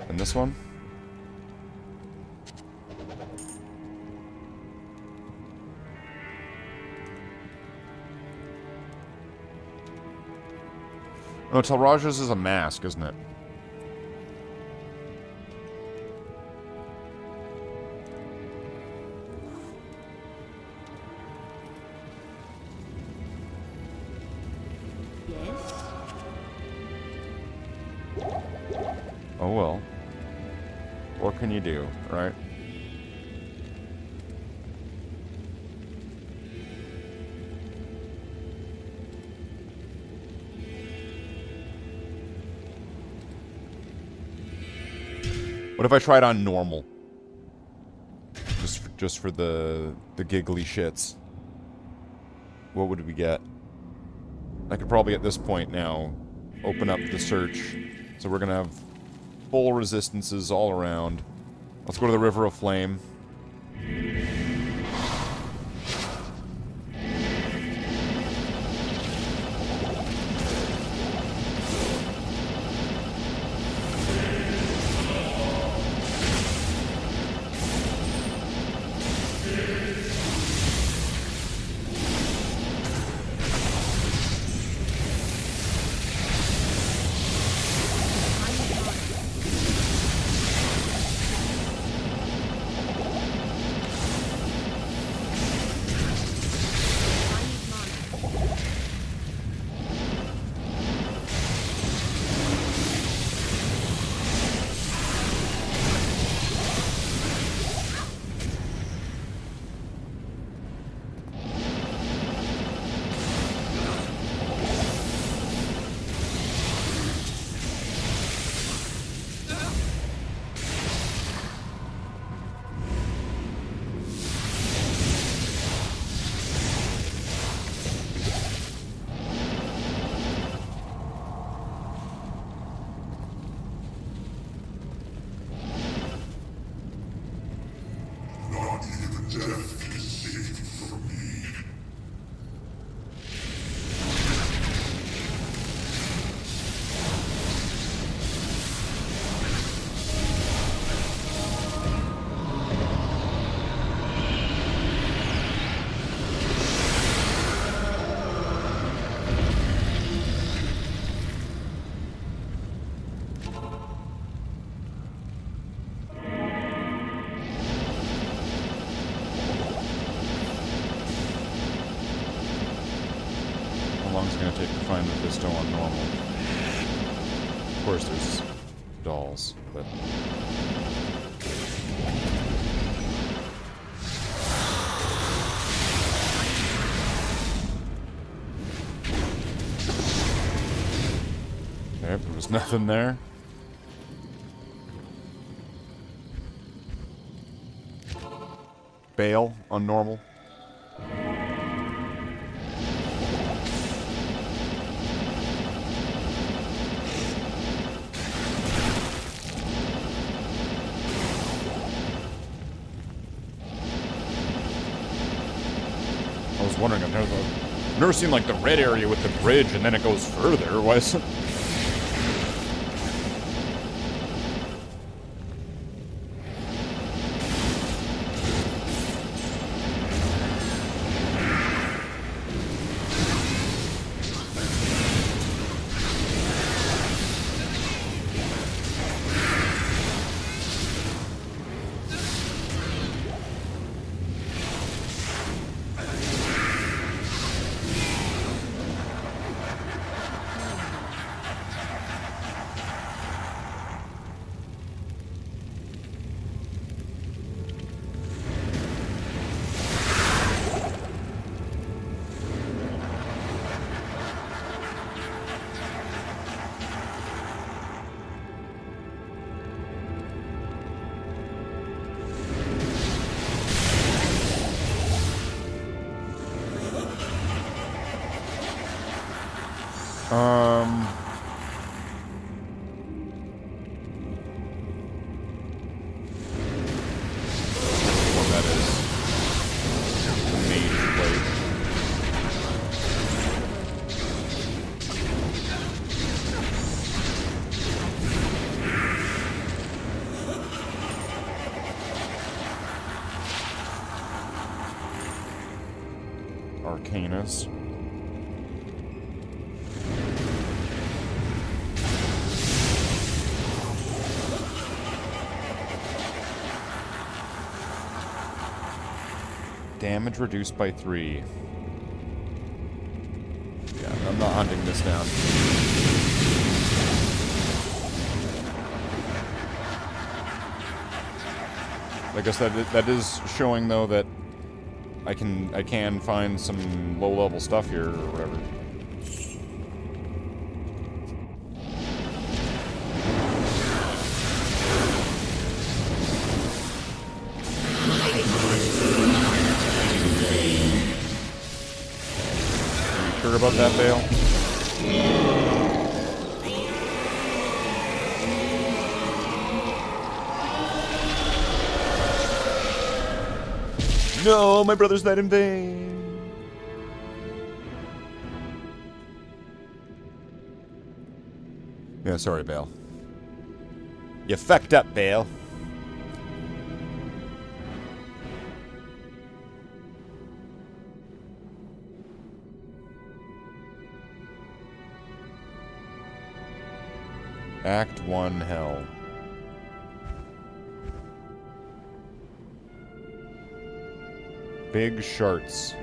And this one? Oh, Talraja's is a mask, isn't it? Oh well. What can you do, right? What if I tried on normal? Just for the giggly shits. What would we get? I could probably at this point now open up the search. So we're gonna have full resistances all around. Let's go to the River of Flame. How long is it going to take to find Mephisto on normal? Of course, there's dolls, but... Yep, there was nothing there. Bail on normal. I was wondering, I've never seen like the red area with the bridge and then it goes further. Why is it? Well, that is the mage blade. Arcanus. Damage reduced by 3. Yeah, I'm not hunting this down. I guess that is showing though that I can find some low-level stuff here or whatever. Are you sure about that, Bale? No, my brother's died in vain. Yeah, sorry, Bale. You fucked up, Bale. Act 1 Hell. Big Sharts.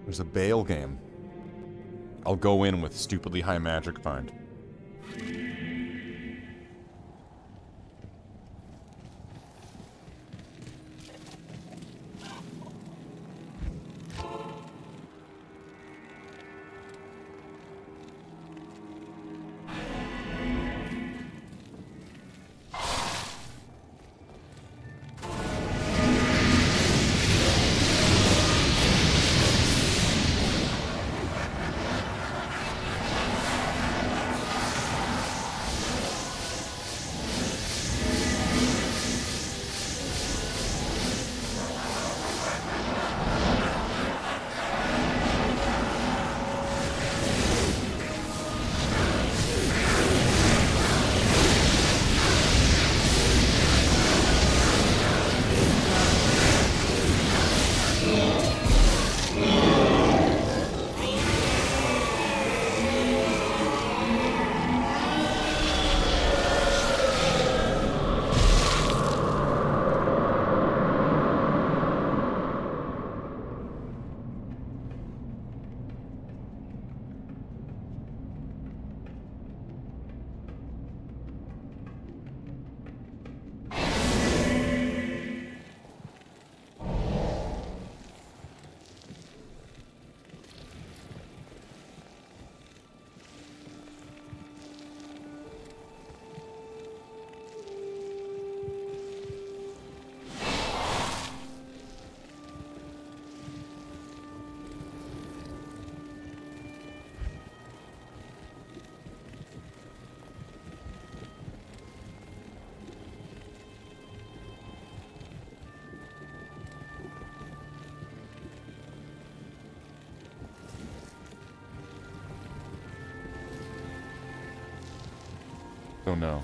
There's a Bale game. I'll go in with stupidly high magic find. Don't know.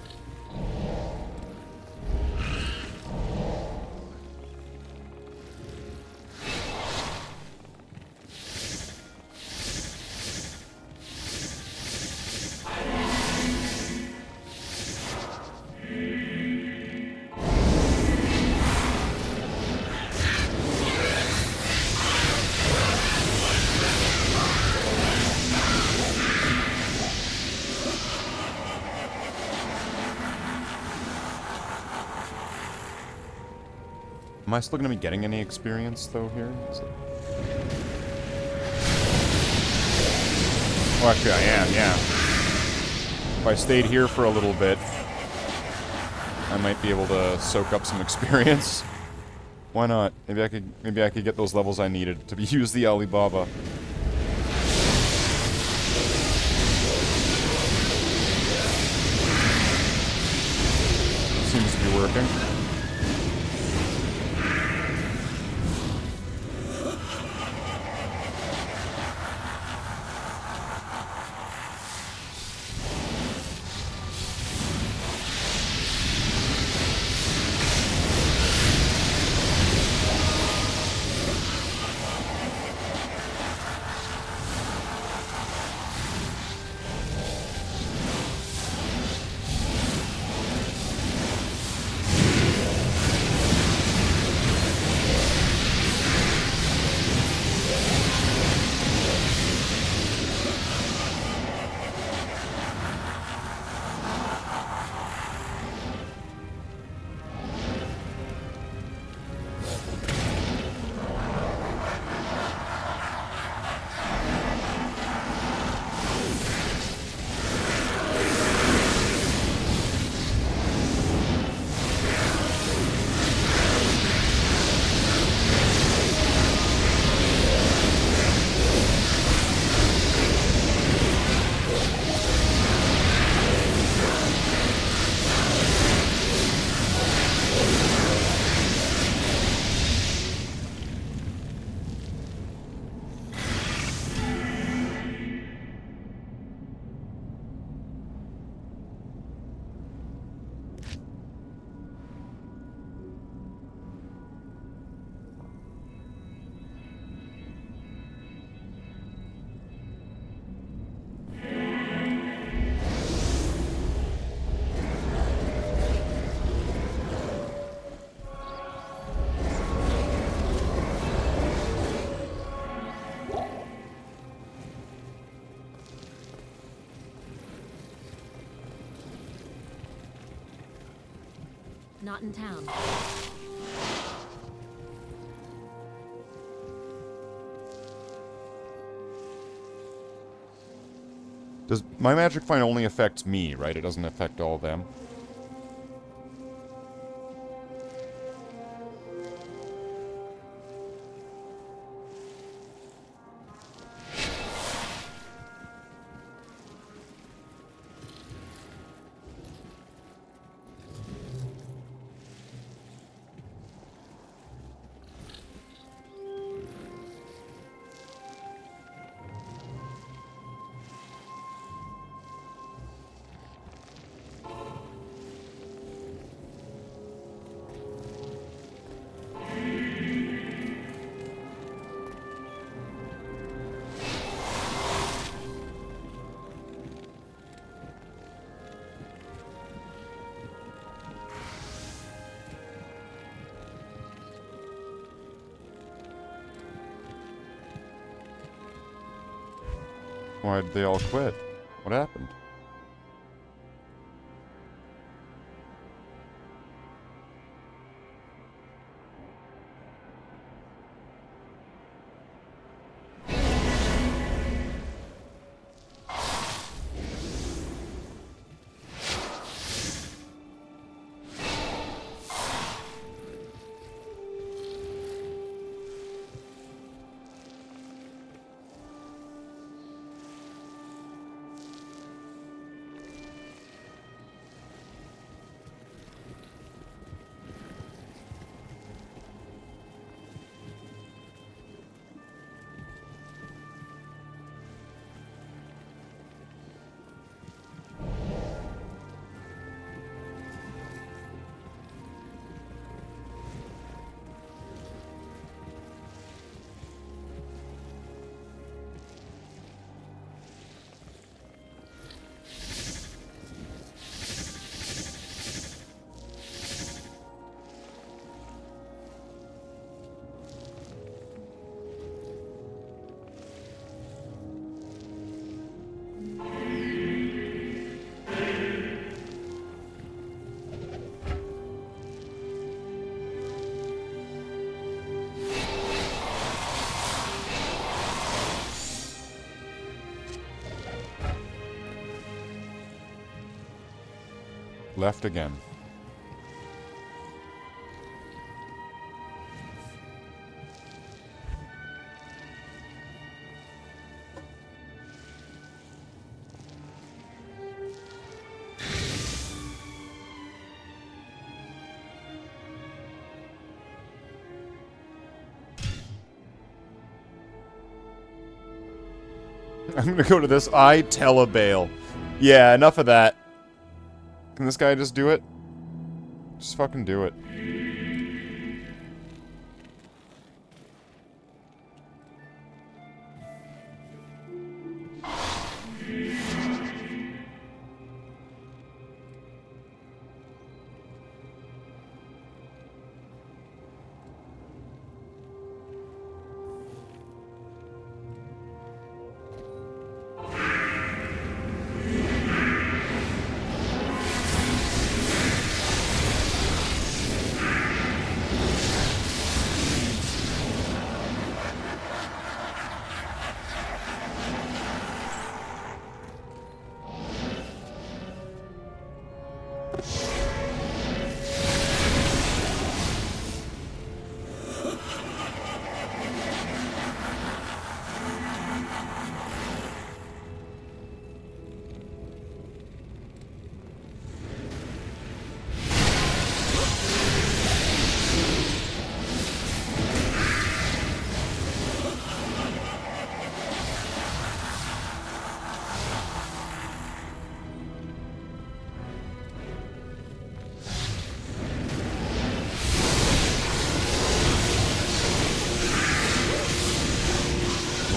Am I still going to be getting any experience, though, here? Oh, actually, I am, yeah. If I stayed here for a little bit, I might be able to soak up some experience. Why not? Maybe I could get those levels I needed to use the Alibaba. Seems to be working. not in town. Does my magic find only affects me, right? It doesn't affect all of them. Why'd they all quit? What happened? Left again. I'm gonna go to this Telebale. Yeah, enough of that. Can this guy just do it? Just fucking do it.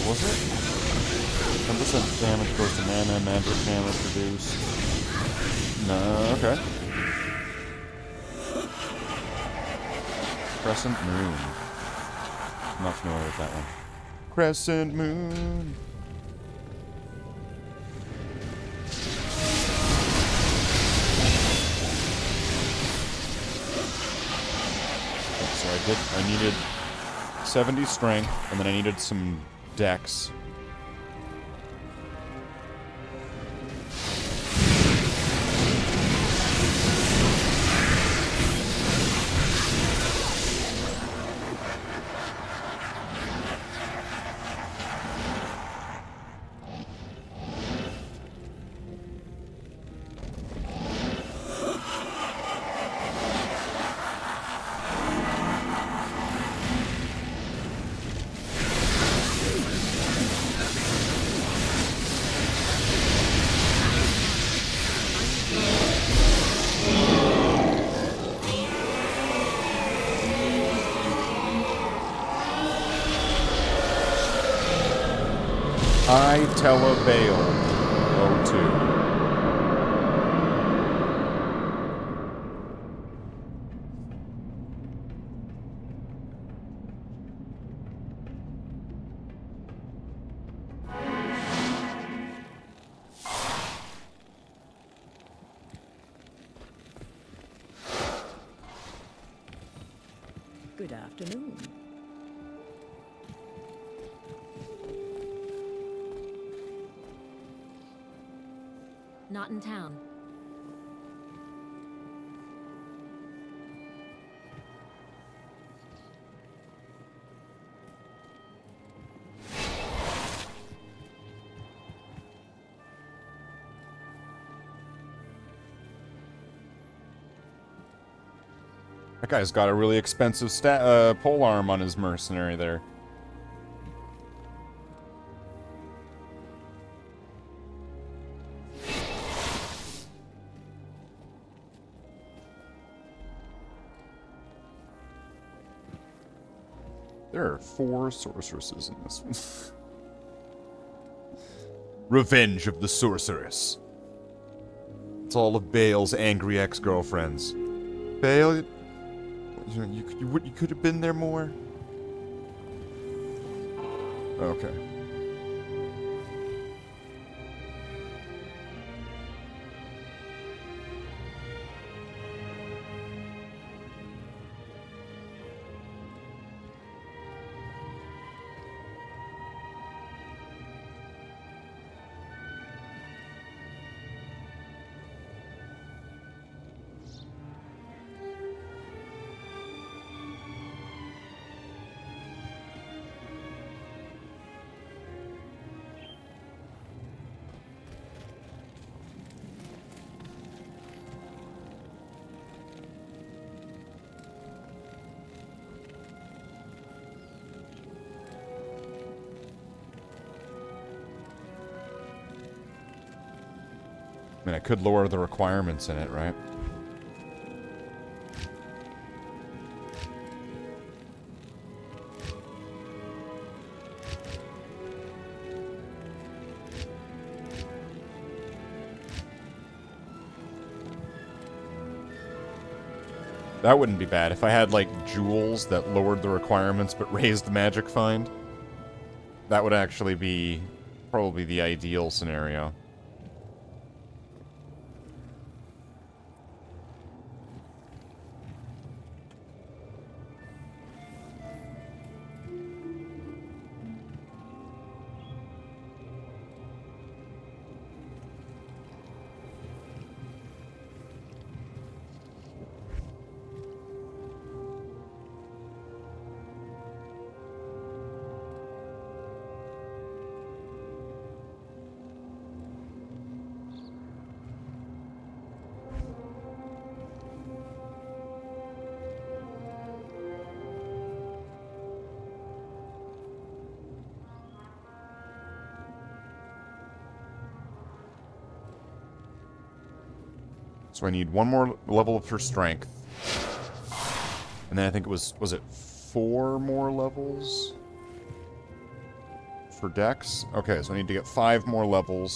Was it? 10% damage goes to mana, magic damage reduced. No, okay. Crescent Moon. I'm not familiar with that one. Crescent Moon. I needed 70 strength, and then I needed some dex. I Telebale 02. Good afternoon. Not in town. That guy's got a really expensive pole arm on his mercenary there. There are 4 sorceresses in this one. Revenge of the Sorceress. It's all of Bale's angry ex-girlfriends. Bale, you could have been there more. Okay. I mean, I could lower the requirements in it, right? That wouldn't be bad. If I had, like, jewels that lowered the requirements but raised the magic find, that would actually be probably the ideal scenario. So I need 1 more level for strength. And then I think it was it 4 more levels for dex? Okay, so I need to get 5 more levels.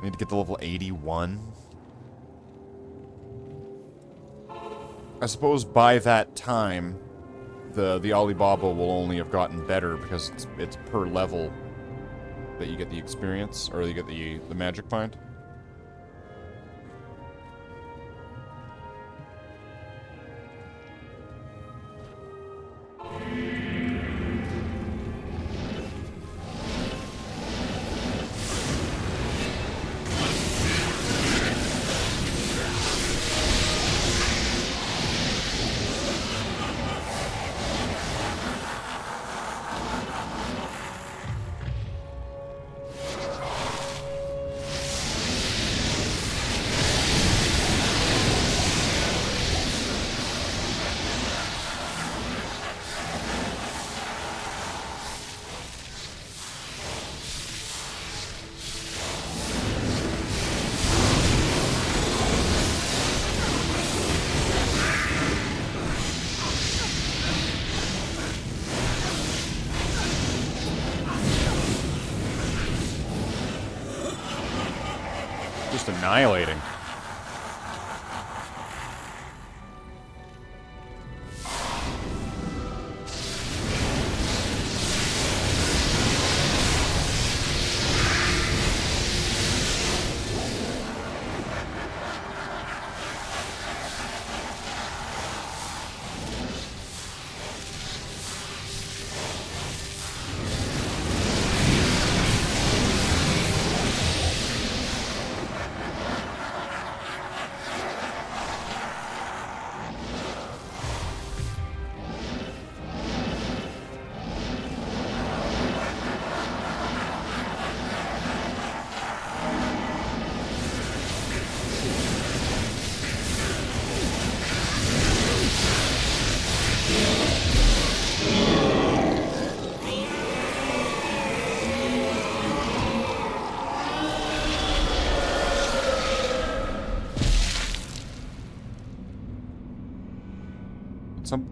I need to get to level 81. I suppose by that time, the Alibaba will only have gotten better because it's per level that you get the experience, or you get the magic find. Just annihilating.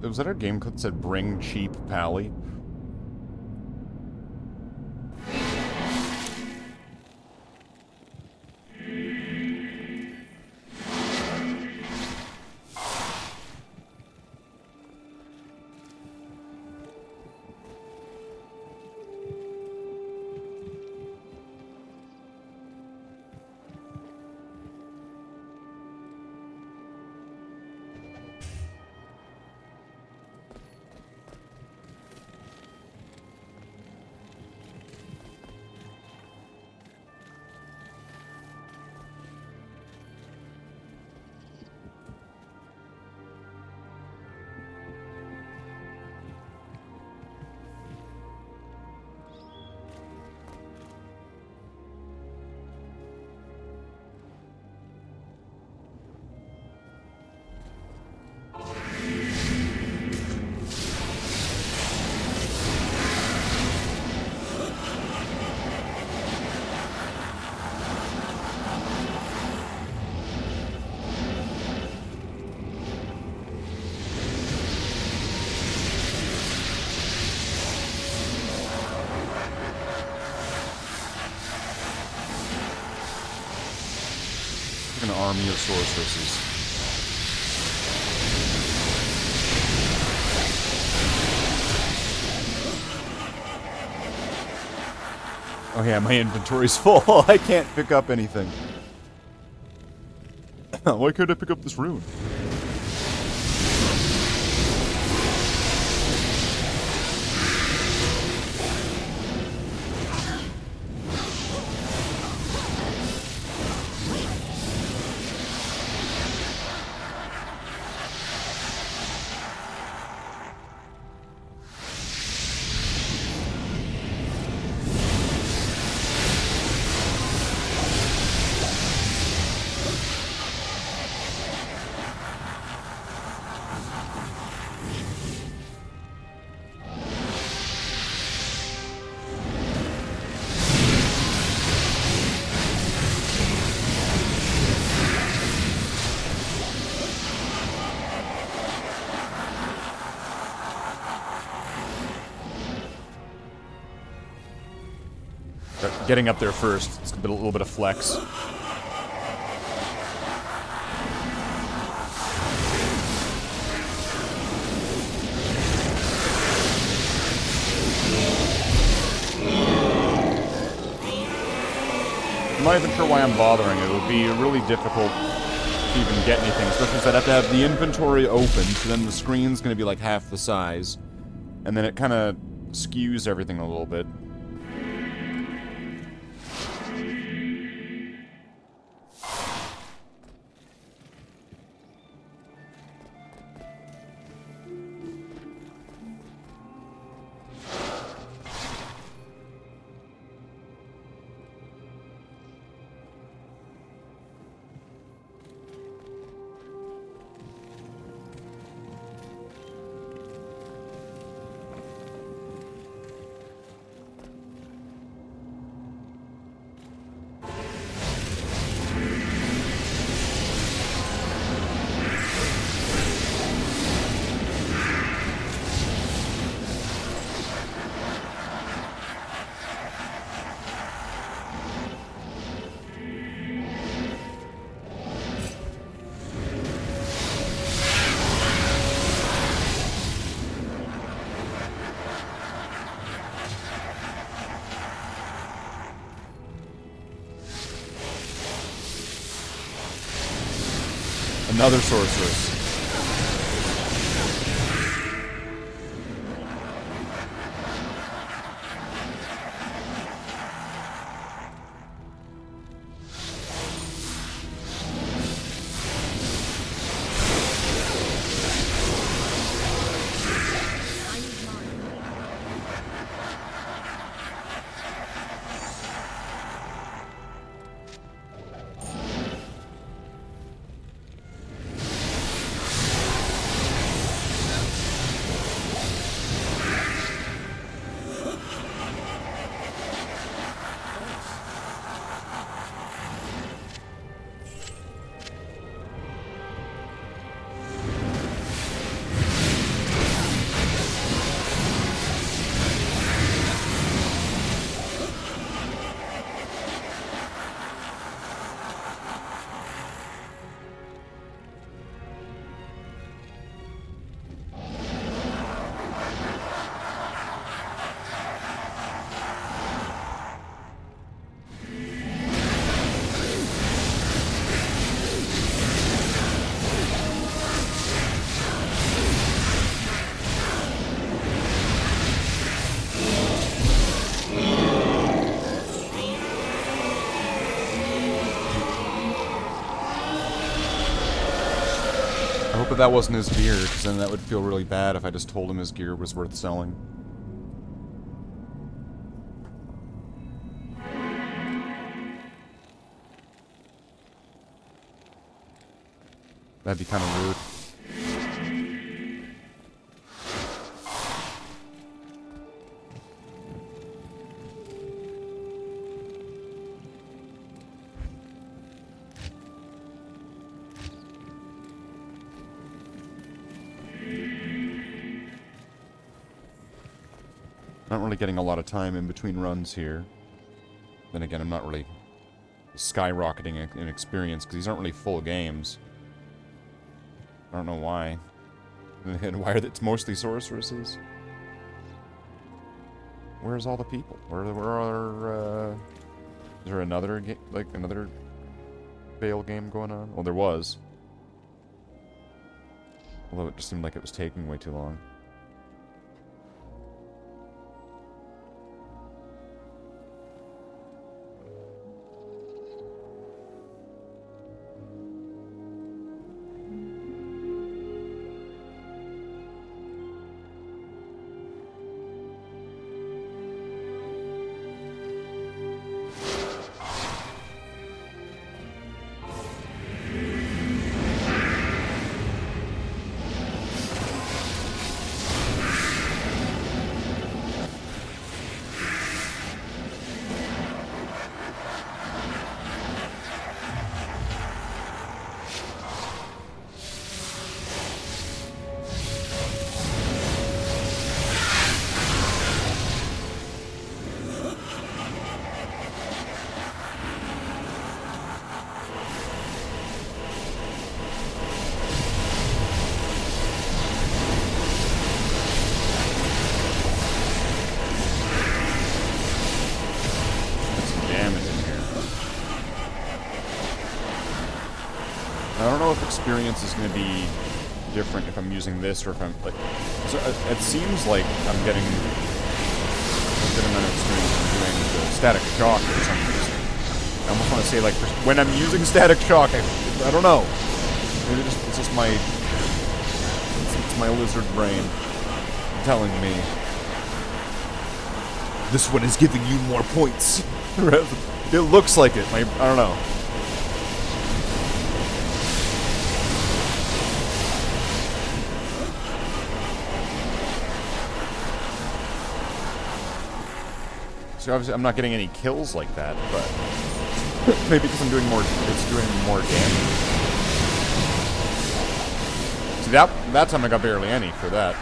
Was that our game code that said bring cheap pally? An army of sorceresses. Oh yeah, my inventory's full. I can't pick up anything. Why couldn't I pick up this rune? Getting up there first. It's a little bit of flex. I'm not even sure why I'm bothering. It would be really difficult to even get anything, especially since I'd have to have the inventory open, so then the screen's going to be like half the size. And then it kind of skews everything a little bit. Another sorceress. I hope that wasn't his gear, because then that would feel really bad if I just told him his gear was worth selling. That'd be kind of rude. Not really getting a lot of time in between runs here. Then again, I'm not really skyrocketing in experience, because these aren't really full games. I don't know why. And why are it's mostly sorceresses? Where's all the people? Where are, is there another game, like another Bale game going on? Well, there was. Although it just seemed like it was taking way too long. I don't know if experience is going to be different if I'm using this or if I'm like. So it seems like I'm getting a good amount of experience from doing the static shock for some reason. I almost want to say like when I'm using static shock, I don't know. Maybe it's just my it's my lizard brain telling me this one is giving you more points. It looks like it. I don't know. So obviously I'm not getting any kills like that, but maybe because I'm doing more, it's doing more damage. See, that time I got barely any for that.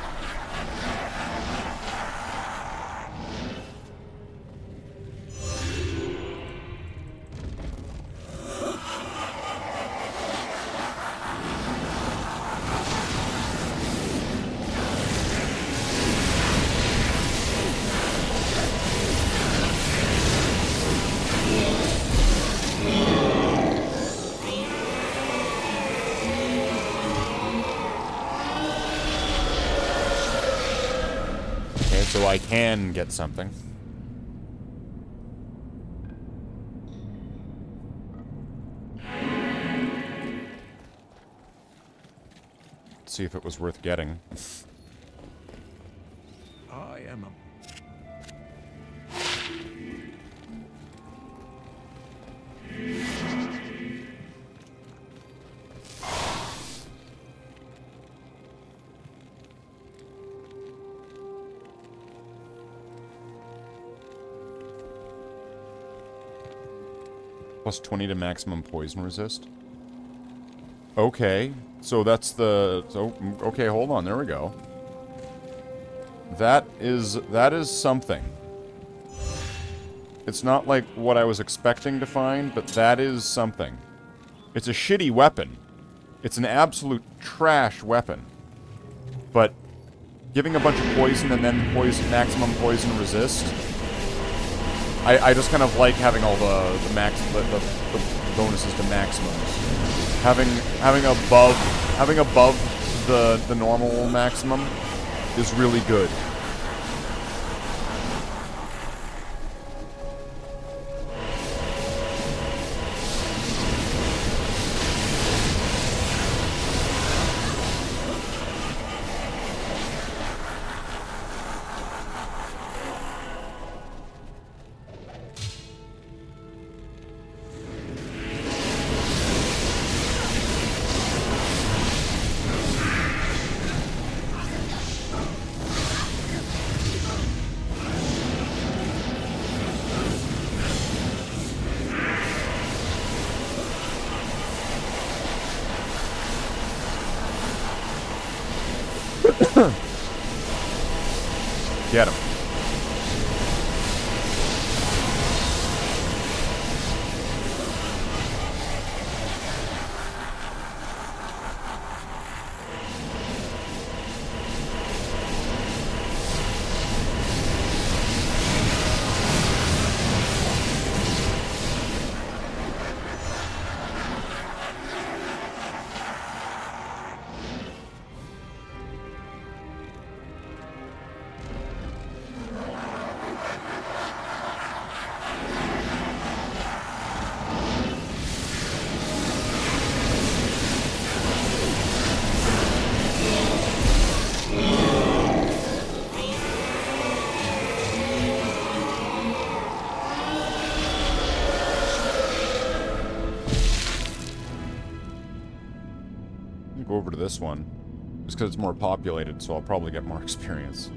so I can get something. See if it was worth getting. I am a... Plus 20 to maximum poison resist. Okay, so that's the... So, okay, hold on, there we go. That is something. It's not like what I was expecting to find, but that is something. It's a shitty weapon. It's an absolute trash weapon. But giving a bunch of poison and then maximum poison resist... I just kind of like having all the bonuses to maximums. Having above the normal maximum is really good. Get him. Go over to this one, just because it's more populated, so I'll probably get more experience.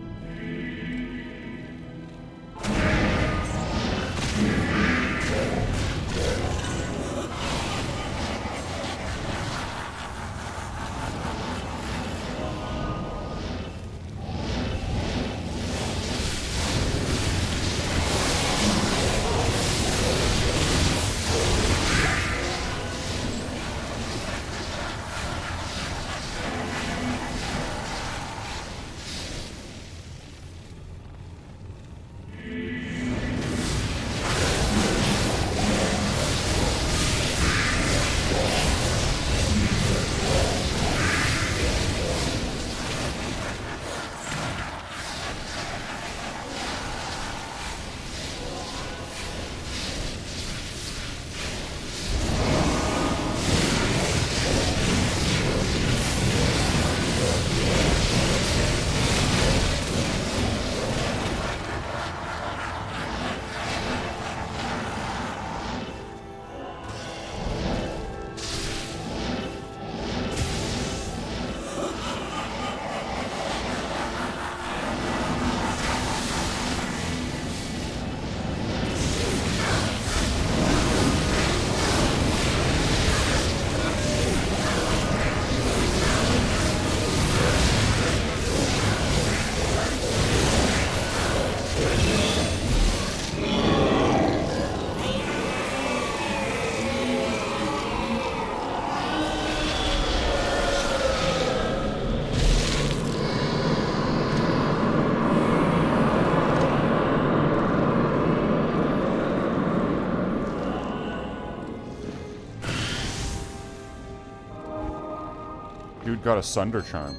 Dude got a Sunder Charm.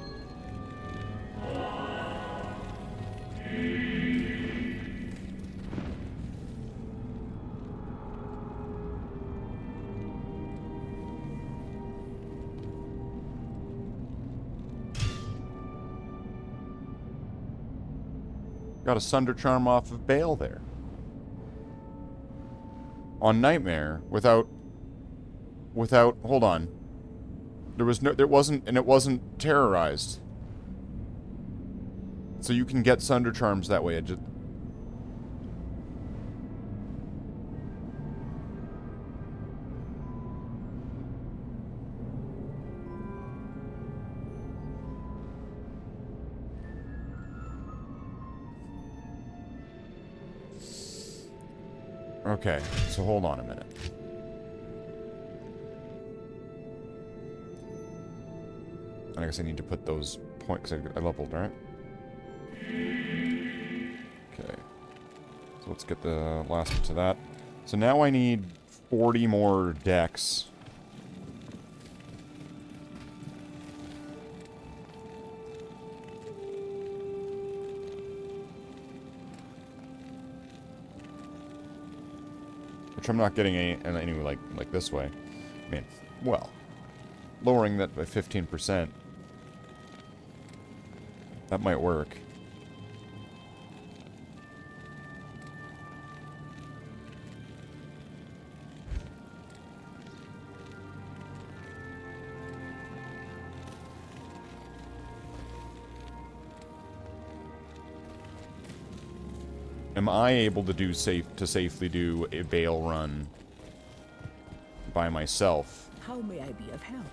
Got a Sunder Charm off of Bale there. On Nightmare, without, hold on. There wasn't terrorized. So you can get Sunder Charms that way. Okay, so hold on a minute. I guess I need to put those points, because I leveled, right? Okay. So let's get the last bit to that. So now I need 40 more decks. Which I'm not getting any like this way. I mean, well, lowering that by 15%, that might work. Am I able to safely do a Bale run by myself? How may I be of help?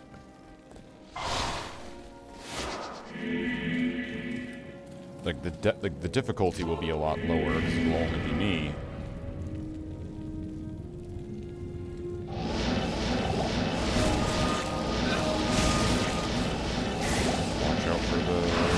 Like the difficulty will be a lot lower because it will only be me. Watch out for those.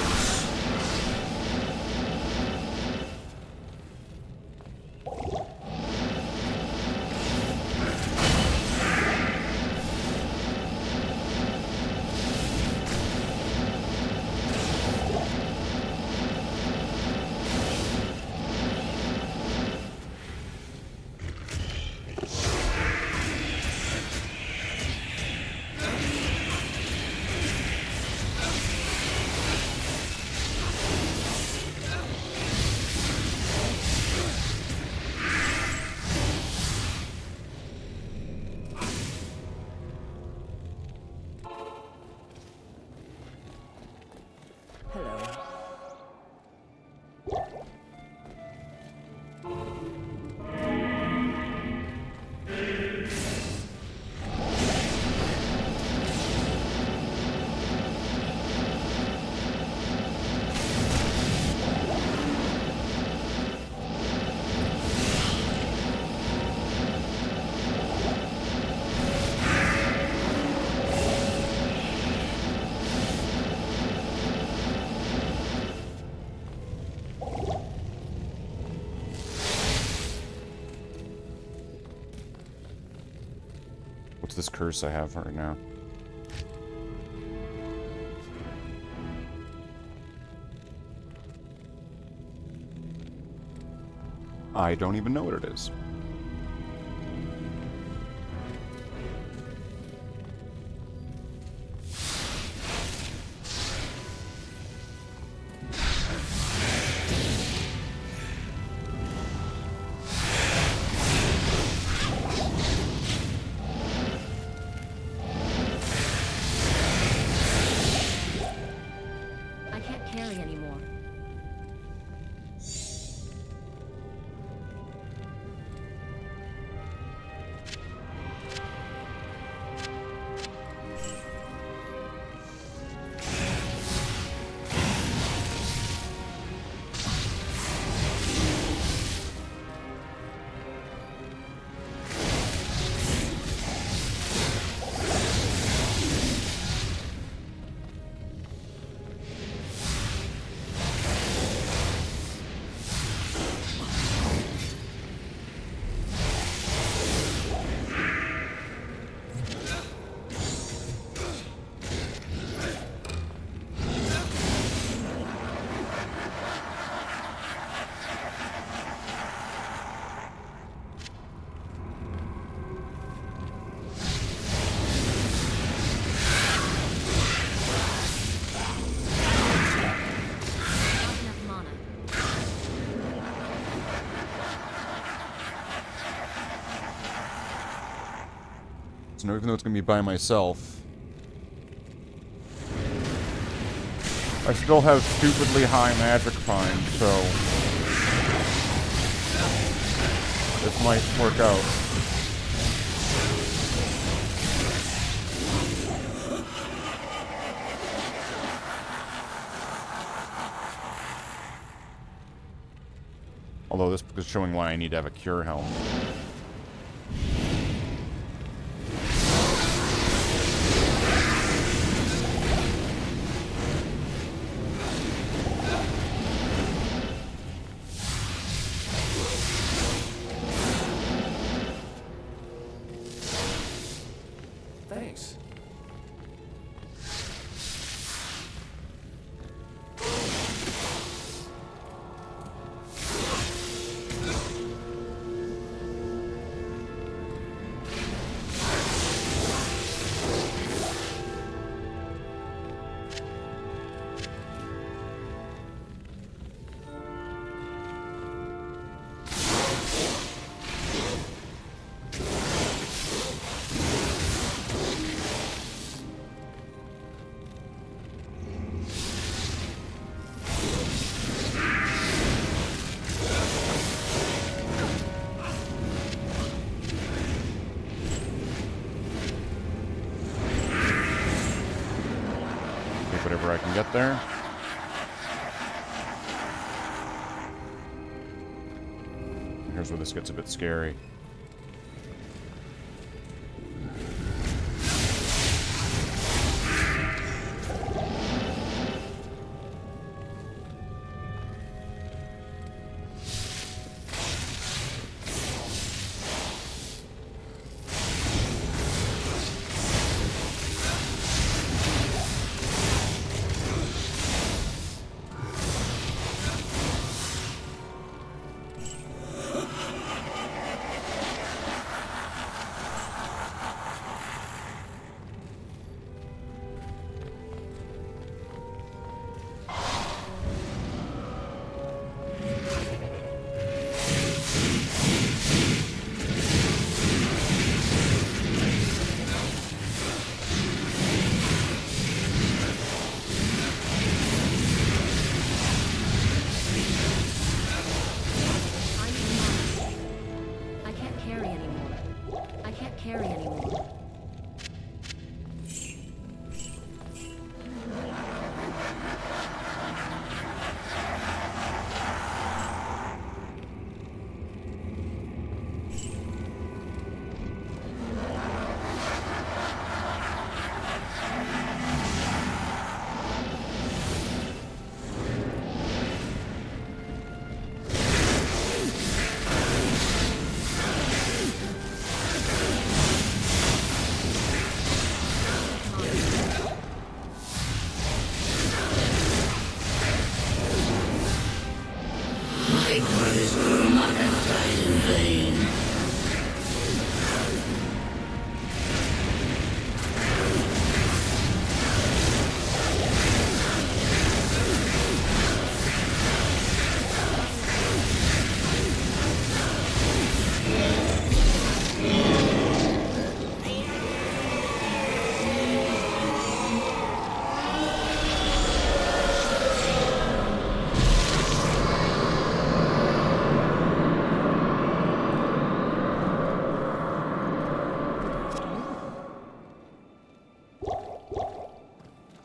What's this curse I have right now? I don't even know what it is. So now, even though it's going to be by myself, I still have stupidly high magic find, so this might work out. Although this book is showing why I need to have a cure helm. Thanks. Whatever I can get there. Here's where this gets a bit scary.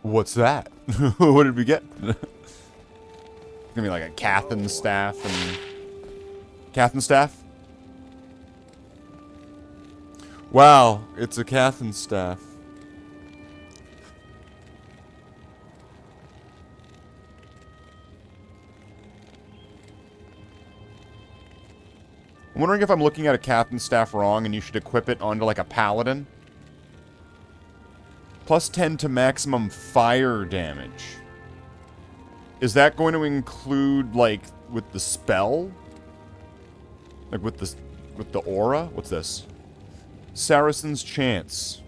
What's that? What did we get? It's gonna be like a Cathan staff and... Cathan staff? Wow, it's a Cathan staff. I'm wondering if I'm looking at a Cathan staff wrong and you should equip it onto like a paladin. Plus 10 to maximum fire damage. Is that going to include, like, with the spell? Like, with the aura? What's this? Saracen's Chance.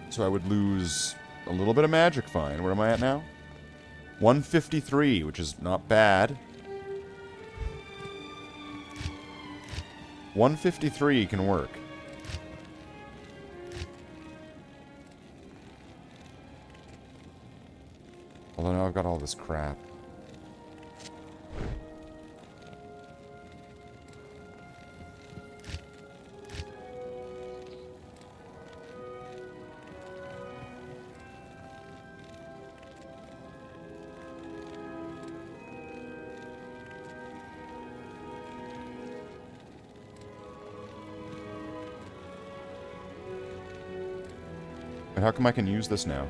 So I would lose a little bit of magic fine. Where am I at now? 153, which is not bad. 153 can work. Although now I've got all this crap. But how come I can use this now?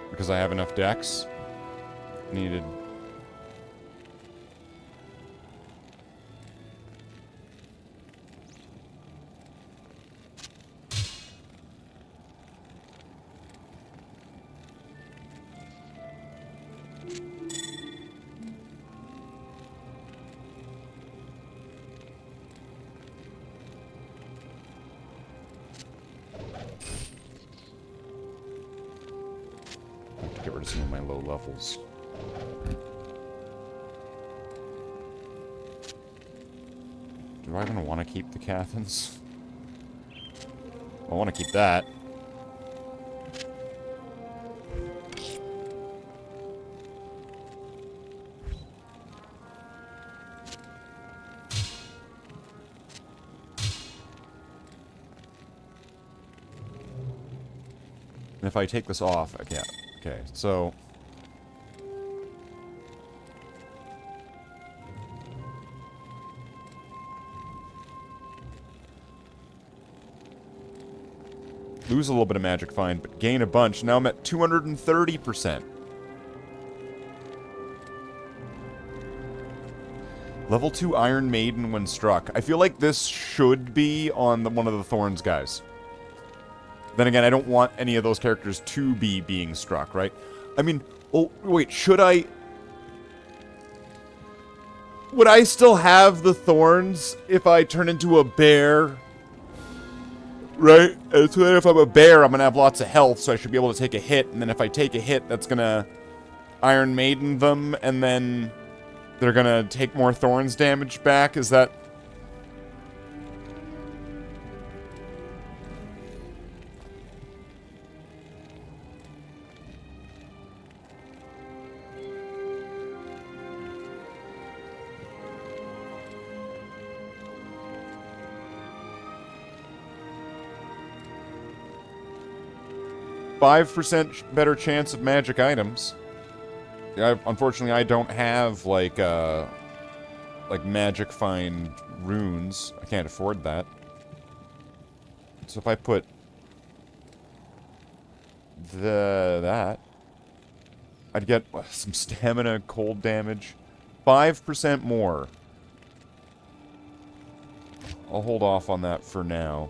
Because I have enough decks? Needed. Get rid of some of my low levels. Do I even want to keep the Cathans? I want to keep that. And if I take this off, I can't. Okay, so... lose a little bit of magic fine, but gain a bunch. Now I'm at 230%. Level 2 Iron Maiden when struck. I feel like this should be on one of the Thorns guys. Then again, I don't want any of those characters to be being struck, right? I mean, oh, wait, should I... would I still have the Thorns if I turn into a bear? Right? And so then if I'm a bear, I'm going to have lots of health, so I should be able to take a hit. And then if I take a hit, that's going to Iron Maiden them, and then they're going to take more Thorns damage back. Is that... 5% better chance of magic items. Unfortunately, I don't have, like magic find runes. I can't afford that. So if I put that, I'd get some stamina, cold damage. 5% more. I'll hold off on that for now.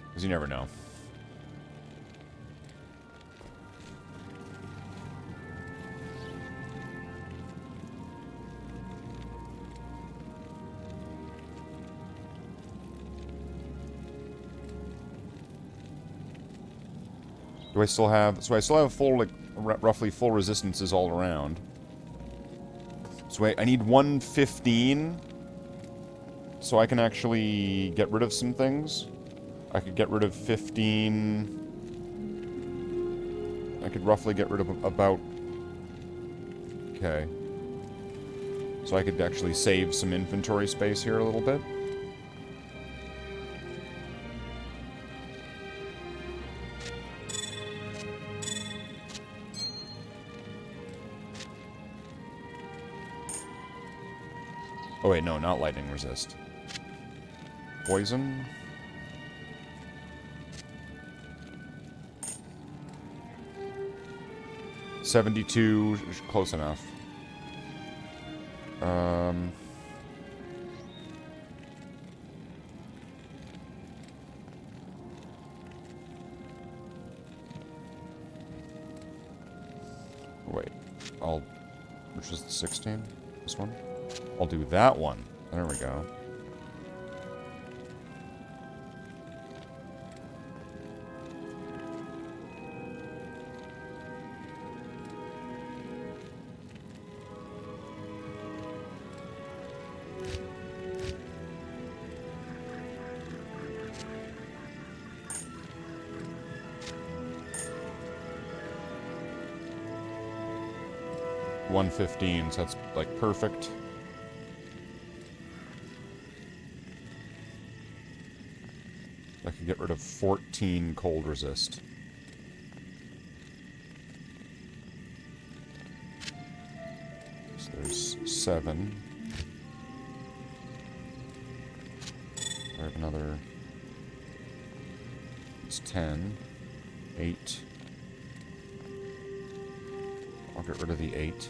Because you never know. Do I still have... so I still have full, like, roughly full resistances all around. So I need 115. So I can actually get rid of some things. I could get rid of 15. I could roughly get rid of about... okay. So I could actually save some inventory space here a little bit. Oh wait, no, not lightning resist. Poison? 72, close enough. Wait, which is the 16? This one? I'll do that one. There we go. $115, so that's like perfect. I could get rid of 14 cold resist. So there's 7. I have another. It's 10. 8. I'll get rid of the 8.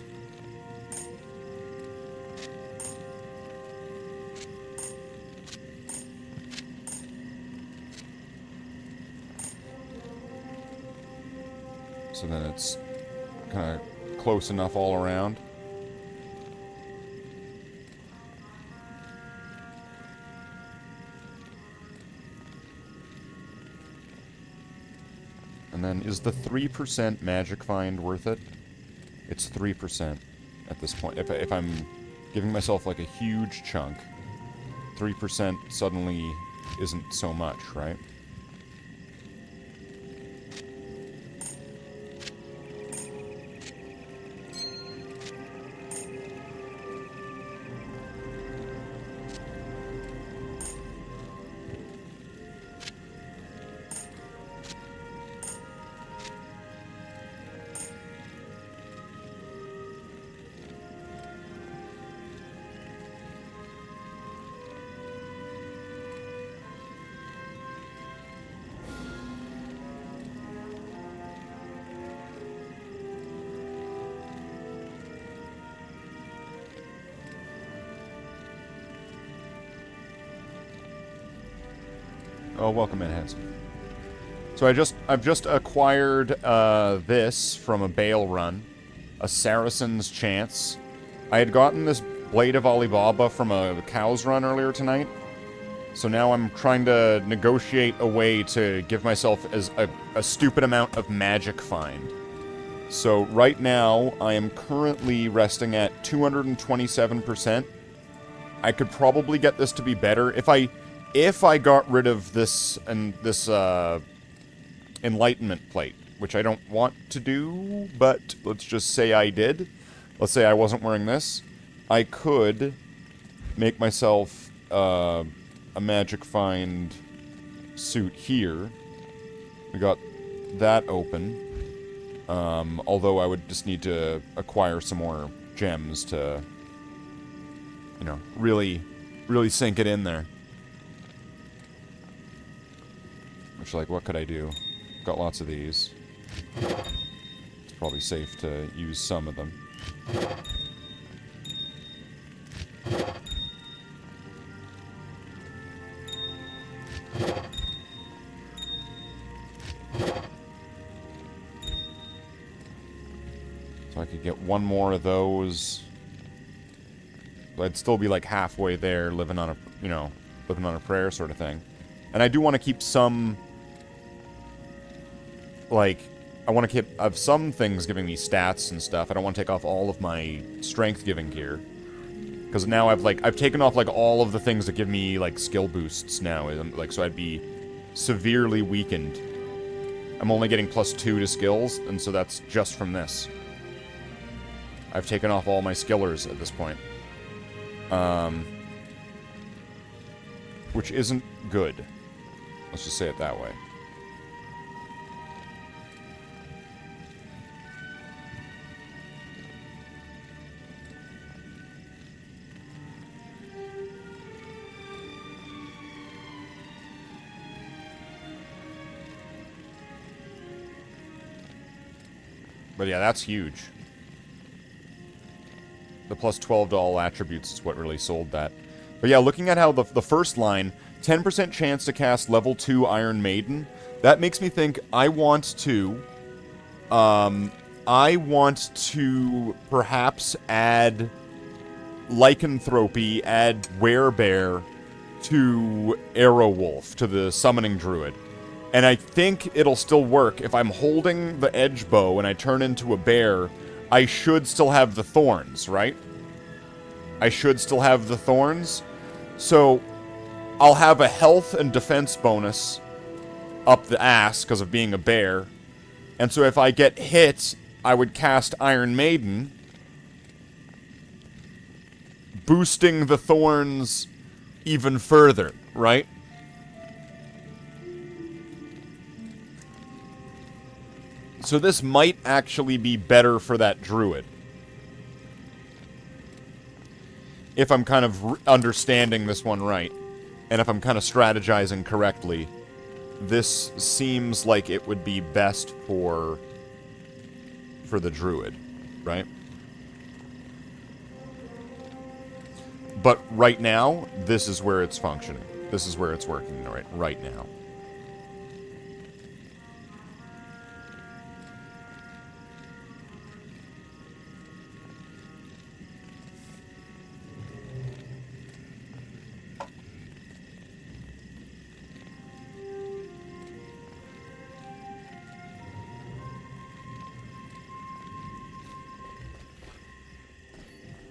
So then it's kind of close enough all around. And then is the 3% magic find worth it? It's 3% at this point. If I'm giving myself like a huge chunk, 3% suddenly isn't so much, right? Oh, welcome in, Hanson. So I've just acquired this from a Bale run, a Saracen's Chance. I had gotten this Blade of Alibaba from a Cows run earlier tonight, so now I'm trying to negotiate a way to give myself as a stupid amount of magic find. So right now I am currently resting at 227%. I could probably get this to be better if I got rid of this and this enlightenment plate, which I don't want to do, but let's just say I did. Let's say I wasn't wearing this. I could make myself a magic find suit here. We got that open. Although I would just need to acquire some more gems to, you know, really sink it in there. Which, like, what could I do? Got lots of these. It's probably safe to use some of them. So I could get one more of those. I'd still be like halfway there, living on a prayer sort of thing. And I do want to keep some, like, I want to keep, I have some things giving me stats and stuff. I don't want to take off all of my strength-giving gear. Because now I've taken off, like, all of the things that give me, like, skill boosts now. Like, so I'd be severely weakened. I'm only getting +2 to skills, and so that's just from this. I've taken off all my skillers at this point. Which isn't good. Let's just say it that way. But yeah, that's huge. The plus 12 to all attributes is what really sold that. But yeah, looking at how the first line, 10% chance to cast level 2 Iron Maiden, that makes me think I want to perhaps add Lycanthropy, add Werebear to Arrowwolf, to the Summoning Druid. And I think it'll still work. If I'm holding the edge bow and I turn into a bear, I should still have the thorns, right? I should still have the thorns. So I'll have a health and defense bonus up the ass because of being a bear. And so if I get hit, I would cast Iron Maiden, boosting the thorns even further, right? So this might actually be better for that druid. If I'm kind of understanding this one right. And if I'm kind of strategizing correctly. This seems like it would be best for the druid, right? But right now, this is where it's functioning. This is where it's working right now.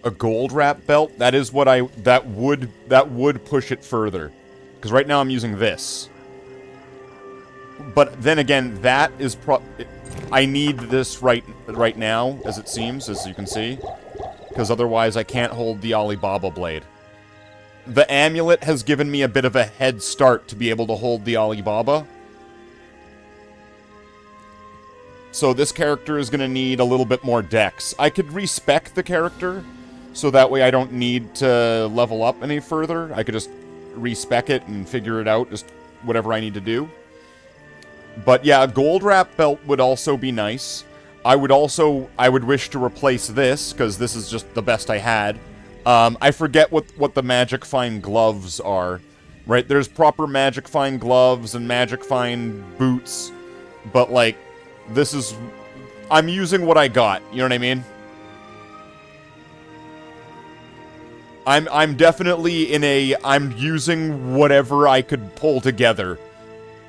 A gold wrap belt, that is what that would push it further. Because right now I'm using this. But then again, that is I need this right now, as it seems, as you can see. Because otherwise I can't hold the Alibaba blade. The amulet has given me a bit of a head start to be able to hold the Alibaba. So this character is going to need a little bit more dex. I could respec the character, so that way I don't need to level up any further. I could just respec it and figure it out, just whatever I need to do. But yeah, a gold wrap belt would also be nice. I would wish to replace this, because this is just the best I had. I forget what the Magic Fine gloves are. Right, there's proper Magic Fine gloves and Magic Fine boots. But like, this is... I'm using what I got, you know what I mean? I'm definitely in a... I'm using whatever I could pull together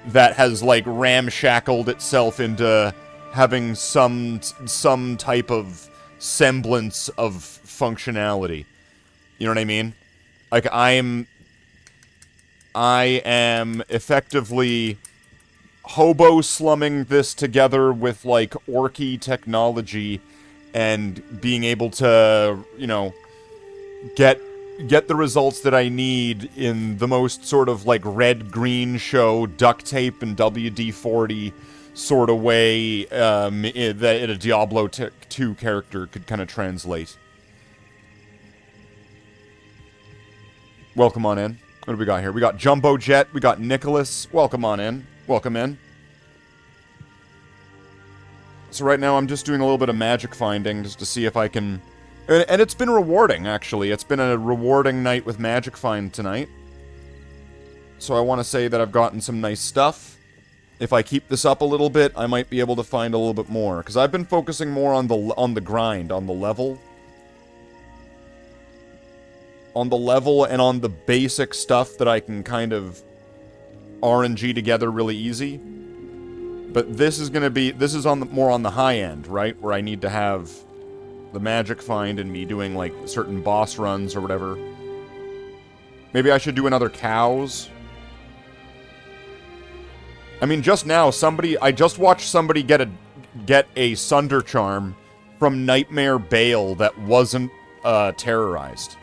that has, like, ramshackled itself into having some type of semblance of functionality. You know what I mean? Like, I am effectively hobo slumming this together with, like, orky technology and being able to, you know, get the results that I need in the most sort of, like, red-green show, duct tape and WD-40 sort of way that a Diablo 2 character could kind of translate. Welcome on in. What do we got here? We got Jumbo Jet. We got Nicholas. Welcome on in. Welcome in. So right now I'm just doing a little bit of magic finding just to see if I can... And it's been rewarding, actually. It's been a rewarding night with Magic Find tonight. So I want to say that I've gotten some nice stuff. If I keep this up a little bit, I might be able to find a little bit more. Because I've been focusing more on the grind, on the level. On the level and on the basic stuff that I can kind of RNG together really easy. But this is going to be... This is more on the high end, right? Where I need to have... the Magic Find and me doing, like, certain boss runs or whatever. Maybe I should do another cows. I mean, just now, I just watched somebody get a Sunder Charm from Nightmare Bale that wasn't, terrorized.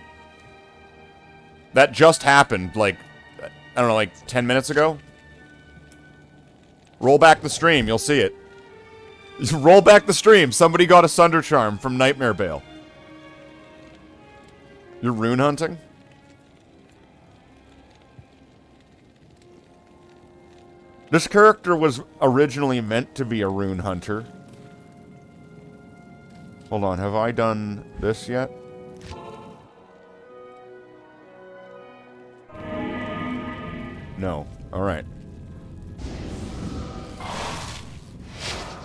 That just happened, like, I don't know, like, 10 minutes ago? Roll back the stream, you'll see it. Roll back the stream. Somebody got a Sunder Charm from Nightmare Bale. You're rune hunting? This character was originally meant to be a rune hunter. Hold on, have I done this yet? No. Alright.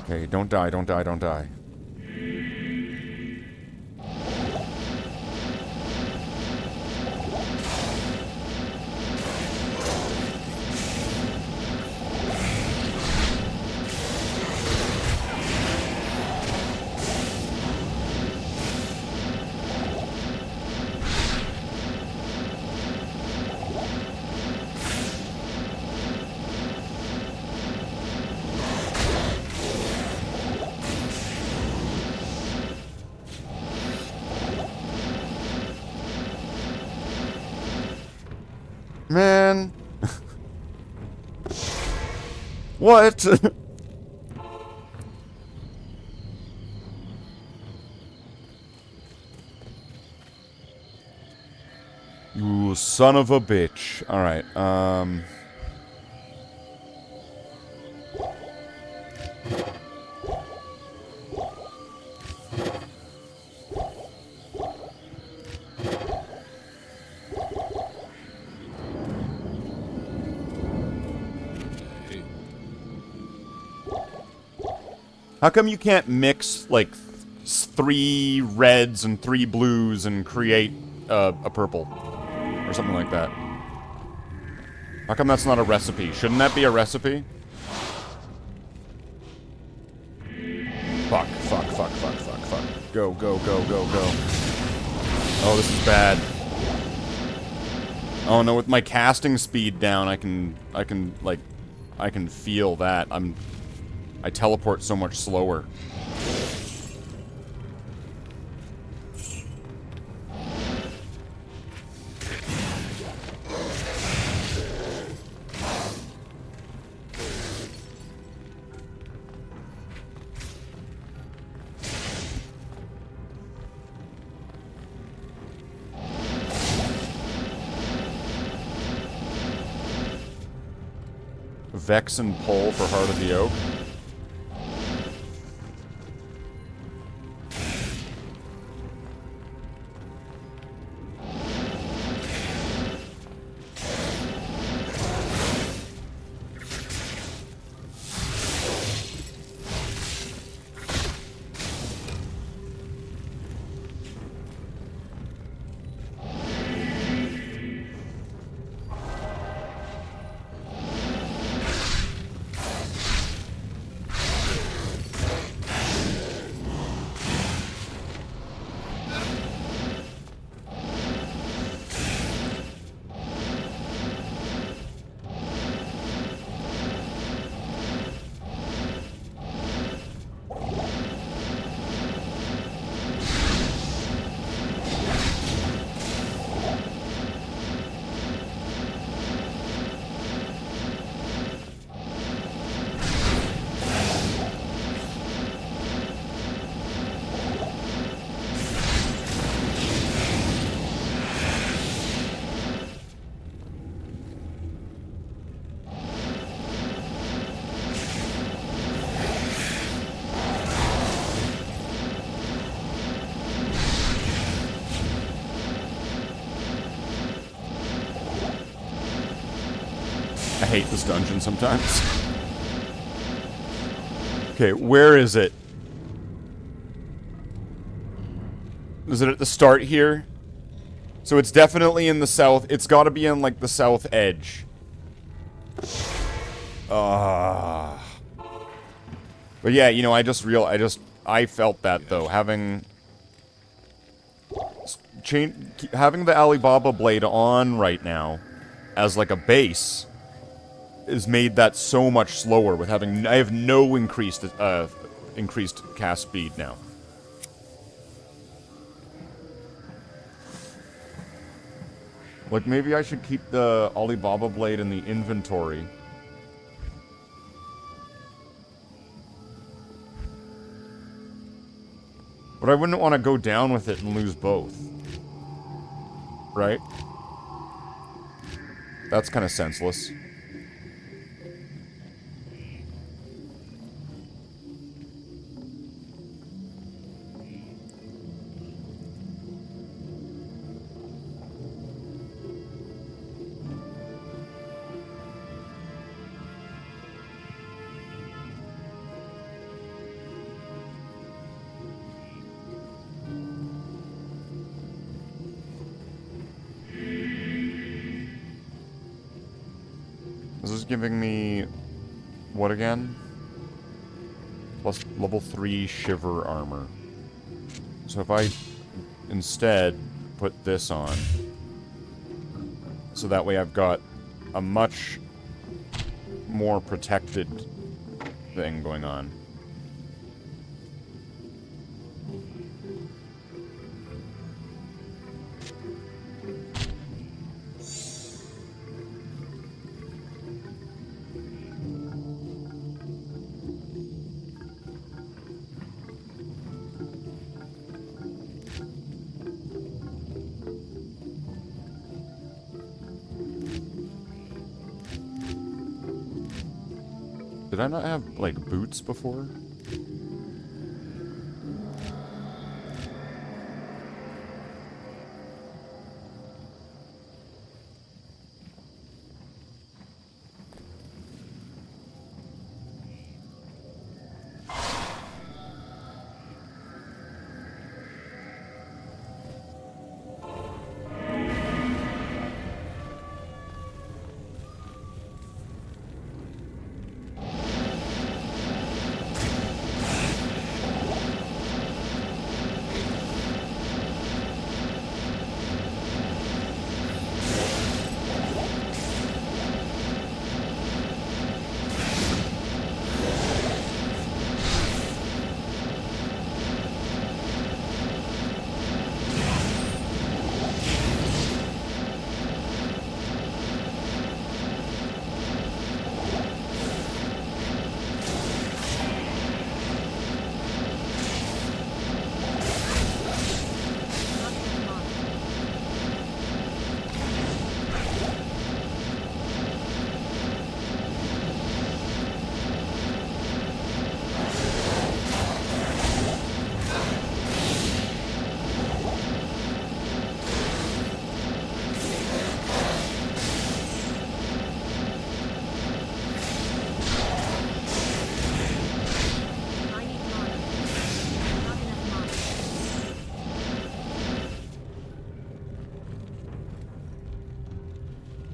Okay, don't die, don't die, don't die. Man. What? You son of a bitch. Alright, how come you can't mix, like, 3 reds and 3 blues and create a purple? Or something like that. How come that's not a recipe? Shouldn't that be a recipe? Fuck, fuck, fuck, fuck, fuck, fuck. Go, go, go, go, go. Oh, this is bad. Oh no, with my casting speed down, I can feel that. I teleport so much slower. Vex and pull for Heart of the Oak. I hate this dungeon sometimes. Okay, where is it? Is it at the start here? So it's definitely in the south. It's got to be in, like, the south edge. But yeah, you know, I felt that, though. Having the Alibaba blade on right now as, like, a base has made that so much slower with having... I have no increased cast speed now. Like, maybe I should keep the Alibaba blade in the inventory. But I wouldn't want to go down with it and lose both. Right? That's kind of senseless. This is giving me... what again? Plus level 3 Shiver armor. So if I instead put this on, so that way I've got a much more protected thing going on. Did I not have, like, boots before?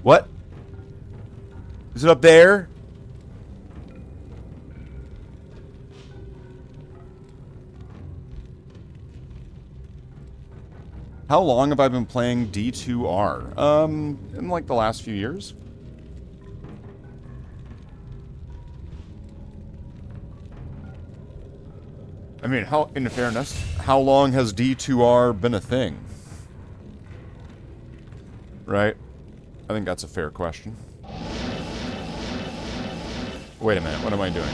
What? Is it up there? How long have I been playing D2R? In like the last few years. I mean, in fairness, how long has D2R been a thing? Right? I think that's a fair question. Wait a minute, what am I doing?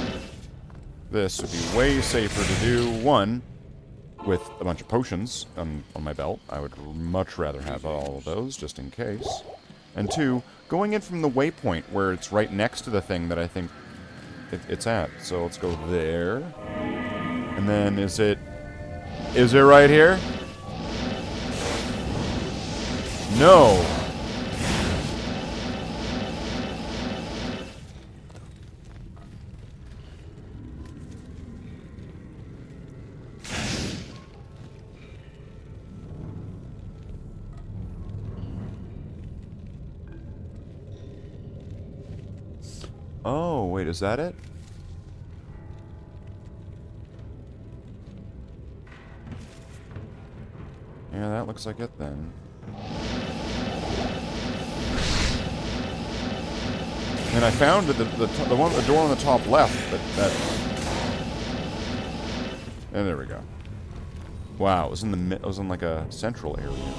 This would be way safer to do, one, with a bunch of potions on my belt. I would much rather have all of those, just in case. And two, going in from the waypoint, where it's right next to the thing that I think it's at. So let's go there. And then is it right here? No! Oh, wait, is that it? Yeah, that looks like it then. And I found the door on the top left. And there we go. Wow, it was it was in like a central area.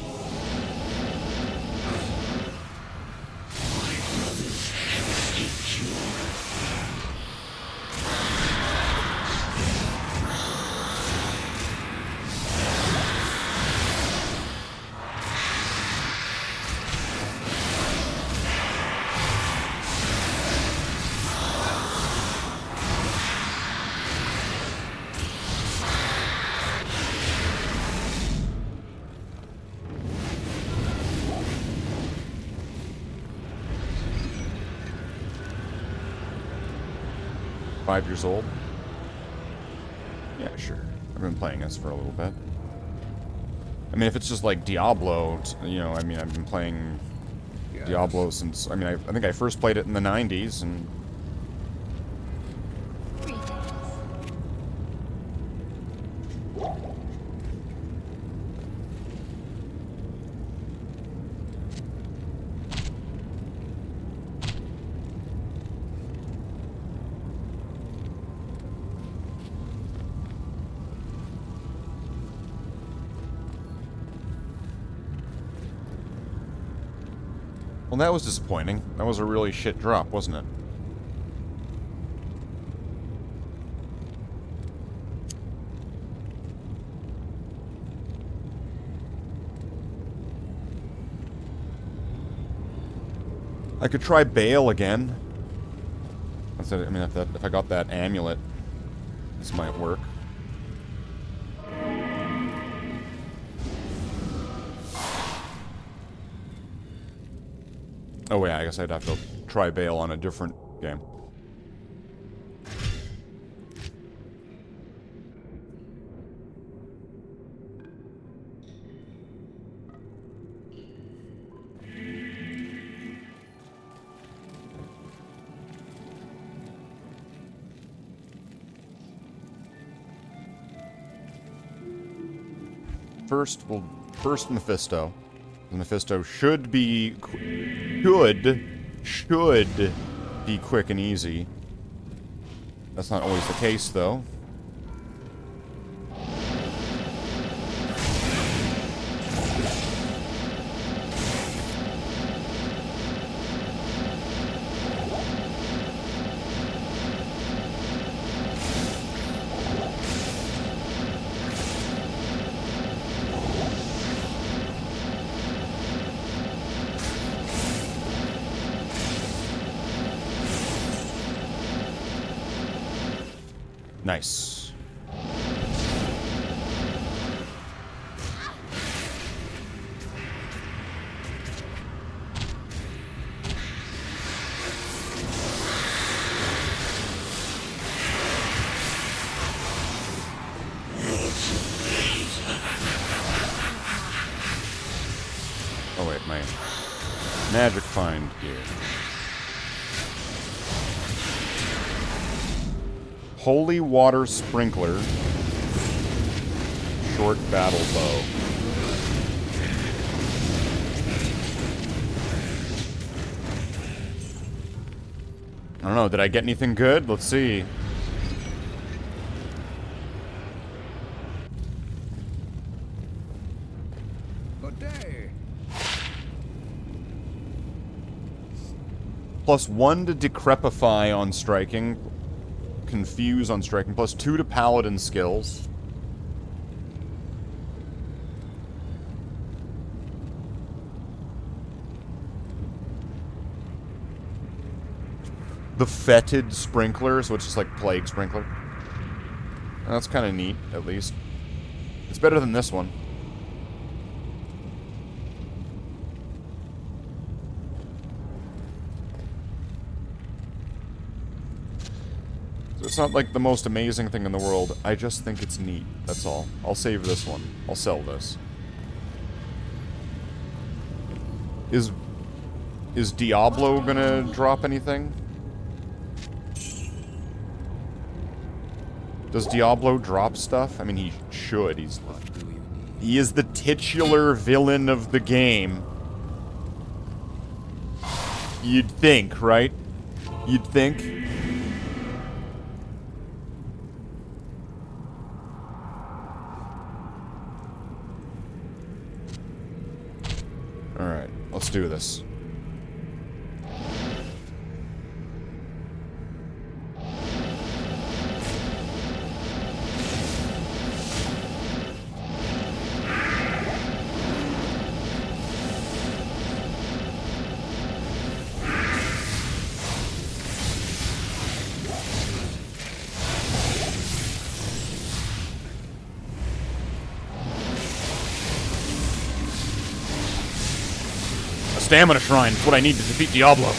Years old? Yeah, sure. I've been playing this for a little bit. I mean, if it's just like Diablo, you know, I mean, I've been playing Diablo since, I mean, I think I first played it in the 90s, and... Well, that was disappointing. That was a really shit drop, wasn't it? I could try Bale again. I mean, if I got that amulet, this might work. Oh yeah, I guess I'd have to try Bale on a different game. First Mephisto. Mephisto should be quick and easy. That's not always the case, though. Nice. Oh wait, my magic find here. Holy Water Sprinkler. Short Battle Bow. I don't know, did I get anything good? Let's see. +1 to Decrepify on striking. Confuse on striking. +2 to Paladin skills. The Fetid Sprinkler, so it's just like Plague Sprinkler. That's kind of neat, at least. It's better than this one. It's not like the most amazing thing in the world. I just think it's neat. That's all. I'll save this one. I'll sell this. Is Diablo gonna drop anything? Does Diablo drop stuff? I mean, he should. He is the titular villain of the game. You'd think, right? You'd think. Alright, let's do this. Stamina Shrine is what I need to defeat Diablo.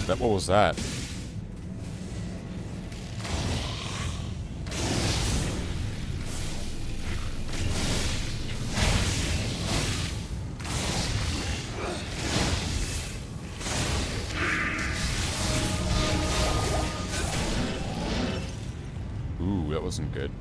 What was that? Ooh, that wasn't good.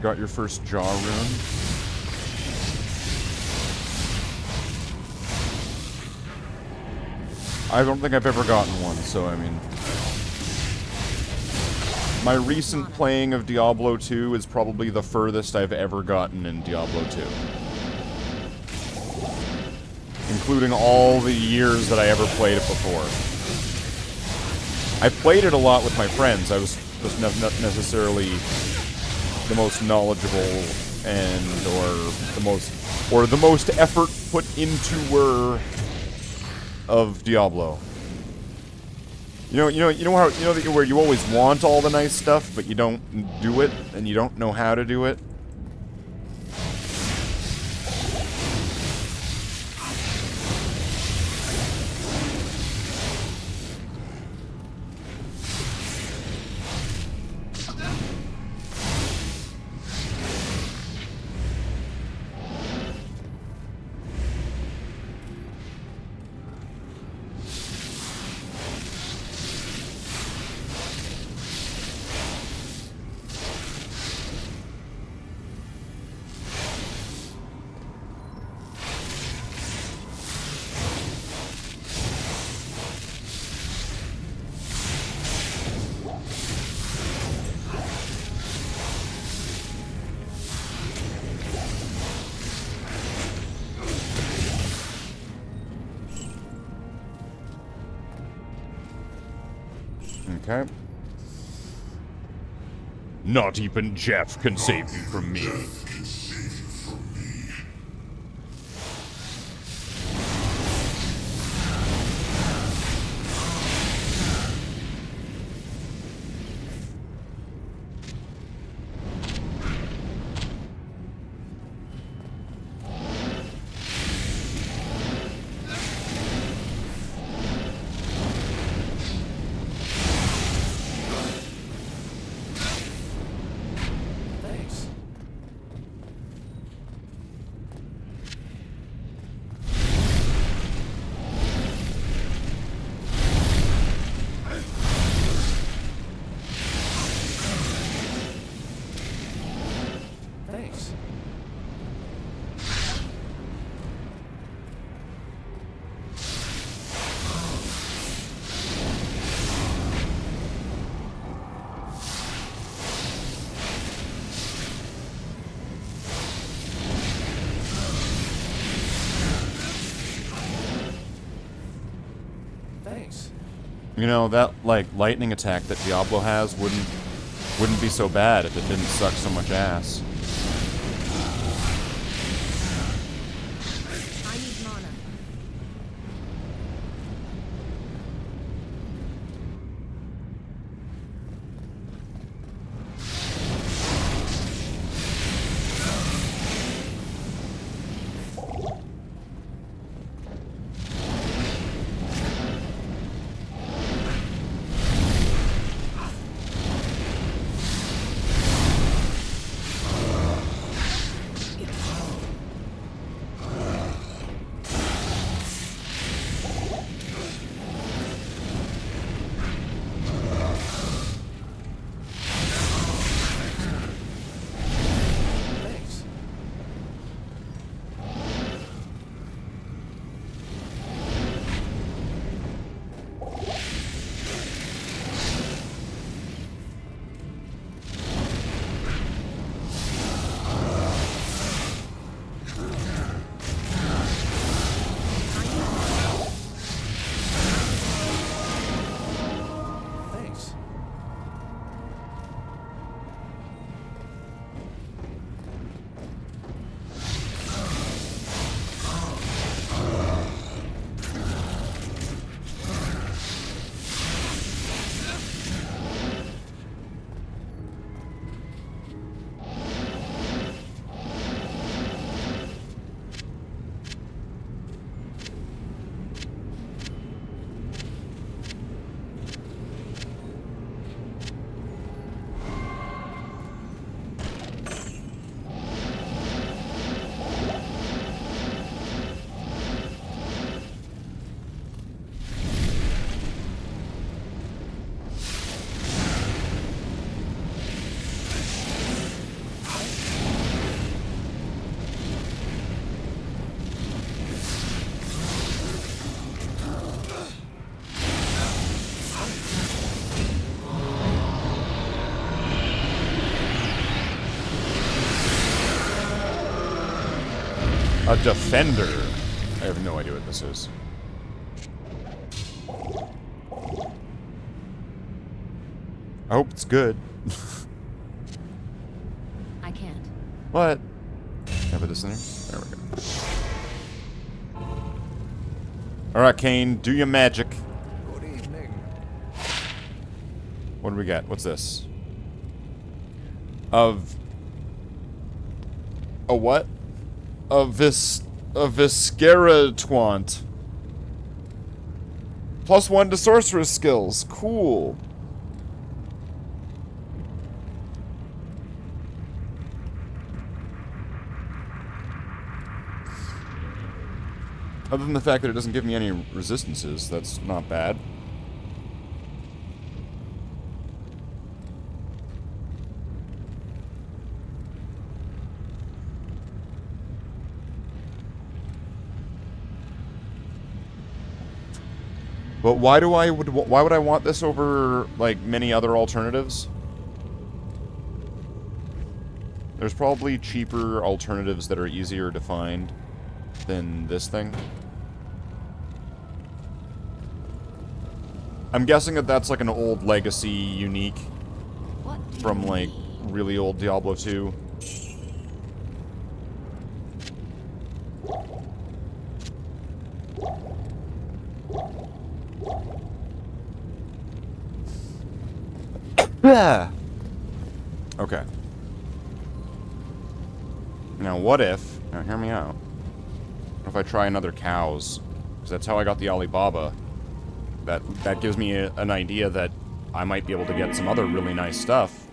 Got your first jaw rune. I don't think I've ever gotten one, so I mean... My recent playing of Diablo 2 is probably the furthest I've ever gotten in Diablo 2. Including all the years that I ever played it before. I played it a lot with my friends. I was just not necessarily the most knowledgeable and or the most effort put into of Diablo. You know where you always want all the nice stuff, but you don't do it, and you don't know how to do it. Okay. Not even Jeff can save you from me. You know, that, like, lightning attack that Diablo has wouldn't be so bad if it didn't suck so much ass. I need mana. A defender. I have no idea what this is. I hope it's good. I can't. What? Can I put this in there? There we go. Alright, Kane, do your magic. Good evening. What do we got? What's this? A what? A Viscera Twant. +1 to sorceress skills. Cool. Other than the fact that it doesn't give me any resistances, that's not bad. But why would I want this over, like, many other alternatives? There's probably cheaper alternatives that are easier to find than this thing. I'm guessing that that's like an old legacy unique from like really old Diablo 2. Okay. Now what if... Now hear me out. What if I try another cows? Because that's how I got the Alibaba. That gives me an idea that I might be able to get some other really nice stuff.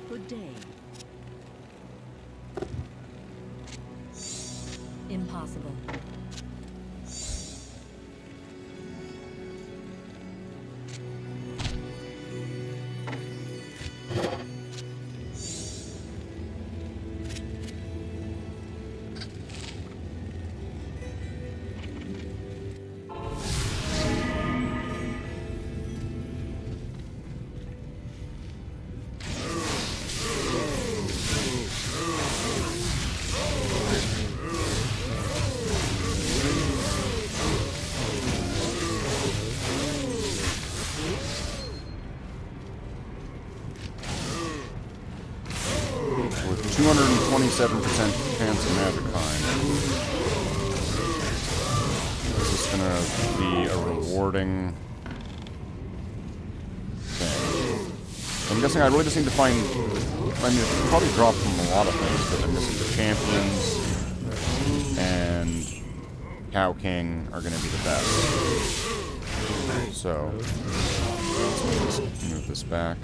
Good day. Impossible. With 227% chance of magic find. This is gonna be a rewarding thing. I'm guessing I really just need to find... I mean, it could probably drop from a lot of things, but I'm missing the champions, and Cow King are gonna be the best. So, let's move this back.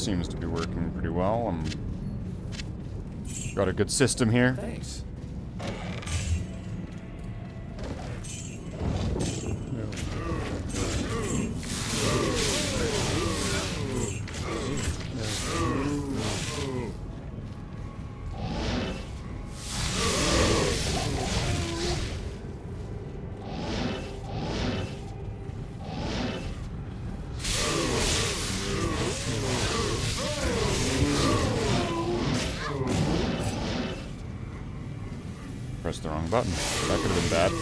seems to be working pretty well. Got a good system here. Thanks. Pressed the wrong button. That could have been bad.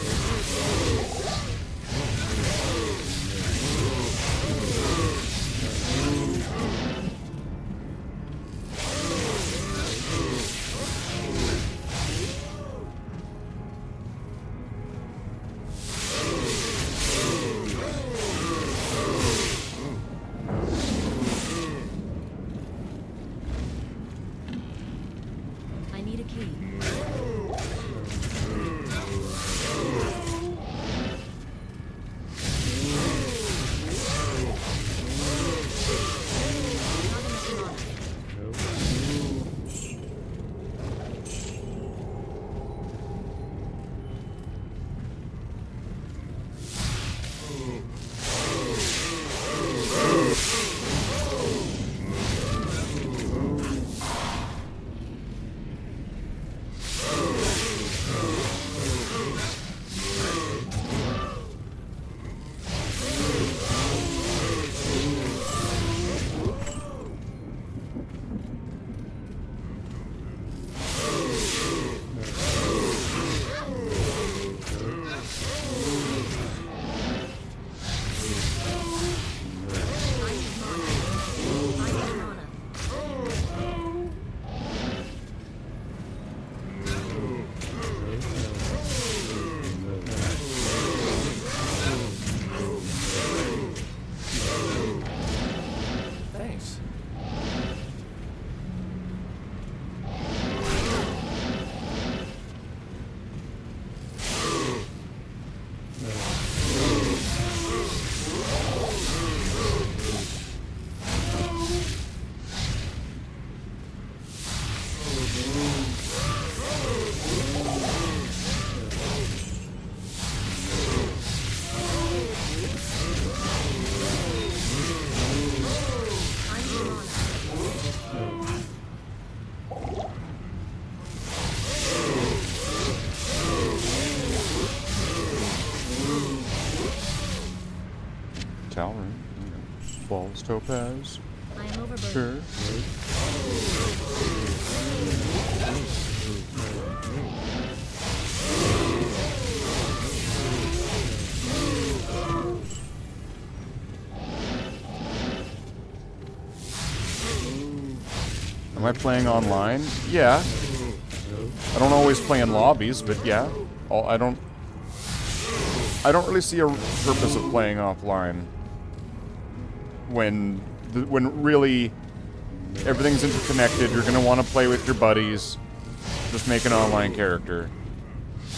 I need a key. Thanks. Talron. Balls, topaz. I am overburdened. Sure. Am I playing online? Yeah. I don't always play in lobbies, but yeah. I don't really see a purpose of playing offline when really everything's interconnected. You're gonna want to play with your buddies. Just make an online character.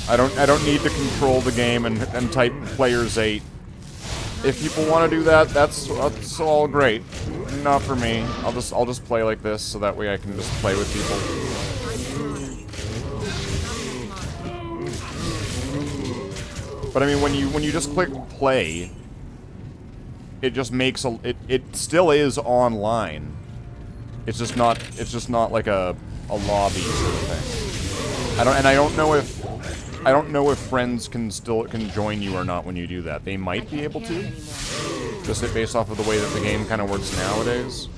I don't need to control the game and type players 8. If people want to do that, that's all great. Not for me. I'll just play like this so that way I can just play with people. But I mean, when you just click play, it just makes it still is online. It's just not like a lobby sort of thing. I don't know if friends can join you or not when you do that. They might be able to, just based off of the way that the game kind of works nowadays.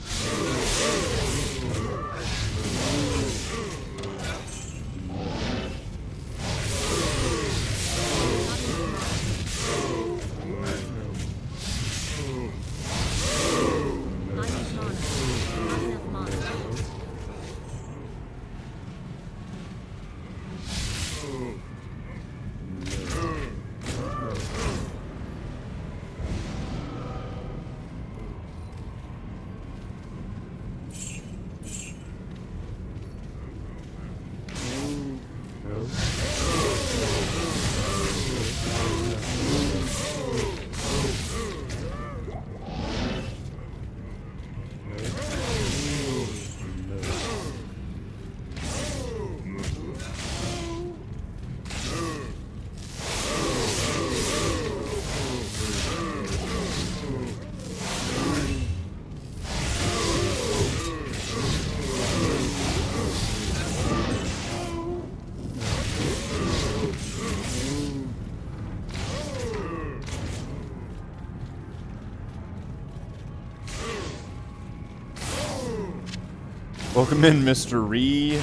Welcome in, Mystery.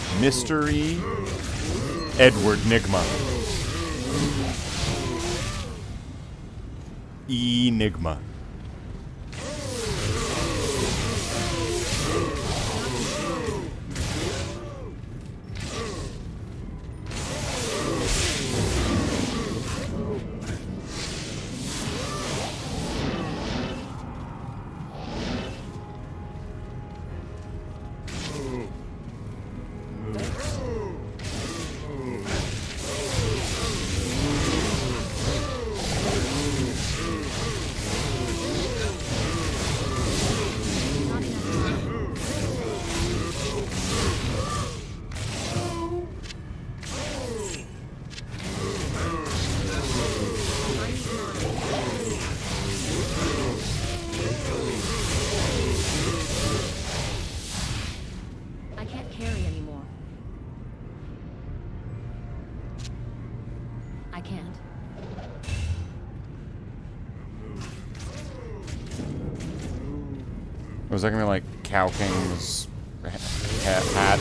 Edward Nigma. Enigma. I can't carry anymore. I can't. Was that gonna be like Cow King's hat?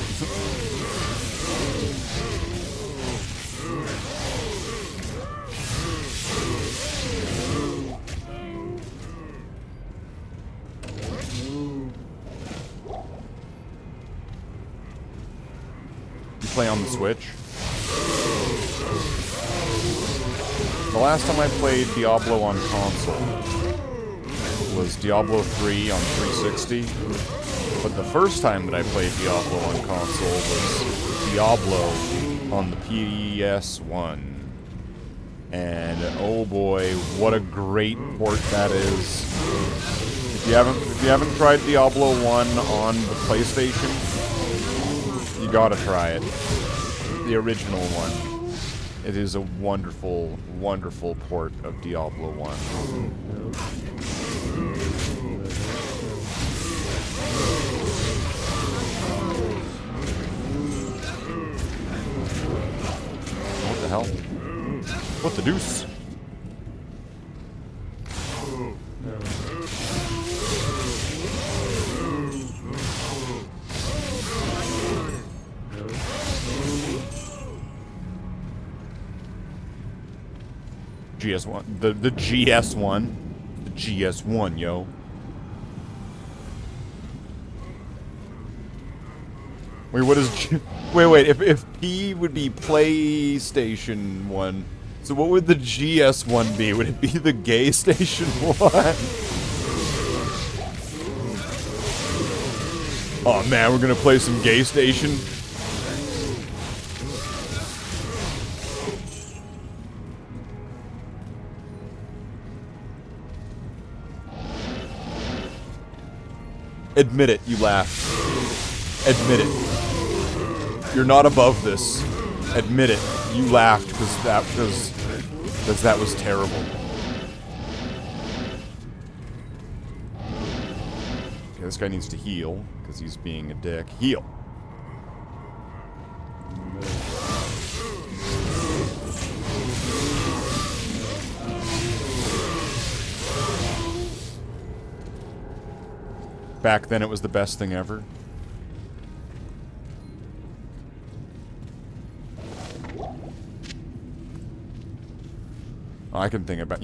You play on the Switch? The last time I played Diablo on console was Diablo 3 on 360, but the first time that I played Diablo on console was Diablo on the PS1. And oh boy, what a great port that is. If you haven't tried Diablo 1 on the PlayStation, you gotta try it. The original one. It is a wonderful, wonderful port of Diablo 1. What the hell? What the deuce? GS1. The GS1. The GS1, yo. Wait, what is wait, if P would be PlayStation 1, so what would the GS1 be? Would it be the Gay Station 1? Oh man, we're gonna play some Gay Station. Admit it, you laughed. Admit it. You're not above this. Admit it. You laughed because that was terrible. Okay, this guy needs to heal because he's being a dick. Heal. Back then it was the best thing ever. I can think about,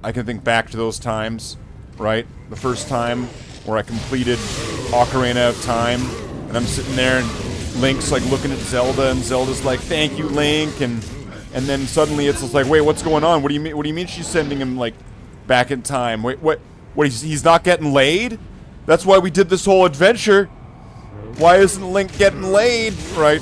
I can think back to those times, right? The first time where I completed Ocarina of Time, and I'm sitting there and Link's like looking at Zelda, and Zelda's like, "Thank you, Link," and then suddenly it's just like, "Wait, what's going on? What do you mean? What do you mean she's sending him like back in time? Wait, what? He's not getting laid? That's why we did this whole adventure. Why isn't Link getting laid?" Right?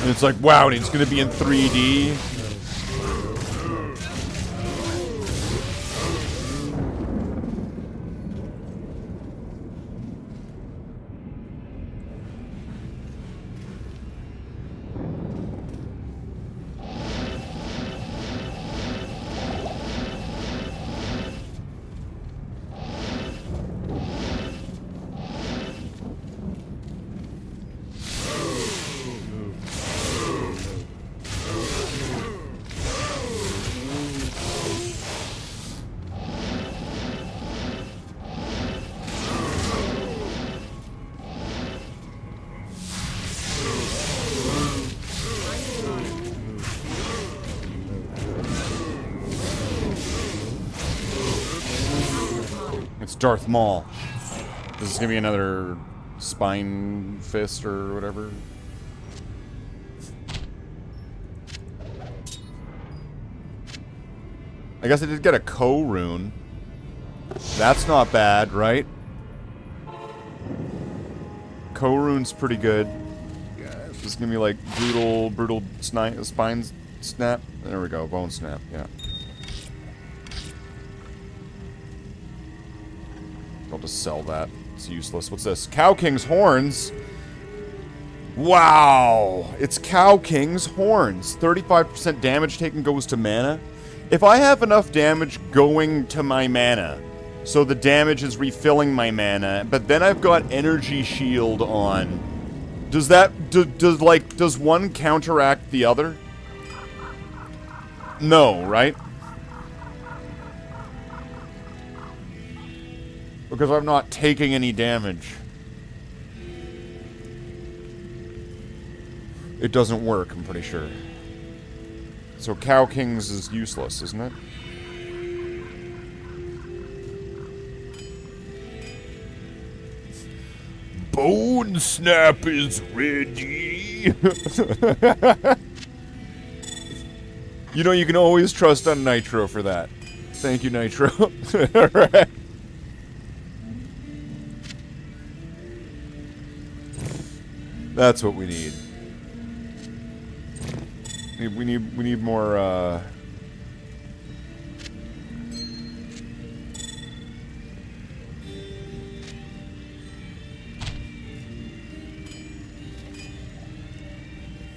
And it's like, wow, and it's gonna be in 3D. Darth Maul. This is gonna be another spine fist or whatever. I guess I did get a Ko rune. That's not bad, right? Ko rune's pretty good. This is gonna be like brutal spine snap. There we go, bone snap, yeah. I'll just sell that. It's useless. What's this? Cow King's horns? Wow! It's Cow King's horns. 35% damage taken goes to mana. If I have enough damage going to my mana, so the damage is refilling my mana, but then I've got energy shield on, does that, does one counteract the other? No, right? Because I'm not taking any damage. It doesn't work, I'm pretty sure. So Cow King's is useless, isn't it? Bone Snap is ready! You know, you can always trust on Nitro for that. Thank you, Nitro. Alright. That's what we need. We need more,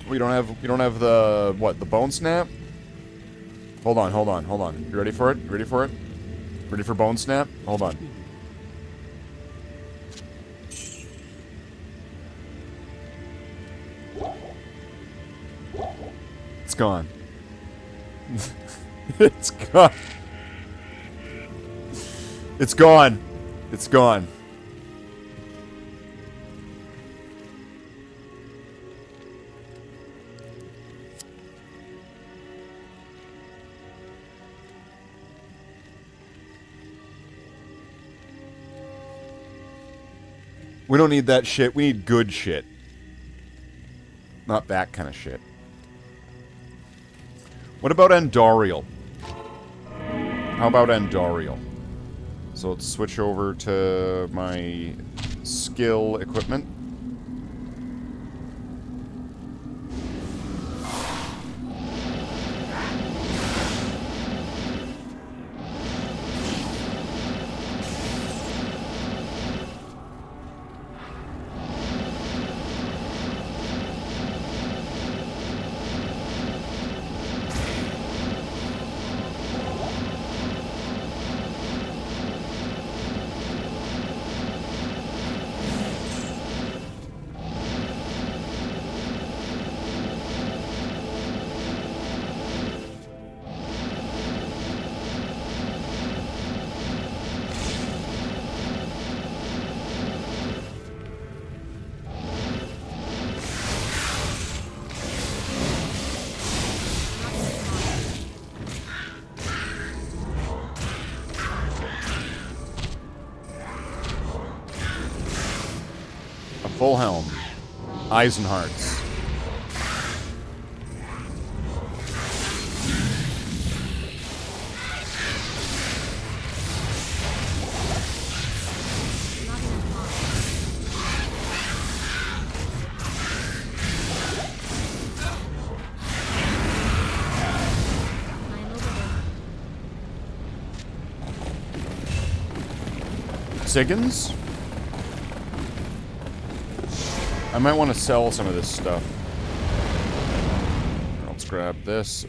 We don't have the, what, the bone snap? Hold on. You ready for it? Ready for bone snap? Hold on. It's gone. It's gone. It's gone. It's gone. We don't need that shit. We need good shit. Not that kind of shit. What about Andariel? How about Andariel? So let's switch over to my skill equipment. Full helm. Eisenharts. Siggins? I might want to sell some of this stuff. Let's grab this.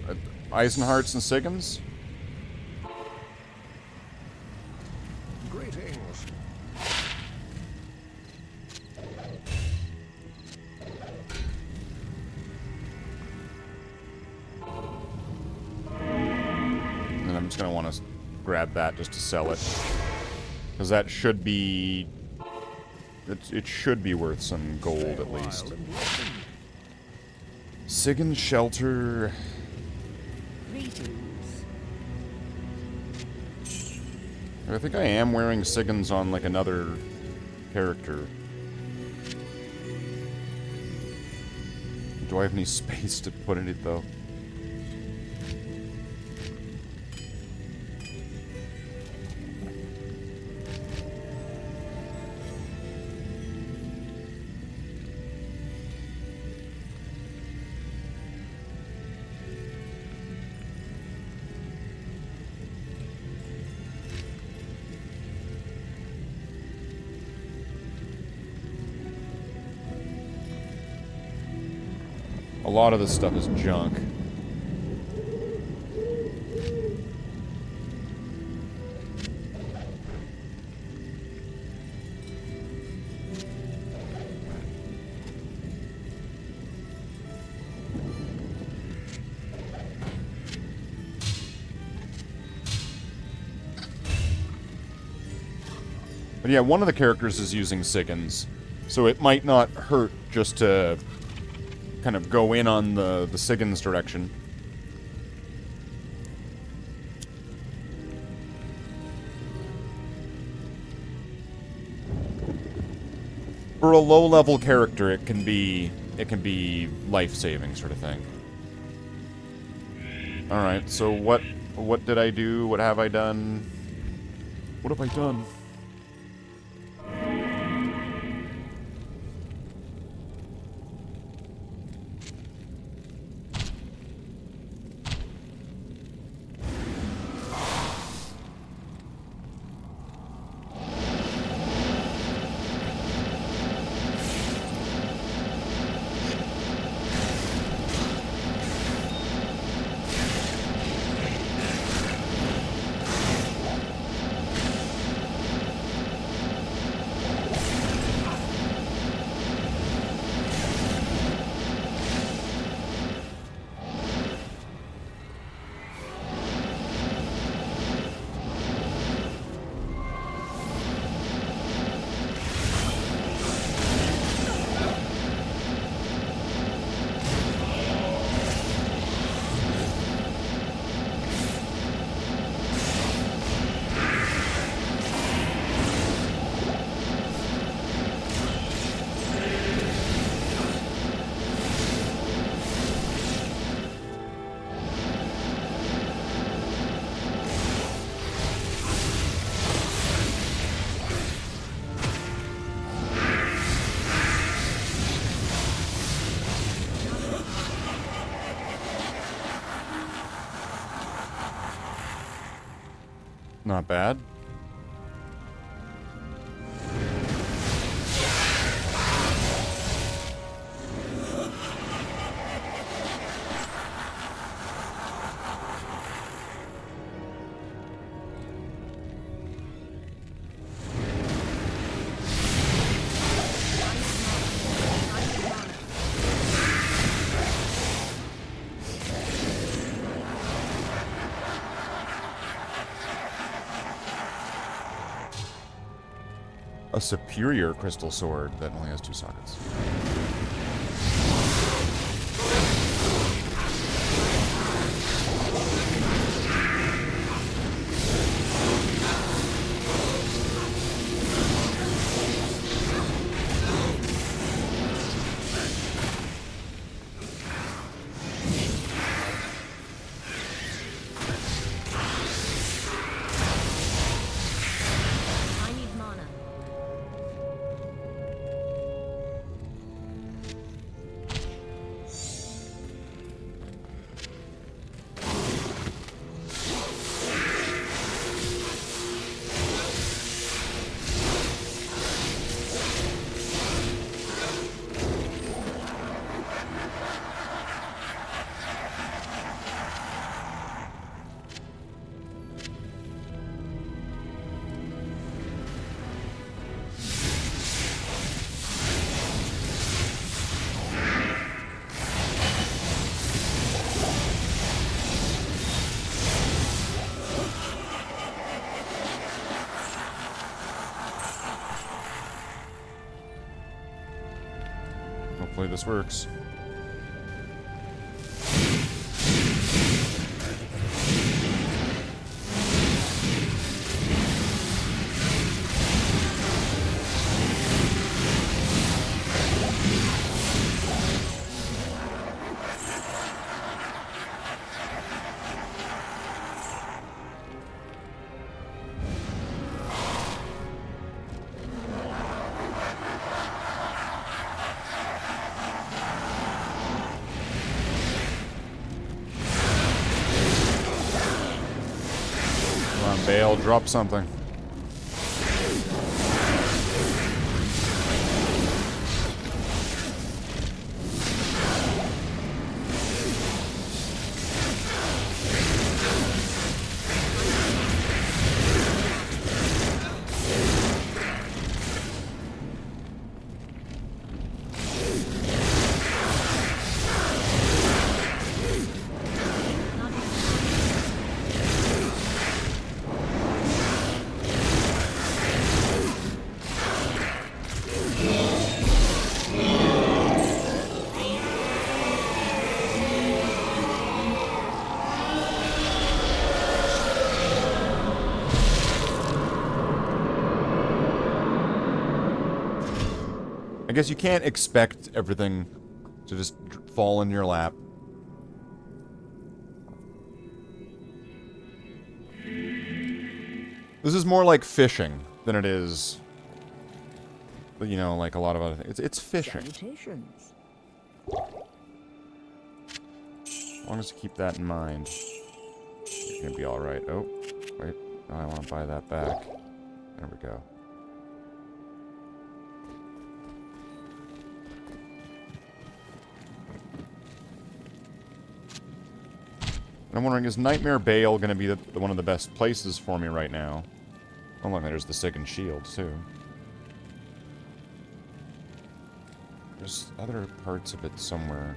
Eisenharts and Siggins? Greetings. And I'm just going to want to grab that just to sell it. Because that should be... It should be worth some gold, at least. Siggins Shelter... I think I am wearing Siggins on, like, another character. Do I have any space to put in it, though? A lot of this stuff is junk. But yeah, one of the characters is using Siggins, so it might not hurt just to kind of go in on the Siggins direction. For a low-level character, it can be life-saving sort of thing. All right, so what did I do? What have I done? What have I done? Not bad. A superior crystal sword that only has 2 sockets. Hopefully this works. Bale, drop something. I guess you can't expect everything to just fall in your lap. This is more like fishing than it is, you know, like a lot of other things. It's fishing. Salutations. As long as you keep that in mind, you're gonna be alright. Oh, wait. Oh, I want to buy that back. There we go. I'm wondering, is Nightmare Bale going to be one of the best places for me right now? Oh, look, there's the Second Shield, too. There's other parts of it somewhere.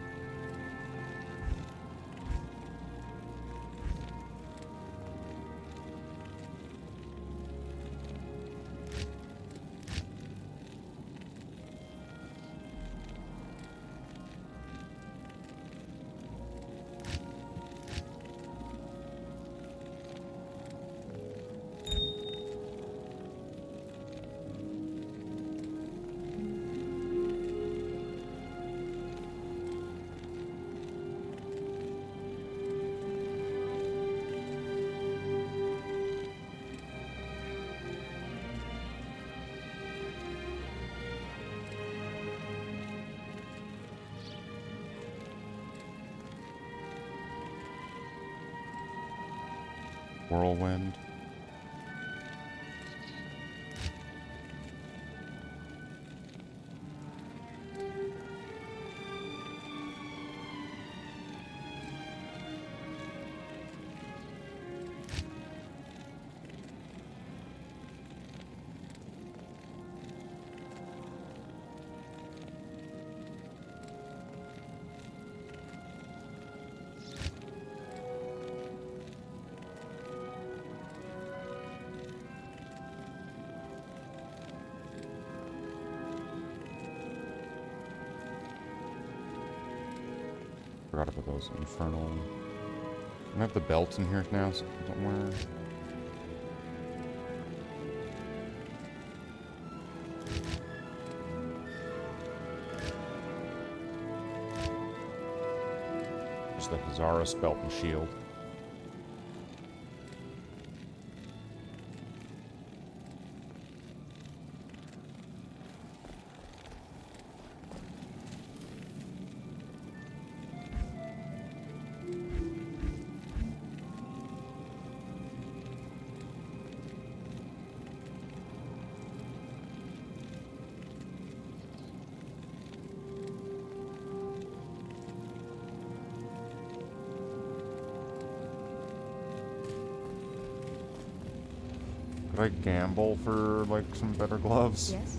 Whirlwind. Forgot about those infernal. I have the belt in here now somewhere. Just the Hazaras belt and shield. Could I gamble for, like, some better gloves? Yes.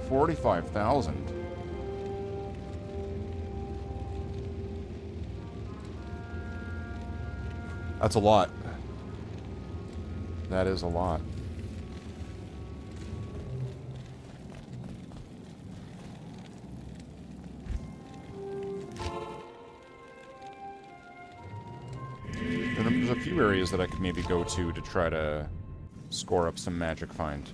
45,000. That's a lot. That is a lot. There's a few areas that I could maybe go to try to score up some magic find.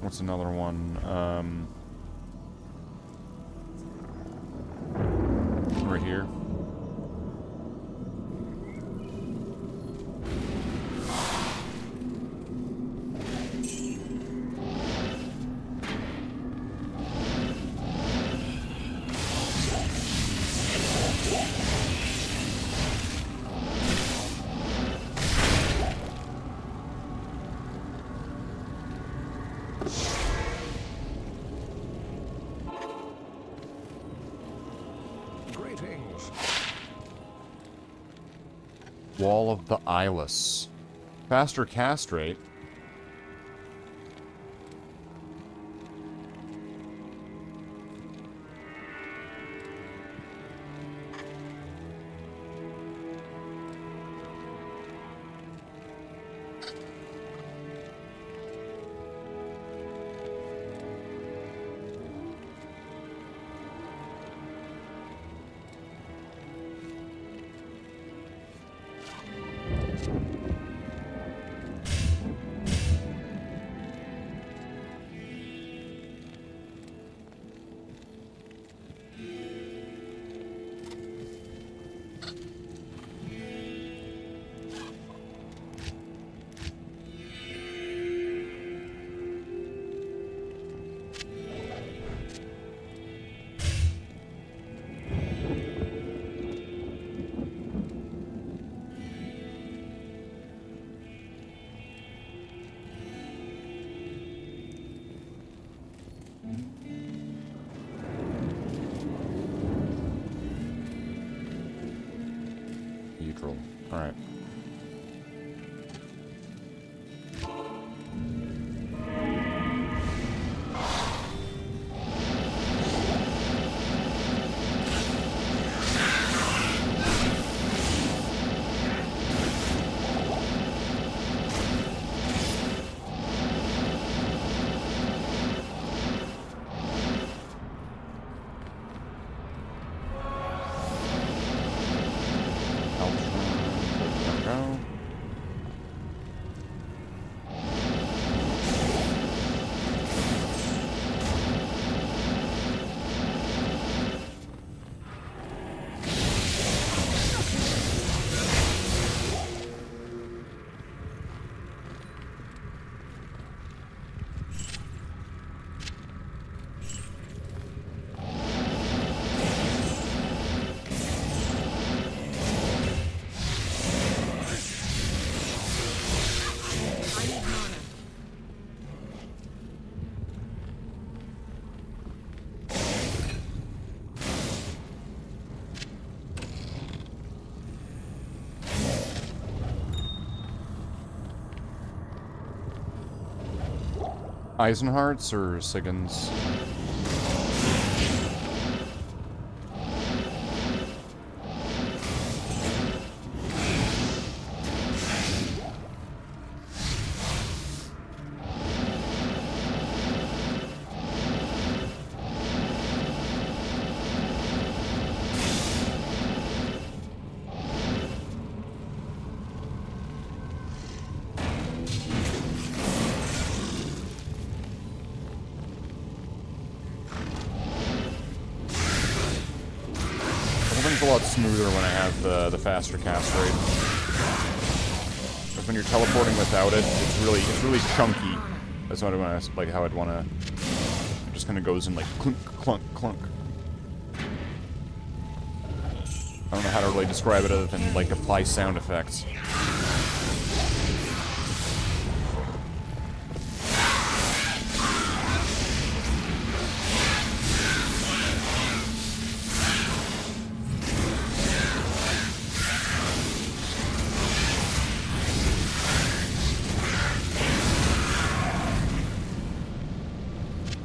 What's another one? Right here. Greetings. Wall of the Eyeless. Faster cast rate. Neutral. Alright. Eisenhart's or Siggins? Everything's a lot smoother when I have the faster cast rate. Because when you're teleporting without it, it's really chunky. That's what I want to, like, how I'd want to. It just kind of goes in like clunk, clunk, clunk. I don't know how to really describe it other than like apply sound effects.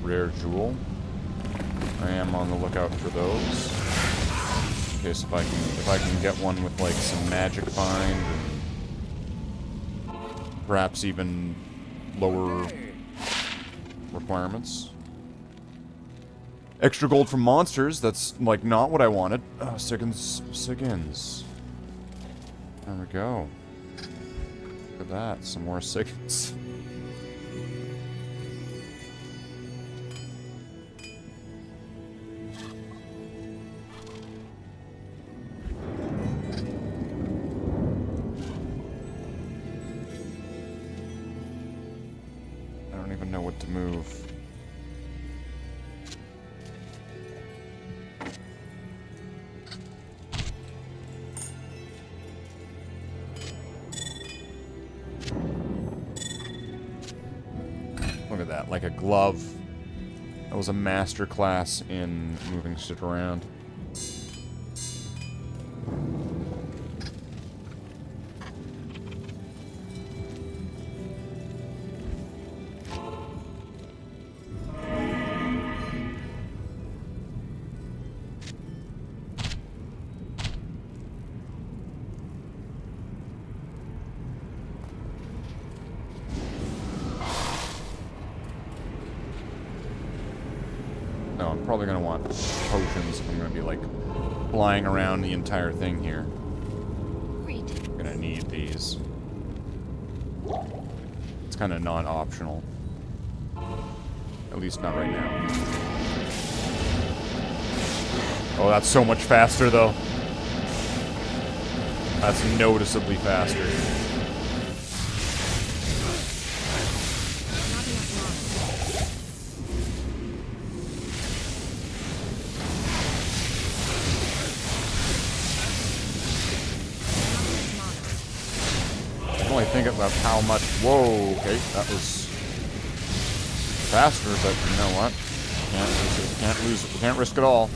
Rare jewel. I am on the lookout for those. In case if I can get one with like some magic find and perhaps even lower requirements. Extra gold from monsters, that's like not what I wanted. Siggins. There we go. Look at that, some more Siggins. don't even know what to move. Look at that, like a glove. That was a master class in moving shit around. No, I'm probably gonna want potions if I'm gonna be like flying around the entire thing here. I'm gonna need these. It's kind of non-optional. At least not right now. Oh, that's so much faster though. That's noticeably faster. Think about how much. Whoa, okay, that was faster, but you know what? Can't lose it. We can't risk it all.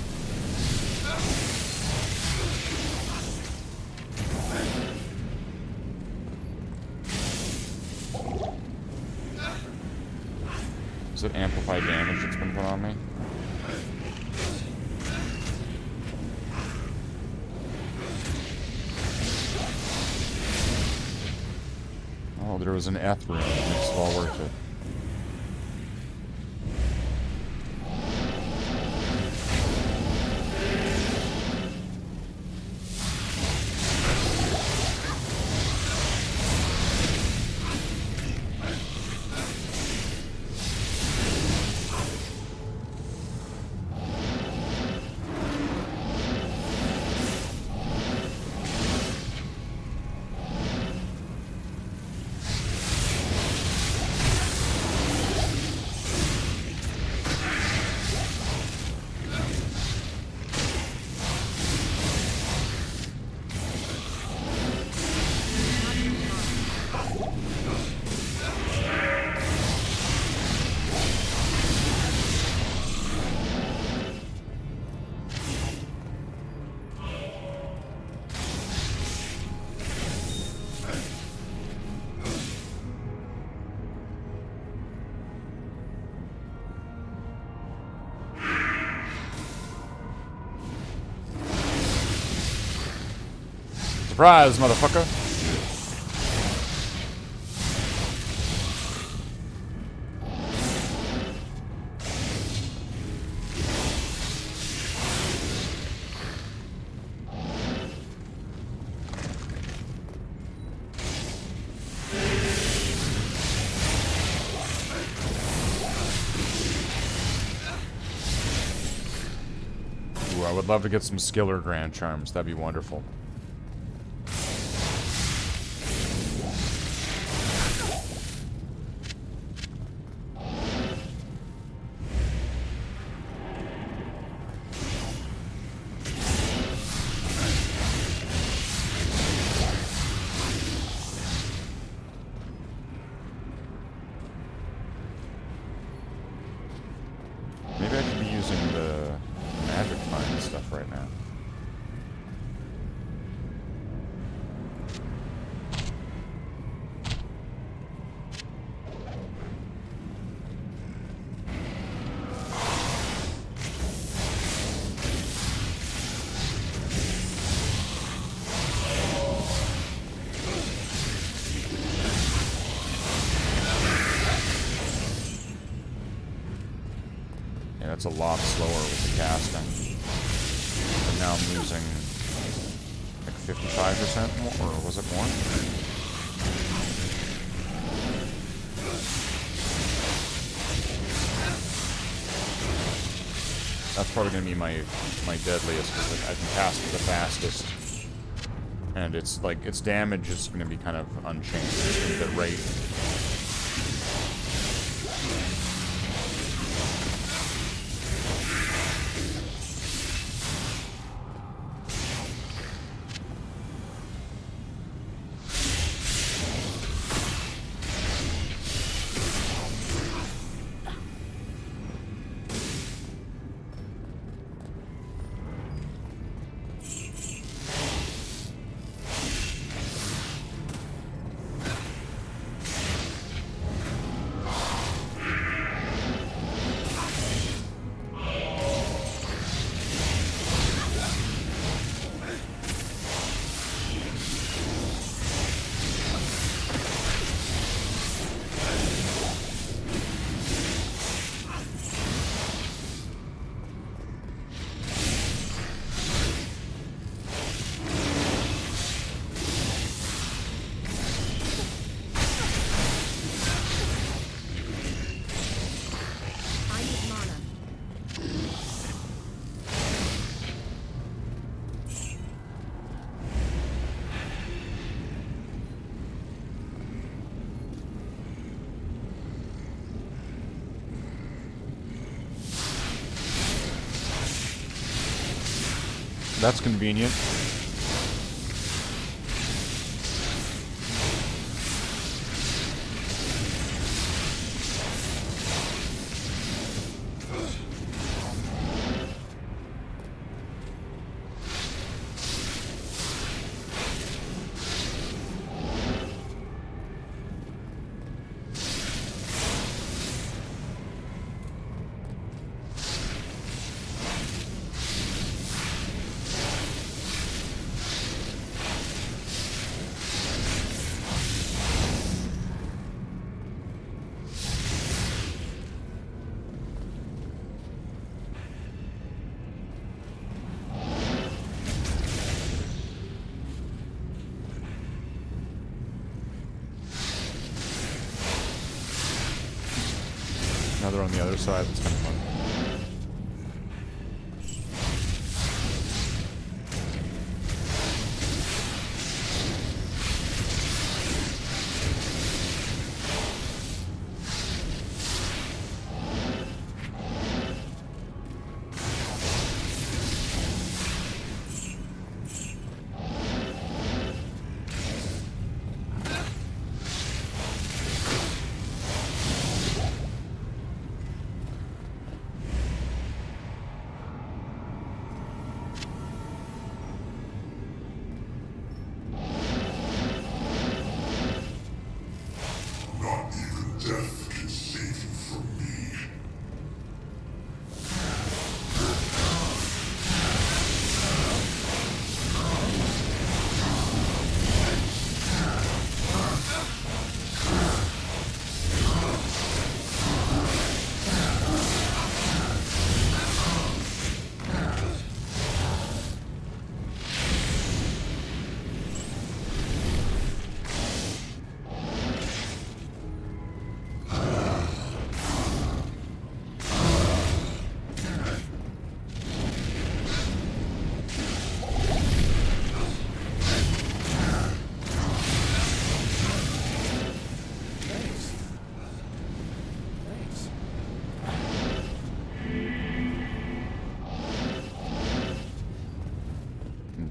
Is it amplified damage that's been put on me? Oh, there was an Eth room. Makes it all worth it. Surprise, motherfucker! Ooh, I would love to get some skiller grand charms. That'd be wonderful. Maybe I should be using the magic find stuff right now. Yeah, it's a lot slower with the casting. But now I'm losing like 55% more, or was it more? That's probably gonna be my deadliest, because I can cast it the fastest. And it's like its damage is gonna be kind of unchanged. It's gonna be the rate. That's convenient. Now they're on the other side. That's kind of fun.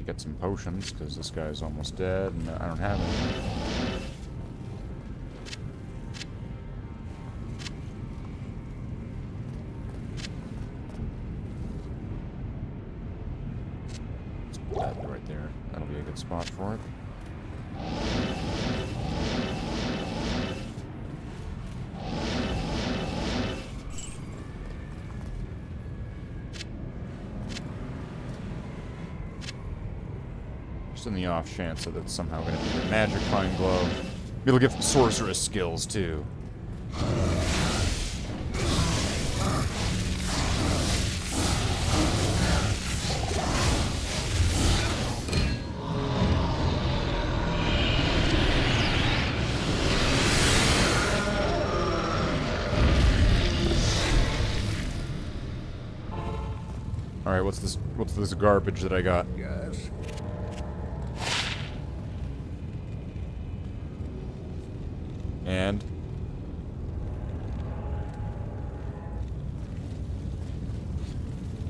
Get some potions, because this guy's almost dead, and I don't have any. Let's put that right there. That'll be a good spot for it. In the off chance that it's somehow going to be a magic fine glove. It'll give sorceress skills too. All right, what's this garbage that I got? Yes. And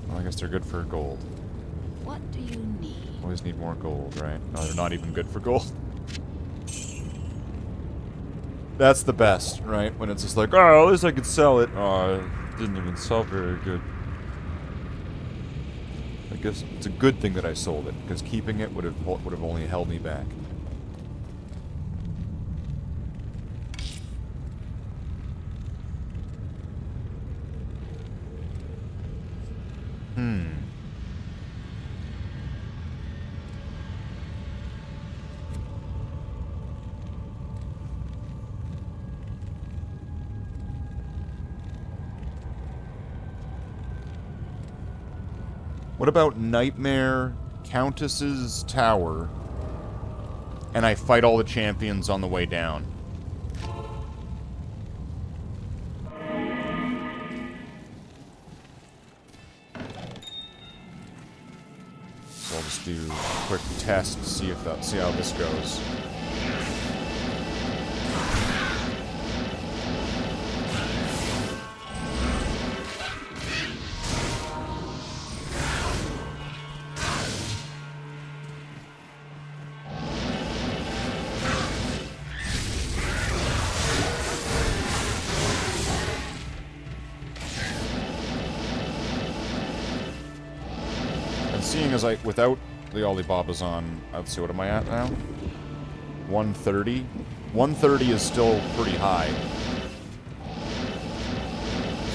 well, I guess they're good for gold. What do you need? Always need more gold, right? No, they're not even good for gold. That's the best, right? When it's just like, oh, at least I could sell it. Oh, it didn't even sell very good. I guess it's a good thing that I sold it, because keeping it would have only held me back. What about Nightmare Countess's Tower, and I fight all the champions on the way down? So I'll just do a quick test to see how this goes. seeing is like without the Alibabas on, let's see, what am I at now? 130. 130 is still pretty high.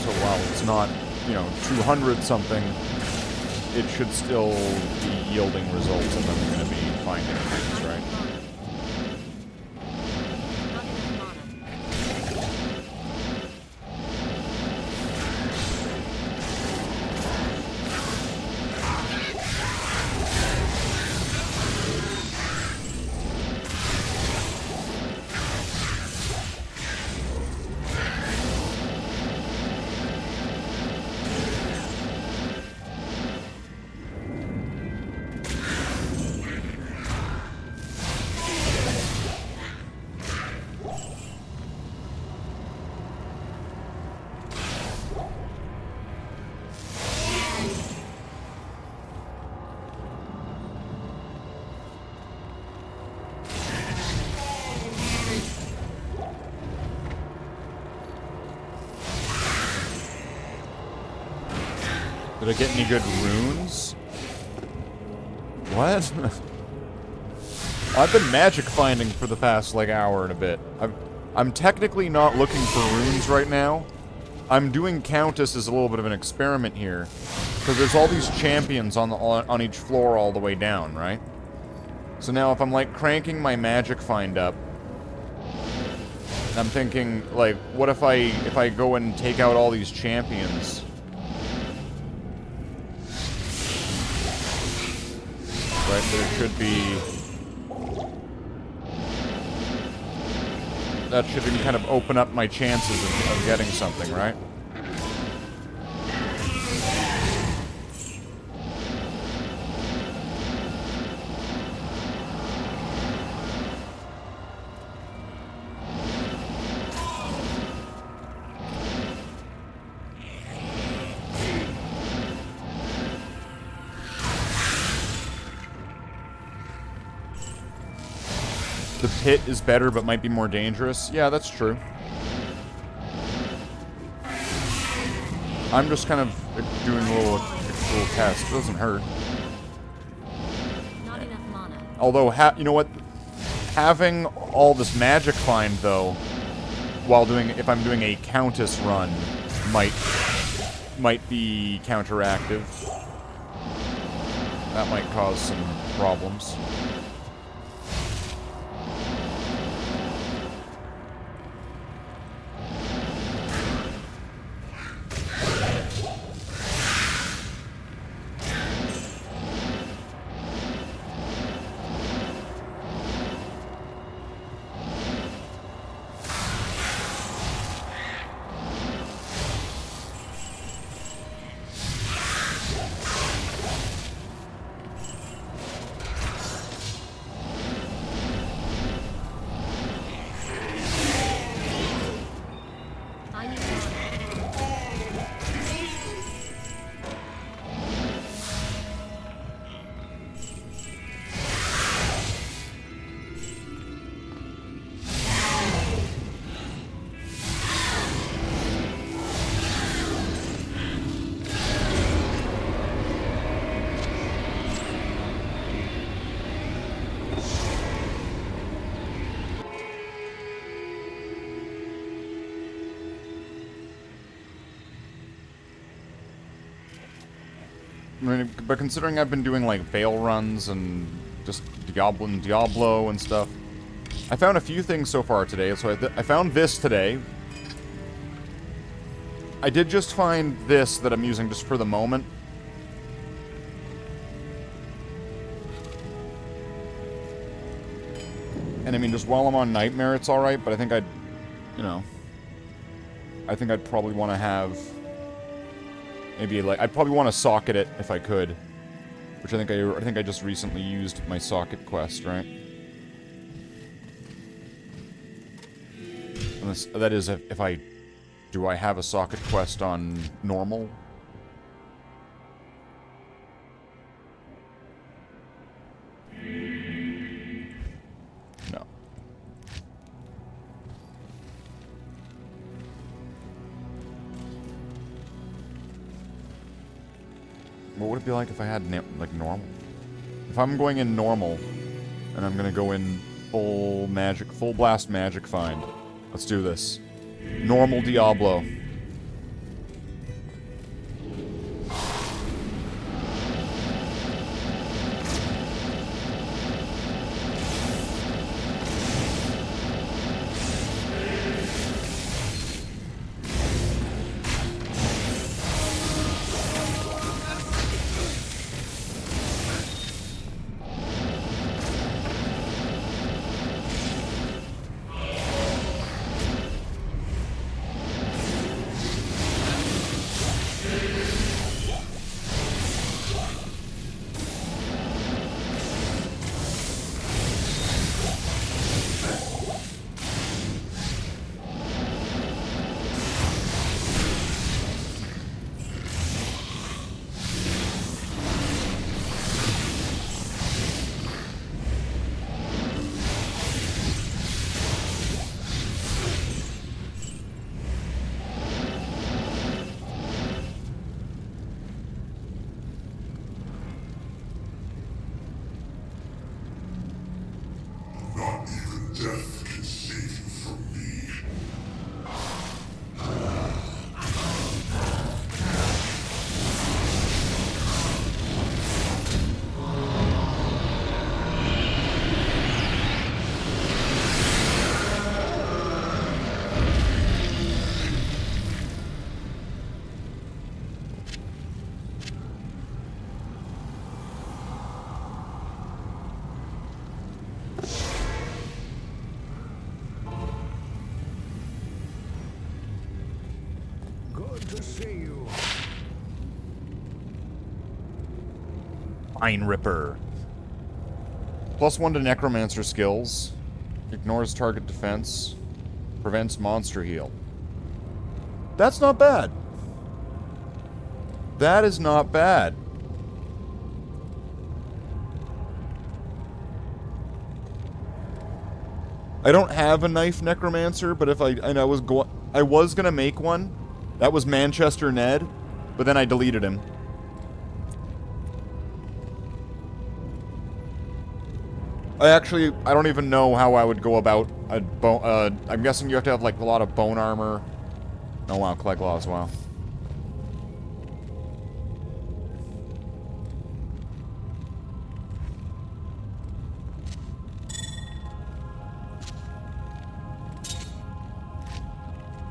So while it's not, you know, 200 something, it should still be yielding results if I'm going to be finding things, right? Did I get any good runes? What? I've been magic finding for the past, like, hour and a bit. I'm technically not looking for runes right now. I'm doing Countess as a little bit of an experiment here. Because there's all these champions on each floor all the way down, right? So now if I'm, like, cranking my magic find up, and I'm thinking, like, what if I go and take out all these champions? Right, there should be... That should kind of open up my chances of getting something, right? The pit is better, but might be more dangerous. Yeah, that's true. I'm just kind of doing a little test. It doesn't hurt. Not enough mana. Although, you know what? Having all this magic find, though, while if I'm doing a Countess run, might be counteractive. That might cause some problems. I mean, but considering I've been doing, like, Veil runs and just Diablo and stuff, I found a few things so far today. So I found this today. I did just find this that I'm using just for the moment. And I mean, just while I'm on Nightmare, it's alright, but I think I'd probably want to have... Maybe, like, I'd probably want to socket it if I could. Which I think I just recently used my socket quest, right? And that is if I... Do I have a socket quest on normal? No. What would it be like if I had, like, normal? If I'm going in normal, and I'm gonna go in full blast magic find. Let's do this. Normal Diablo. Good to see you. Vine Ripper. +1 to Necromancer skills. Ignores target defense. Prevents monster heal. That's not bad. That is not bad. I don't have a knife necromancer, but if I was gonna make one. That was Manchester Ned, but then I deleted him. I don't even know how I would go about a bone. I'm guessing you have to have like a lot of bone armor. Oh wow, Cleglaw as well.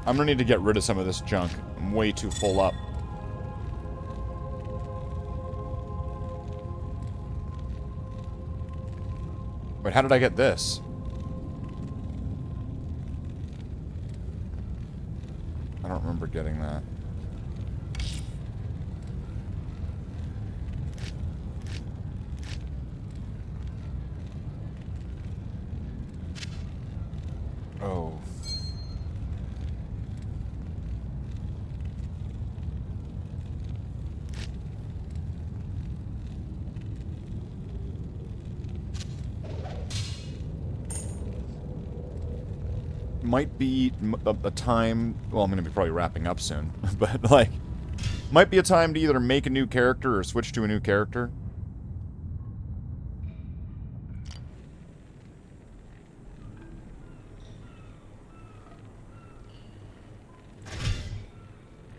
I'm gonna need to get rid of some of this junk. I'm way too full up. Wait, how did I get this? I don't remember getting that. Oh. Might be a time, well, I'm going to be probably wrapping up soon, but, like, might be a time to either make a new character or switch to a new character.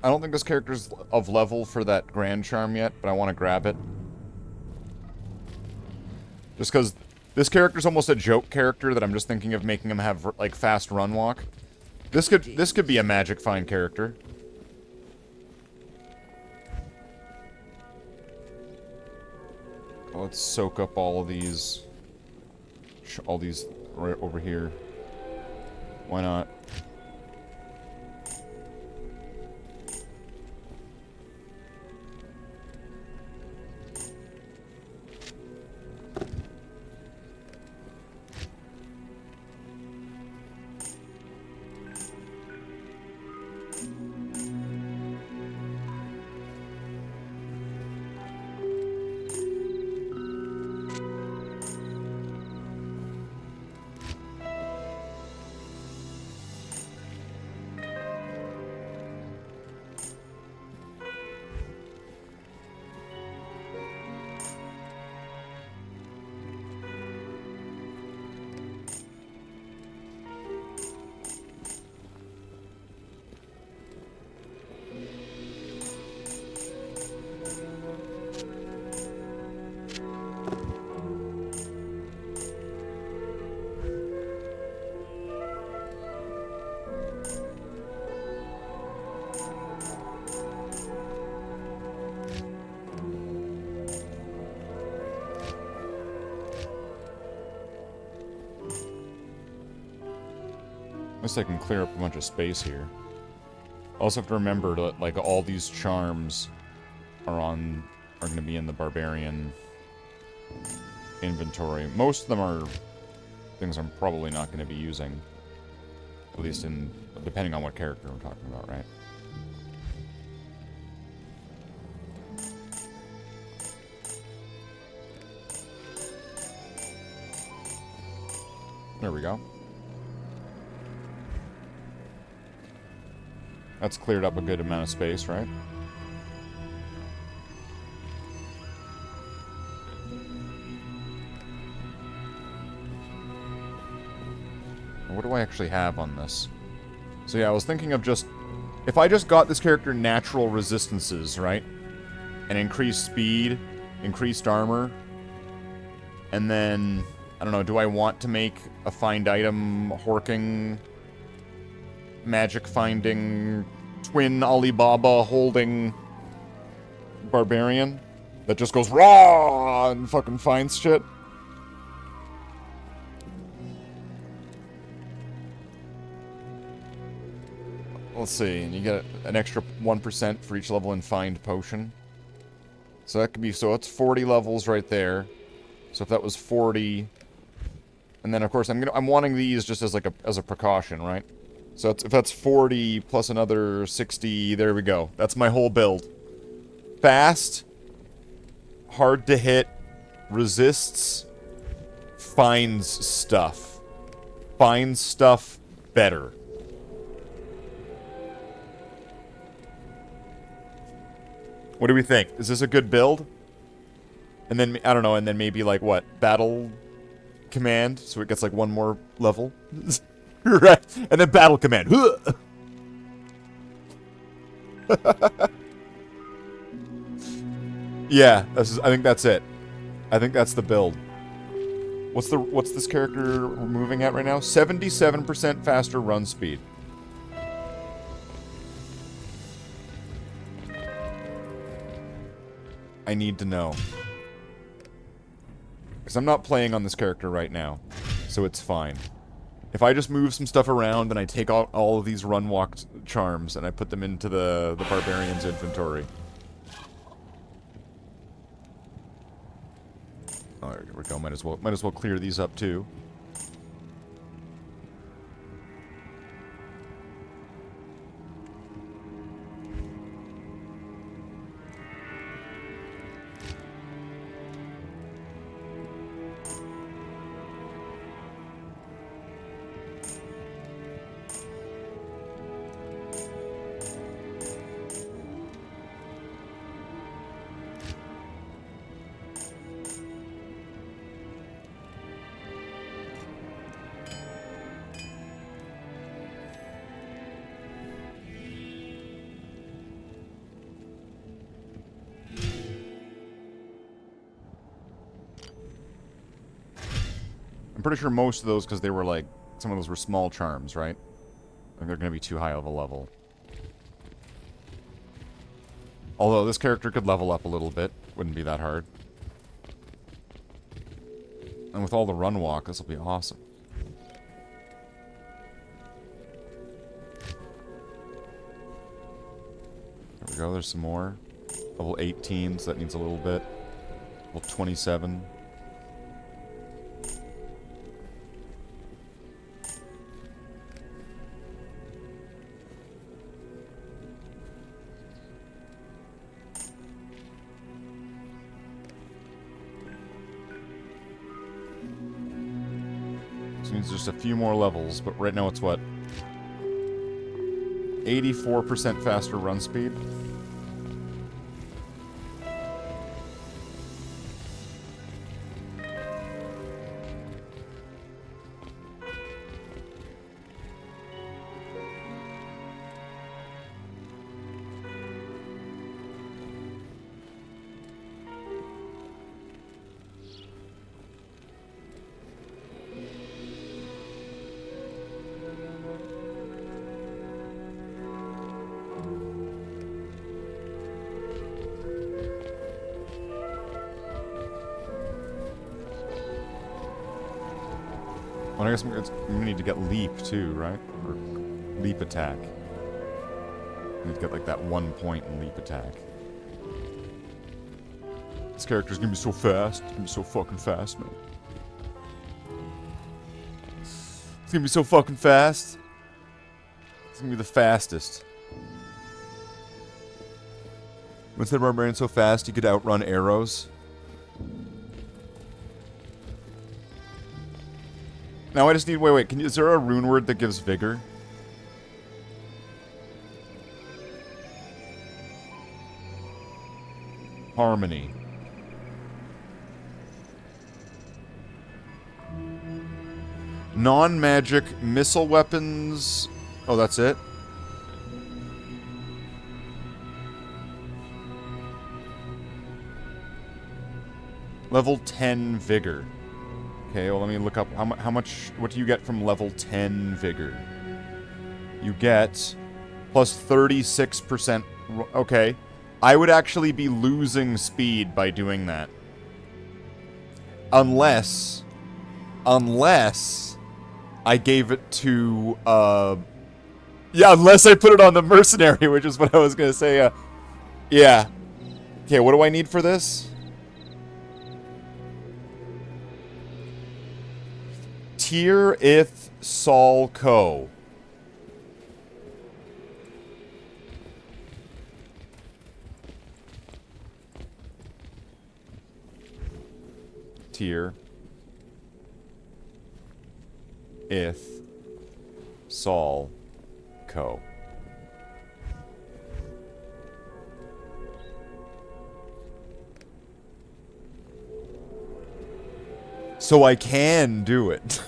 I don't think this character's of level for that Grand Charm yet, but I want to grab it. Just because this character's almost a joke character that I'm just thinking of making him have, like, fast run walk. This could be a magic find character. Let's soak up all of these. All these right over here. Why not? Guess I can clear up a bunch of space here. Also have to remember that, like, all these charms are going to be in the barbarian inventory. Most of them are things I'm probably not going to be using. At least depending on what character we're talking about, right? There we go. That's cleared up a good amount of space, right? What do I actually have on this? So yeah, I was thinking of just... If I just got this character natural resistances, right? And increased speed, increased armor, and then... I don't know, do I want to make a find item horking, magic finding, twin Alibaba holding barbarian that just goes raw and fucking finds shit? Let's see, and you get an extra 1% for each level in find potion. So that could be, so it's 40 levels right there. So if that was 40... And then, of course, I'm wanting these just as like as a precaution, right? So if that's 40 plus another 60, there we go. That's my whole build. Fast, hard to hit, resists, finds stuff. Finds stuff better. What do we think? Is this a good build? And then, I don't know, and then maybe like what? Battle... command, so it gets like one more level. Right. And then battle command. Yeah, I think that's it. I think that's the build. What's this character moving at right now? 77% faster run speed. I need to know. Because I'm not playing on this character right now, so it's fine. If I just move some stuff around and I take out all of these run-walk charms and I put them into the barbarian's inventory. Oh, there we go. Might as well clear these up too. I'm pretty sure most of those, because they were like, some of those were small charms, right? I think they're going to be too high of a level. Although this character could level up a little bit. Wouldn't be that hard. And with all the run walk, this will be awesome. There we go, there's some more. Level 18, so that needs a little bit. Level 27. Needs just a few more levels, but right now it's what? 84% faster run speed? Well, I guess we need to get leap too, right? Or leap attack. I need to get like that 1 point in leap attack. This character's gonna be so fast. It's gonna be so fucking fast, man. It's gonna be so fucking fast. It's gonna be the fastest. Once that barbarian so fast, he could outrun arrows. Now I just need... Wait. Is there a rune word that gives vigor? Harmony. Non-magic missile weapons... Oh, that's it? Level 10 vigor. Okay, well, let me look up how much... What do you get from level 10 vigor? You get plus 36%... Okay. I would actually be losing speed by doing that. Unless I gave it to, yeah, unless I put it on the mercenary, which is what I was gonna say, yeah. Okay, what do I need for this? Tier Ith Sol Co. Tier Ith Sol Co. So I can do it.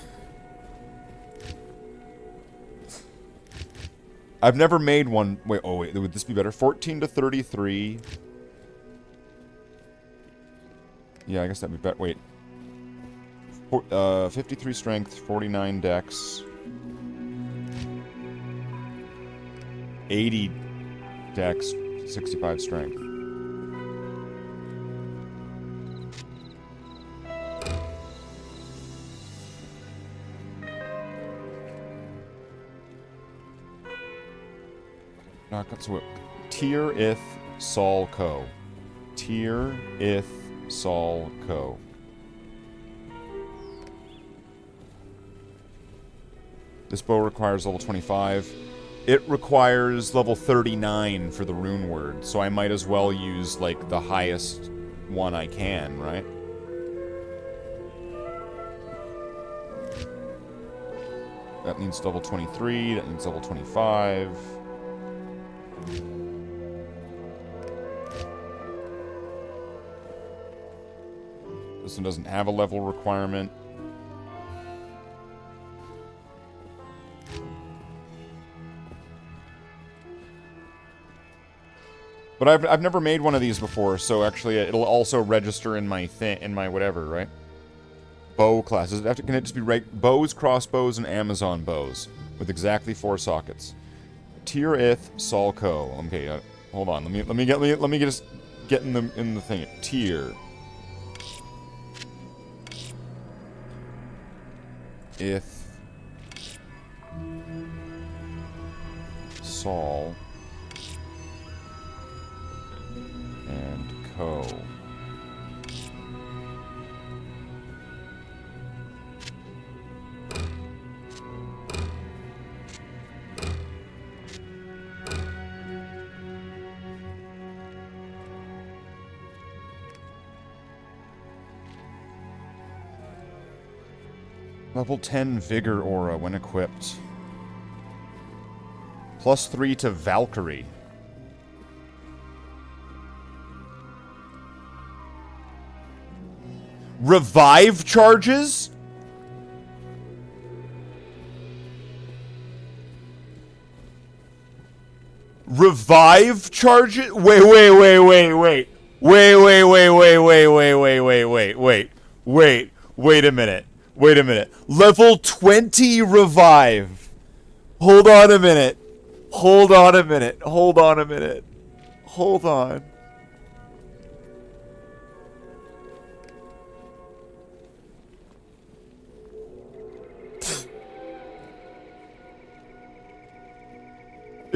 I've never made one. Wait, oh wait, would this be better? 14 to 33. Yeah, I guess that'd be better. Wait. 53 strength, 49 dex. 80 dex, 65 strength. So Tier Ith Sol Co. Tier Ith Sol Co. This bow requires level 25. It requires level 39 for the rune word, so I might as well use, like, the highest one I can, right? That means level 23, that means level 25. This one doesn't have a level requirement. But I've never made one of these before, so actually it'll also register in my whatever, right? Bow classes. Can it just be bows, crossbows, and Amazon bows with exactly 4 sockets? Tier Ith Sol Co. Okay, hold on. Let me just get in the thing. Tier Ith Sol and Co. Level 10 Vigor Aura when equipped. Plus 3 to Valkyrie. Revive charges? Revive charges? Wait a minute. Wait a minute. Level 20 revive. Hold on a minute. Hold on.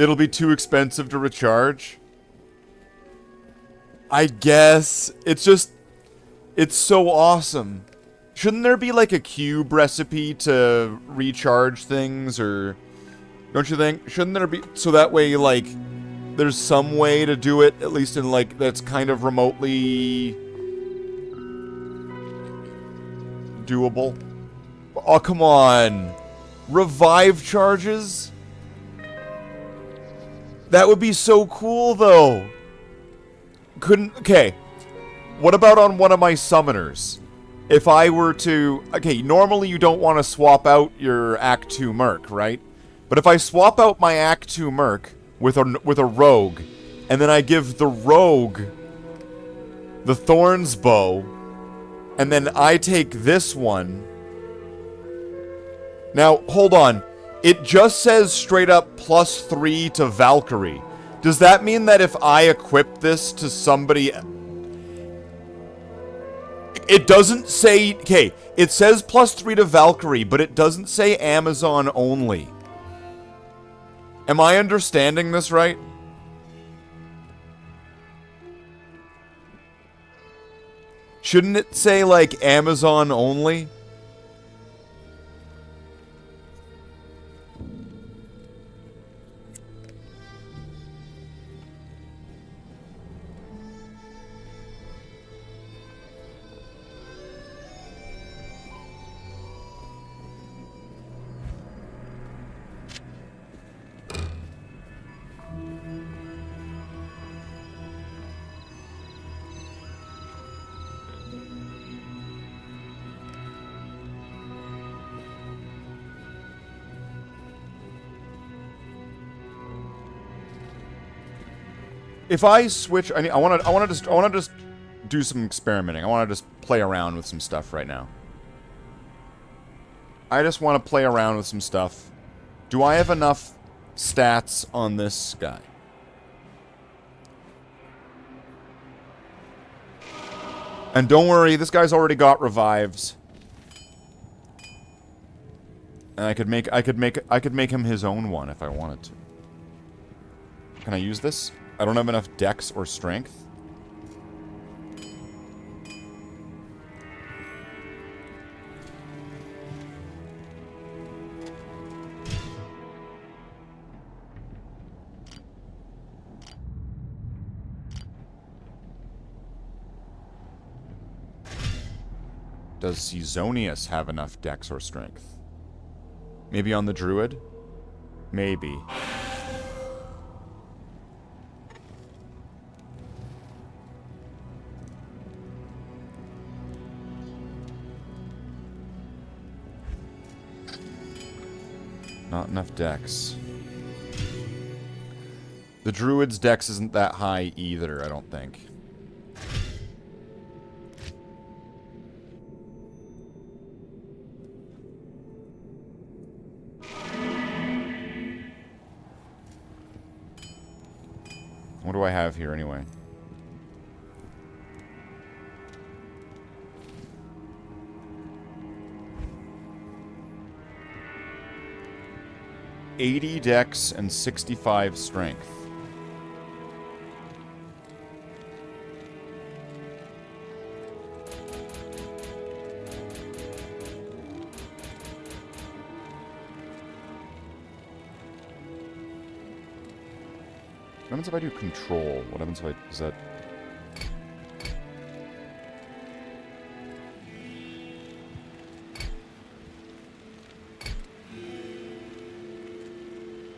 It'll be too expensive to recharge. I guess. It's just... It's so awesome. Shouldn't there be, like, a cube recipe to recharge things, or... Don't you think? Shouldn't there be... So that way, like, there's some way to do it, at least in, like, that's kind of remotely... doable? Oh, come on. Revive charges? That would be so cool, though. Couldn't... Okay. What about on one of my summoners? If I were to... Okay, normally you don't want to swap out your Act 2 Merc, right? But if I swap out my Act 2 Merc with a Rogue, and then I give the Rogue the Thorn's Bow, and then I take this one... Now, hold on. It just says straight up +3 to Valkyrie. Does that mean that if I equip this to somebody... It doesn't say... Okay, it says +3 to Valkyrie, but it doesn't say Amazon only. Am I understanding this right? Shouldn't it say, like, Amazon only? If I switch, I want to just do some experimenting. I want to just play around with some stuff right now. I just want to play around with some stuff. Do I have enough stats on this guy? And don't worry, this guy's already got revives. And I could make him his own one if I wanted to. Can I use this? I don't have enough dex or strength. Does Caesonius have enough dex or strength? Maybe on the druid? Maybe. Not enough dex. The druid's dex isn't that high either, I don't think. What do I have here anyway? $80 dex and 65 strength. What happens if I do control? What happens if I... Is that...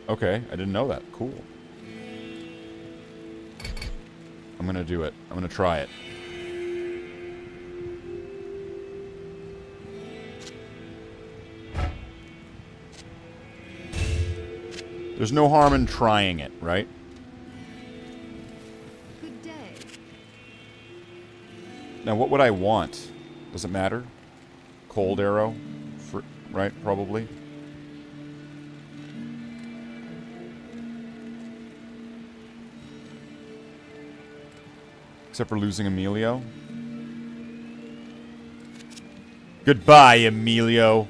Okay, I didn't know that. Cool. I'm gonna do it. I'm gonna try it. There's no harm in trying it, right? Good day. Now, what would I want? Does it matter? Cold arrow? Right, probably. Except for losing Emilio. Goodbye, Emilio.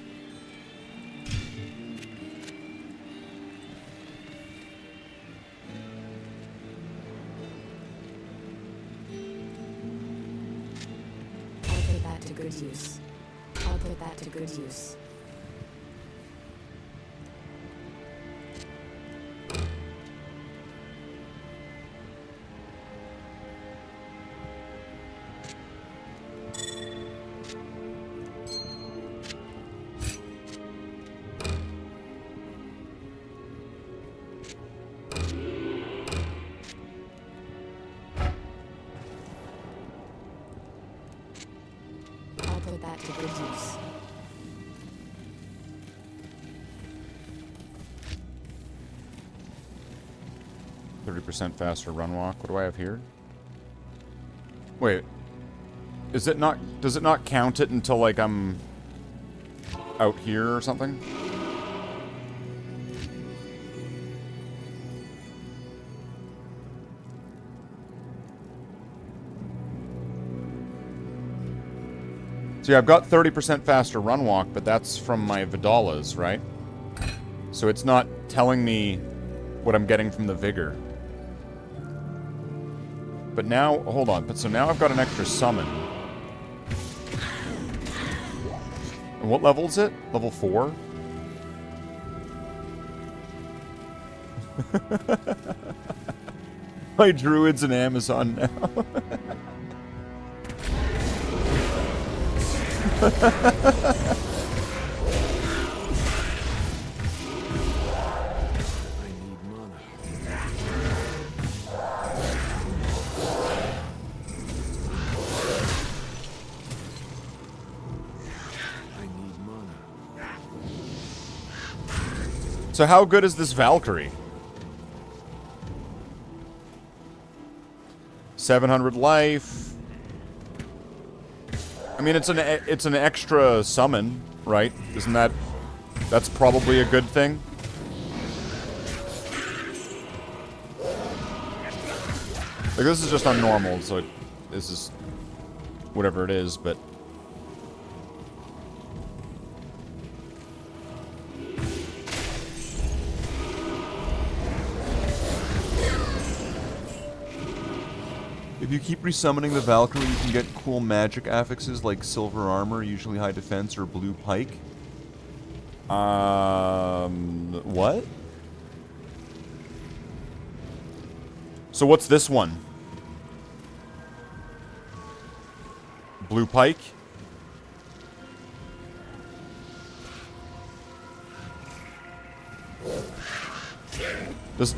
to good use. I'll put that to good use. I'll put that to good use. %faster run walk. What do I have here? Wait. Is it not... Does it not count it until, like, I'm out here or something? So yeah, I've got 30% faster run walk, but that's from my Vidalas, right? So it's not telling me what I'm getting from the Vigor. But now, hold on, but so now I've got an extra summon. And what level is it? Level 4? My druid's in Amazon now. So how good is this Valkyrie? 700 life. I mean, it's an extra summon, right? Isn't that's probably a good thing? Like, this is just on normal, so this is whatever it is, but... If you keep resummoning the Valkyrie, you can get cool magic affixes like silver armor, usually high defense, or blue pike. What? So what's this one? Blue pike?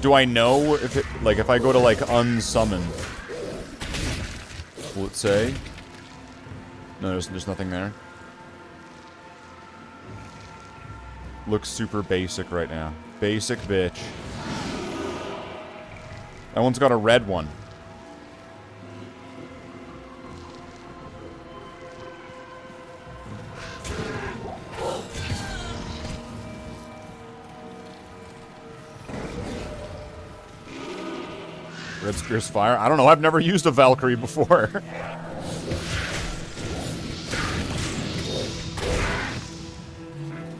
Do I know if it, like, if I go to, like, unsummon, will it say? No, there's nothing there. Looks super basic right now. Basic bitch. That one's got a red one. Red Spear's fire? I don't know, I've never used a Valkyrie before.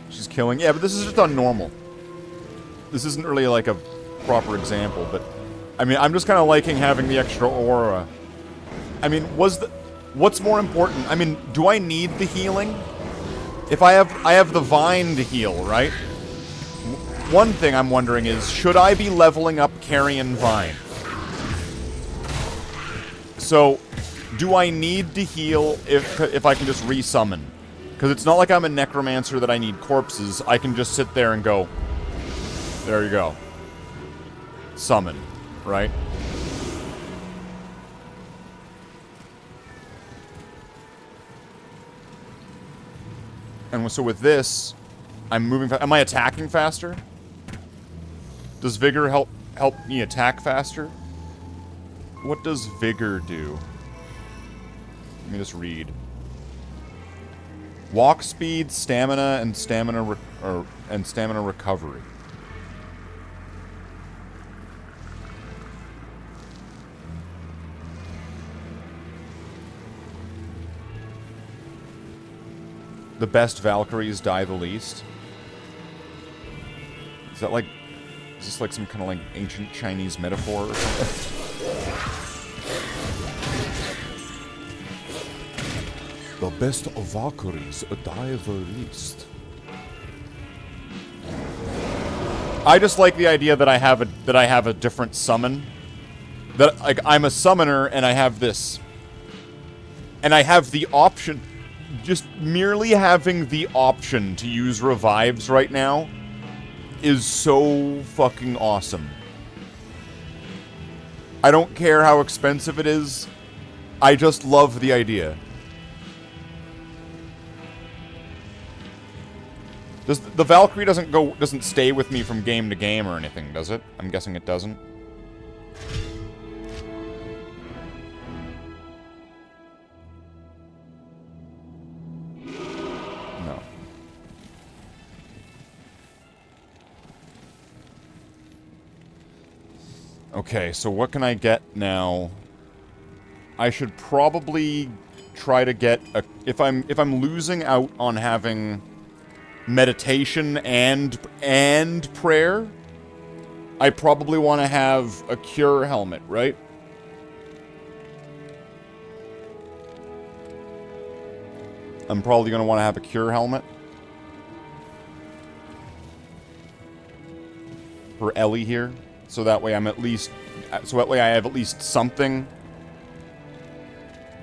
She's killing. Yeah, but this is just on normal. This isn't really like a proper example, but... I mean, I'm just kind of liking having the extra aura. I mean, what's more important? I mean, do I need the healing? If I have the Vine to heal, right? One thing I'm wondering is, should I be leveling up Carrion Vine? So, do I need to heal if I can just resummon? Because it's not like I'm a necromancer that I need corpses. I can just sit there and go, there you go. Summon, right? And so with this, I'm moving am I attacking faster? Does Vigor help me attack faster? What does Vigor do? Let me just read. Walk speed, stamina, and stamina recovery. The best Valkyries die the least. Is that like... Is this like some kind of like ancient Chinese metaphor or something? The best of Valkyries die released. I just like the idea that I have a different summon. That like I'm a summoner and I have this. And I have the option, just merely having the option to use revives right now is so fucking awesome. I don't care how expensive it is. I just love the idea. The Valkyrie doesn't stay with me from game to game or anything, does it? I'm guessing it doesn't. No. Okay, so what can I get now? I should probably try to get a... If I'm losing out on having meditation and prayer, I probably want to have a cure helmet, right? I'm probably going to want to have a cure helmet for Ellie here, so that way I'm at least, so that way I have at least something.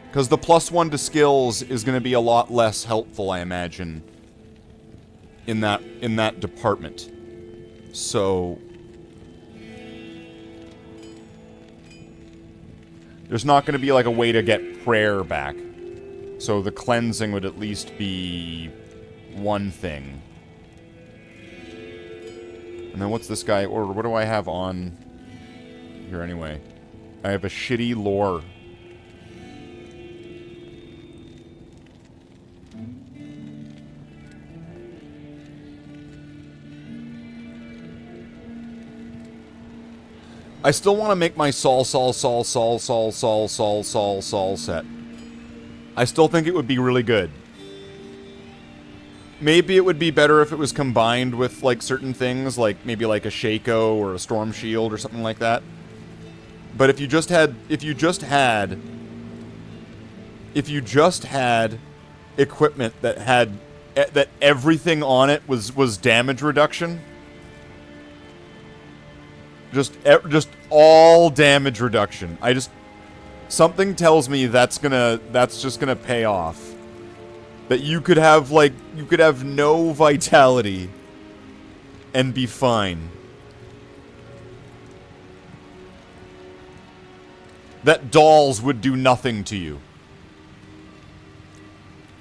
Because the +1 to skills is going to be a lot less helpful, I imagine, in that department. So there's not going to be like a way to get prayer back. So the cleansing would at least be one thing. And then what's this guy, or what do I have on here anyway? I have a shitty lore. I still want to make my Sol set. I still think it would be really good. Maybe it would be better if it was combined with, like, certain things, like, maybe like a Shaco or a Storm Shield or something like that. But if you just had equipment that had, that everything on it was damage reduction, just all damage reduction. Something tells me that's just gonna pay off. That you could have no vitality and be fine. That dolls would do nothing to you.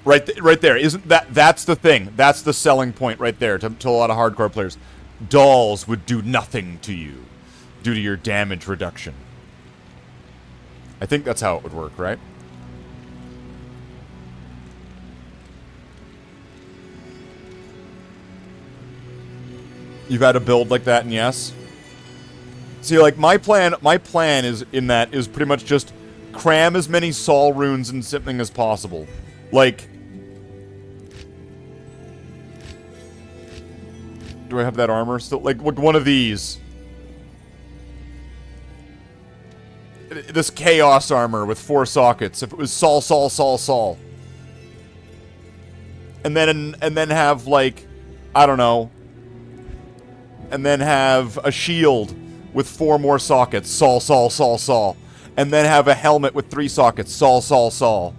Right there. That's the thing. That's the selling point right there to a lot of hardcore players. Dolls would do nothing to you due to your damage reduction. I think that's how it would work, right? You've had a build like that, and yes. See, like, my plan is pretty much just cram as many Sol runes and something as possible. Like, do I have that armor still? Like one of these. This chaos armor with 4 sockets. If it was Sol. And then have, like, I don't know. And then have a shield with 4 more sockets. Sol. And then have a helmet with 3 sockets. Sol.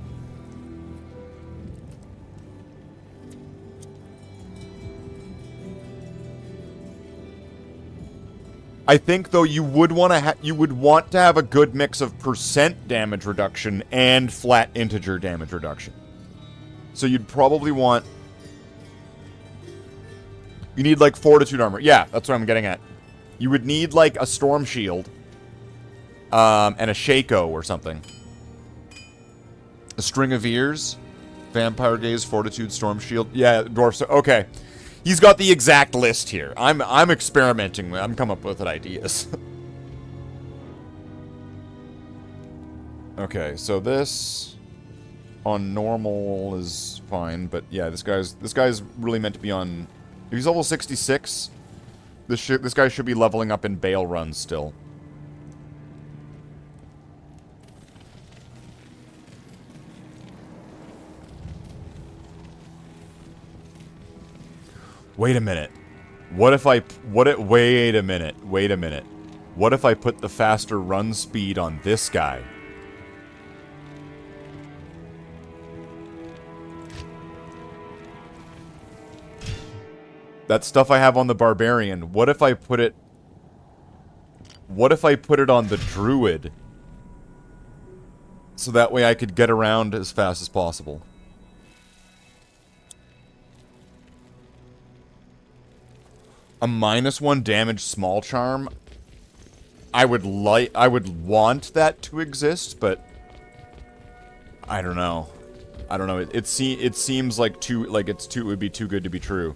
I think, though, you would want to have a good mix of % damage reduction and flat integer damage reduction. So you'd probably want... You need, like, fortitude armor. Yeah, that's what I'm getting at. You would need, like, a storm shield. And a Shaco or something. A string of ears. Vampire gaze, fortitude, storm shield. Yeah, dwarf... Okay. He's got the exact list here. I'm experimenting. I'm coming up with ideas. Okay, so this on normal is fine, but yeah, this guy's really meant to be on. If he's level 66, this guy should be leveling up in Bale runs still. Wait a minute. Wait a minute. What if I put the faster run speed on this guy? That stuff I have on the barbarian. What if I put it on the druid? So that way I could get around as fast as possible. A -1 damage small charm. I would want that to exist, but I don't know. It seems like it would be too good to be true.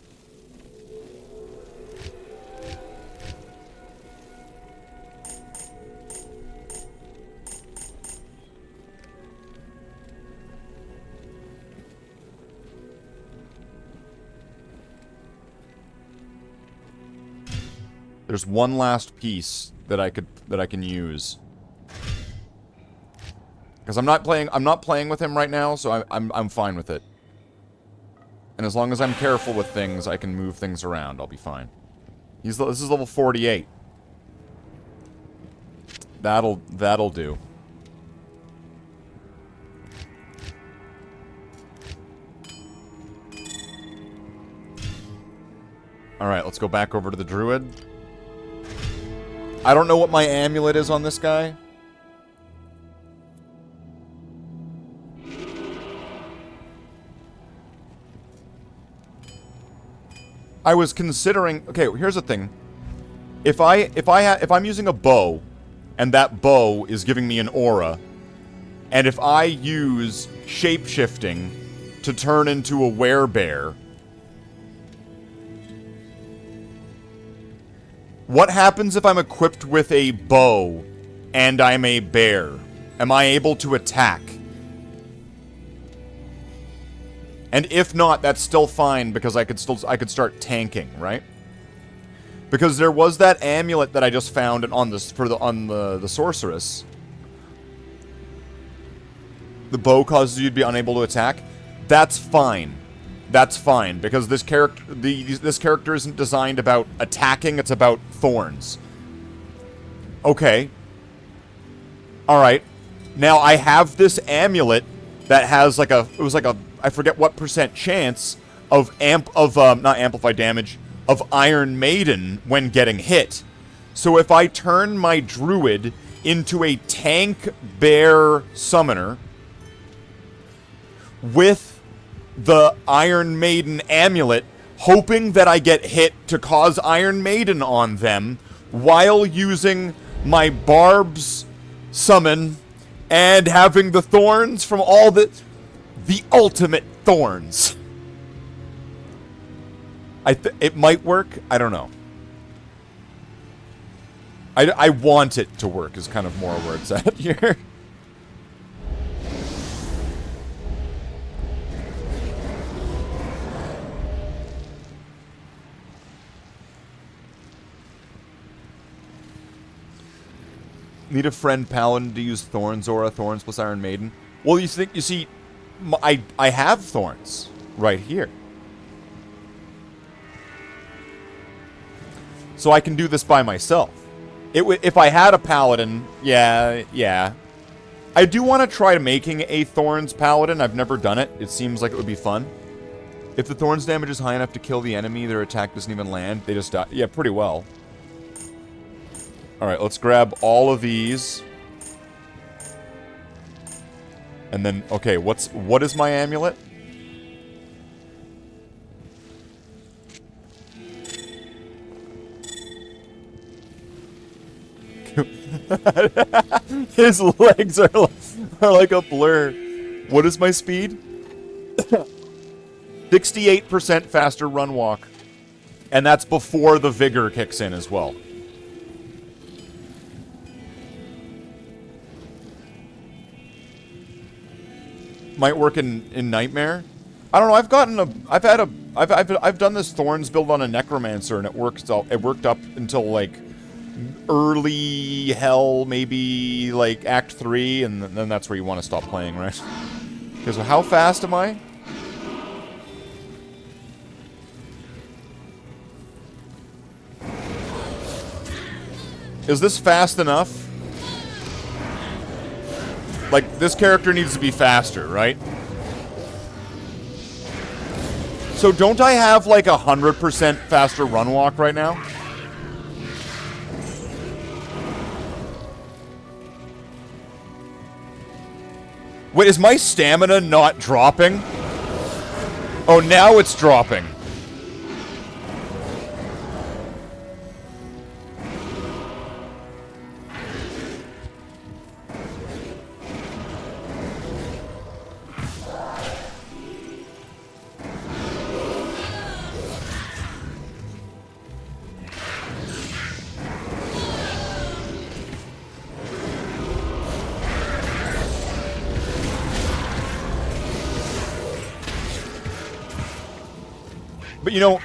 There's one last piece that I can use. Because I'm not playing with him right now, so I'm fine with it. And as long as I'm careful with things, I can move things around. I'll be fine. This is level 48. That'll do. Alright, let's go back over to the druid. I don't know what my amulet is on this guy. I was considering... Okay, here's the thing. If I'm using a bow, and that bow is giving me an aura, and if I use shape-shifting to turn into a werebear, what happens if I'm equipped with a bow and I'm a bear? Am I able to attack? And if not, that's still fine because I could start tanking, right? Because there was that amulet that I just found on the sorceress. The bow causes you to be unable to attack. That's fine. That's fine, because this character isn't designed about attacking, it's about thorns. Okay. Alright. Now I have this amulet that has like a, I forget what % chance of not amplified damage, of Iron Maiden when getting hit. So if I turn my druid into a tank bear summoner with the Iron Maiden amulet, hoping that I get hit to cause Iron Maiden on them while using my barbs summon and having the thorns from all the ultimate thorns. It might work. I don't know. I want it to work is kind of more where it's at here. Need a friend paladin to use Thorns Aura, Thorns plus Iron Maiden. Well, you see, I have Thorns right here. So I can do this by myself. If I had a paladin, yeah. I do want to try making a Thorns paladin. I've never done it. It seems like it would be fun. If the Thorns damage is high enough to kill the enemy, their attack doesn't even land. They just die. Yeah, pretty well. Alright, let's grab all of these. And then, okay, what is my amulet? His legs are like a blur. What is my speed? 68% faster run walk. And that's before the vigor kicks in as well. Might work in Nightmare. I don't know. I've done this Thorns build on a Necromancer, and it worked up until like early hell, maybe like Act 3, and then that's where you want to stop playing, right? Okay, so how fast am I? Is this fast enough? Like, this character needs to be faster, right? So don't I have, like, 100% faster run walk right now? Wait, is my stamina not dropping? Oh, now it's dropping. But you know,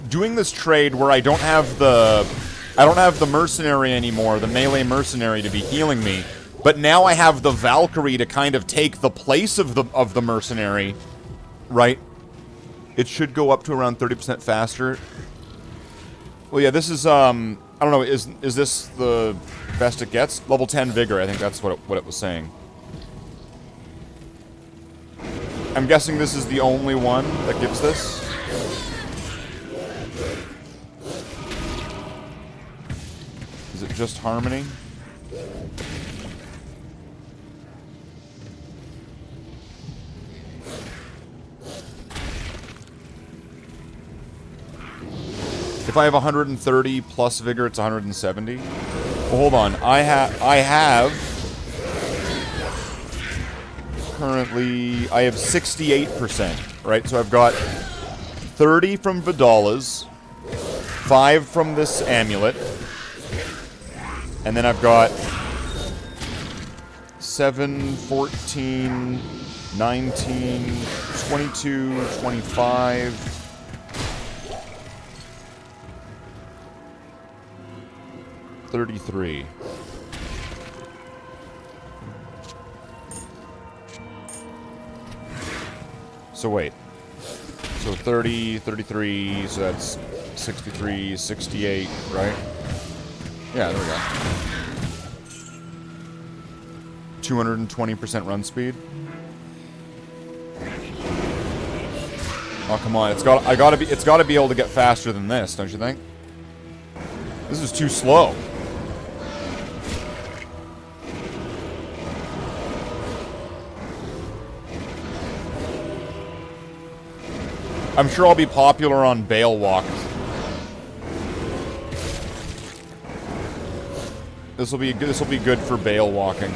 doing this trade where I don't have the mercenary anymore, the melee mercenary to be healing me, but now I have the Valkyrie to kind of take the place of the mercenary, right? It should go up to around 30% faster. Well, yeah, this is I don't know, is this the best it gets? Level 10 vigor, I think that's what it was saying. I'm guessing this is the only one that gives this. Is it just Harmony? If I have 130 plus vigor, it's 170. Well, hold on. I have currently, I have 68%, right? So I've got 30 from Vidala's, 5 from this amulet, and then I've got 7, 14, 19, 22, 25, 33. So wait. So 30, 33, so that's 63, 68, right? Yeah, there we go. 220% run speed. Oh, come on. It's got to be able to get faster than this, don't you think? This is too slow. I'm sure I'll be popular on Bale Walk. This will be good for Bale walking.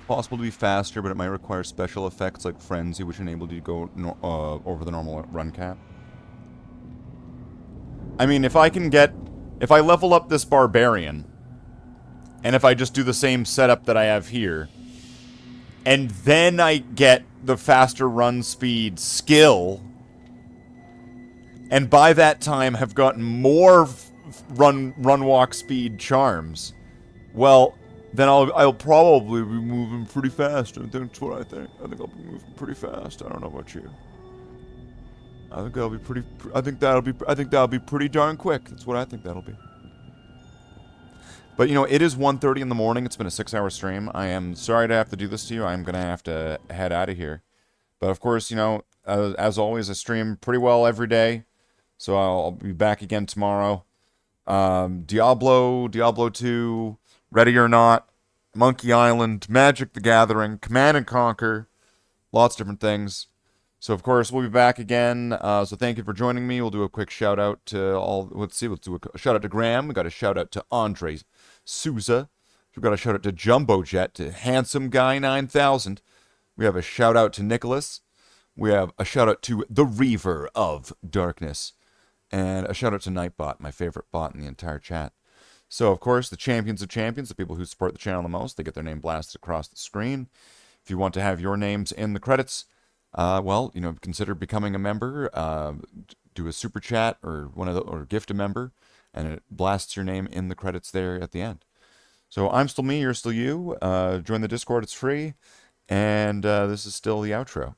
Possible to be faster, but it might require special effects like Frenzy, which enable you to go over the normal run cap. I mean, if I level up this Barbarian, and if I just do the same setup that I have here, and then I get the faster run speed skill, and by that time have gotten more run walk speed charms, well, then I'll probably be moving pretty fast. That's what I think. I think I'll be moving pretty fast. I don't know about you. I think that'll be pretty. I think that'll be pretty darn quick. That's what I think that'll be. But you know, it is 1:30 in the morning. It's been a 6-hour stream. I am sorry to have to do this to you. I'm gonna have to head out of here. But of course, you know, as always, I stream pretty well every day. So I'll be back again tomorrow. Diablo 2. Ready or Not, Monkey Island, Magic the Gathering, Command & Conquer, lots of different things. So, of course, we'll be back again. So thank you for joining me. We'll do a quick shout-out to all... Let's do a shout-out to Graham. We got a shout-out to Andre Souza. We've got a shout-out to Jumbo Jet, to Handsome Guy 9000. We have a shout-out to Nicholas. We have a shout out to the Reaver of Darkness. And a shout out to Nightbot, my favorite bot in the entire chat. So, of course, the champions of champions, the people who support the channel the most, they get their name blasted across the screen. If you want to have your names in the credits, well, you know, consider becoming a member. Do a super chat or gift a member, and it blasts your name in the credits there at the end. So I'm still me, you're still you. Join the Discord, it's free. And this is still the outro.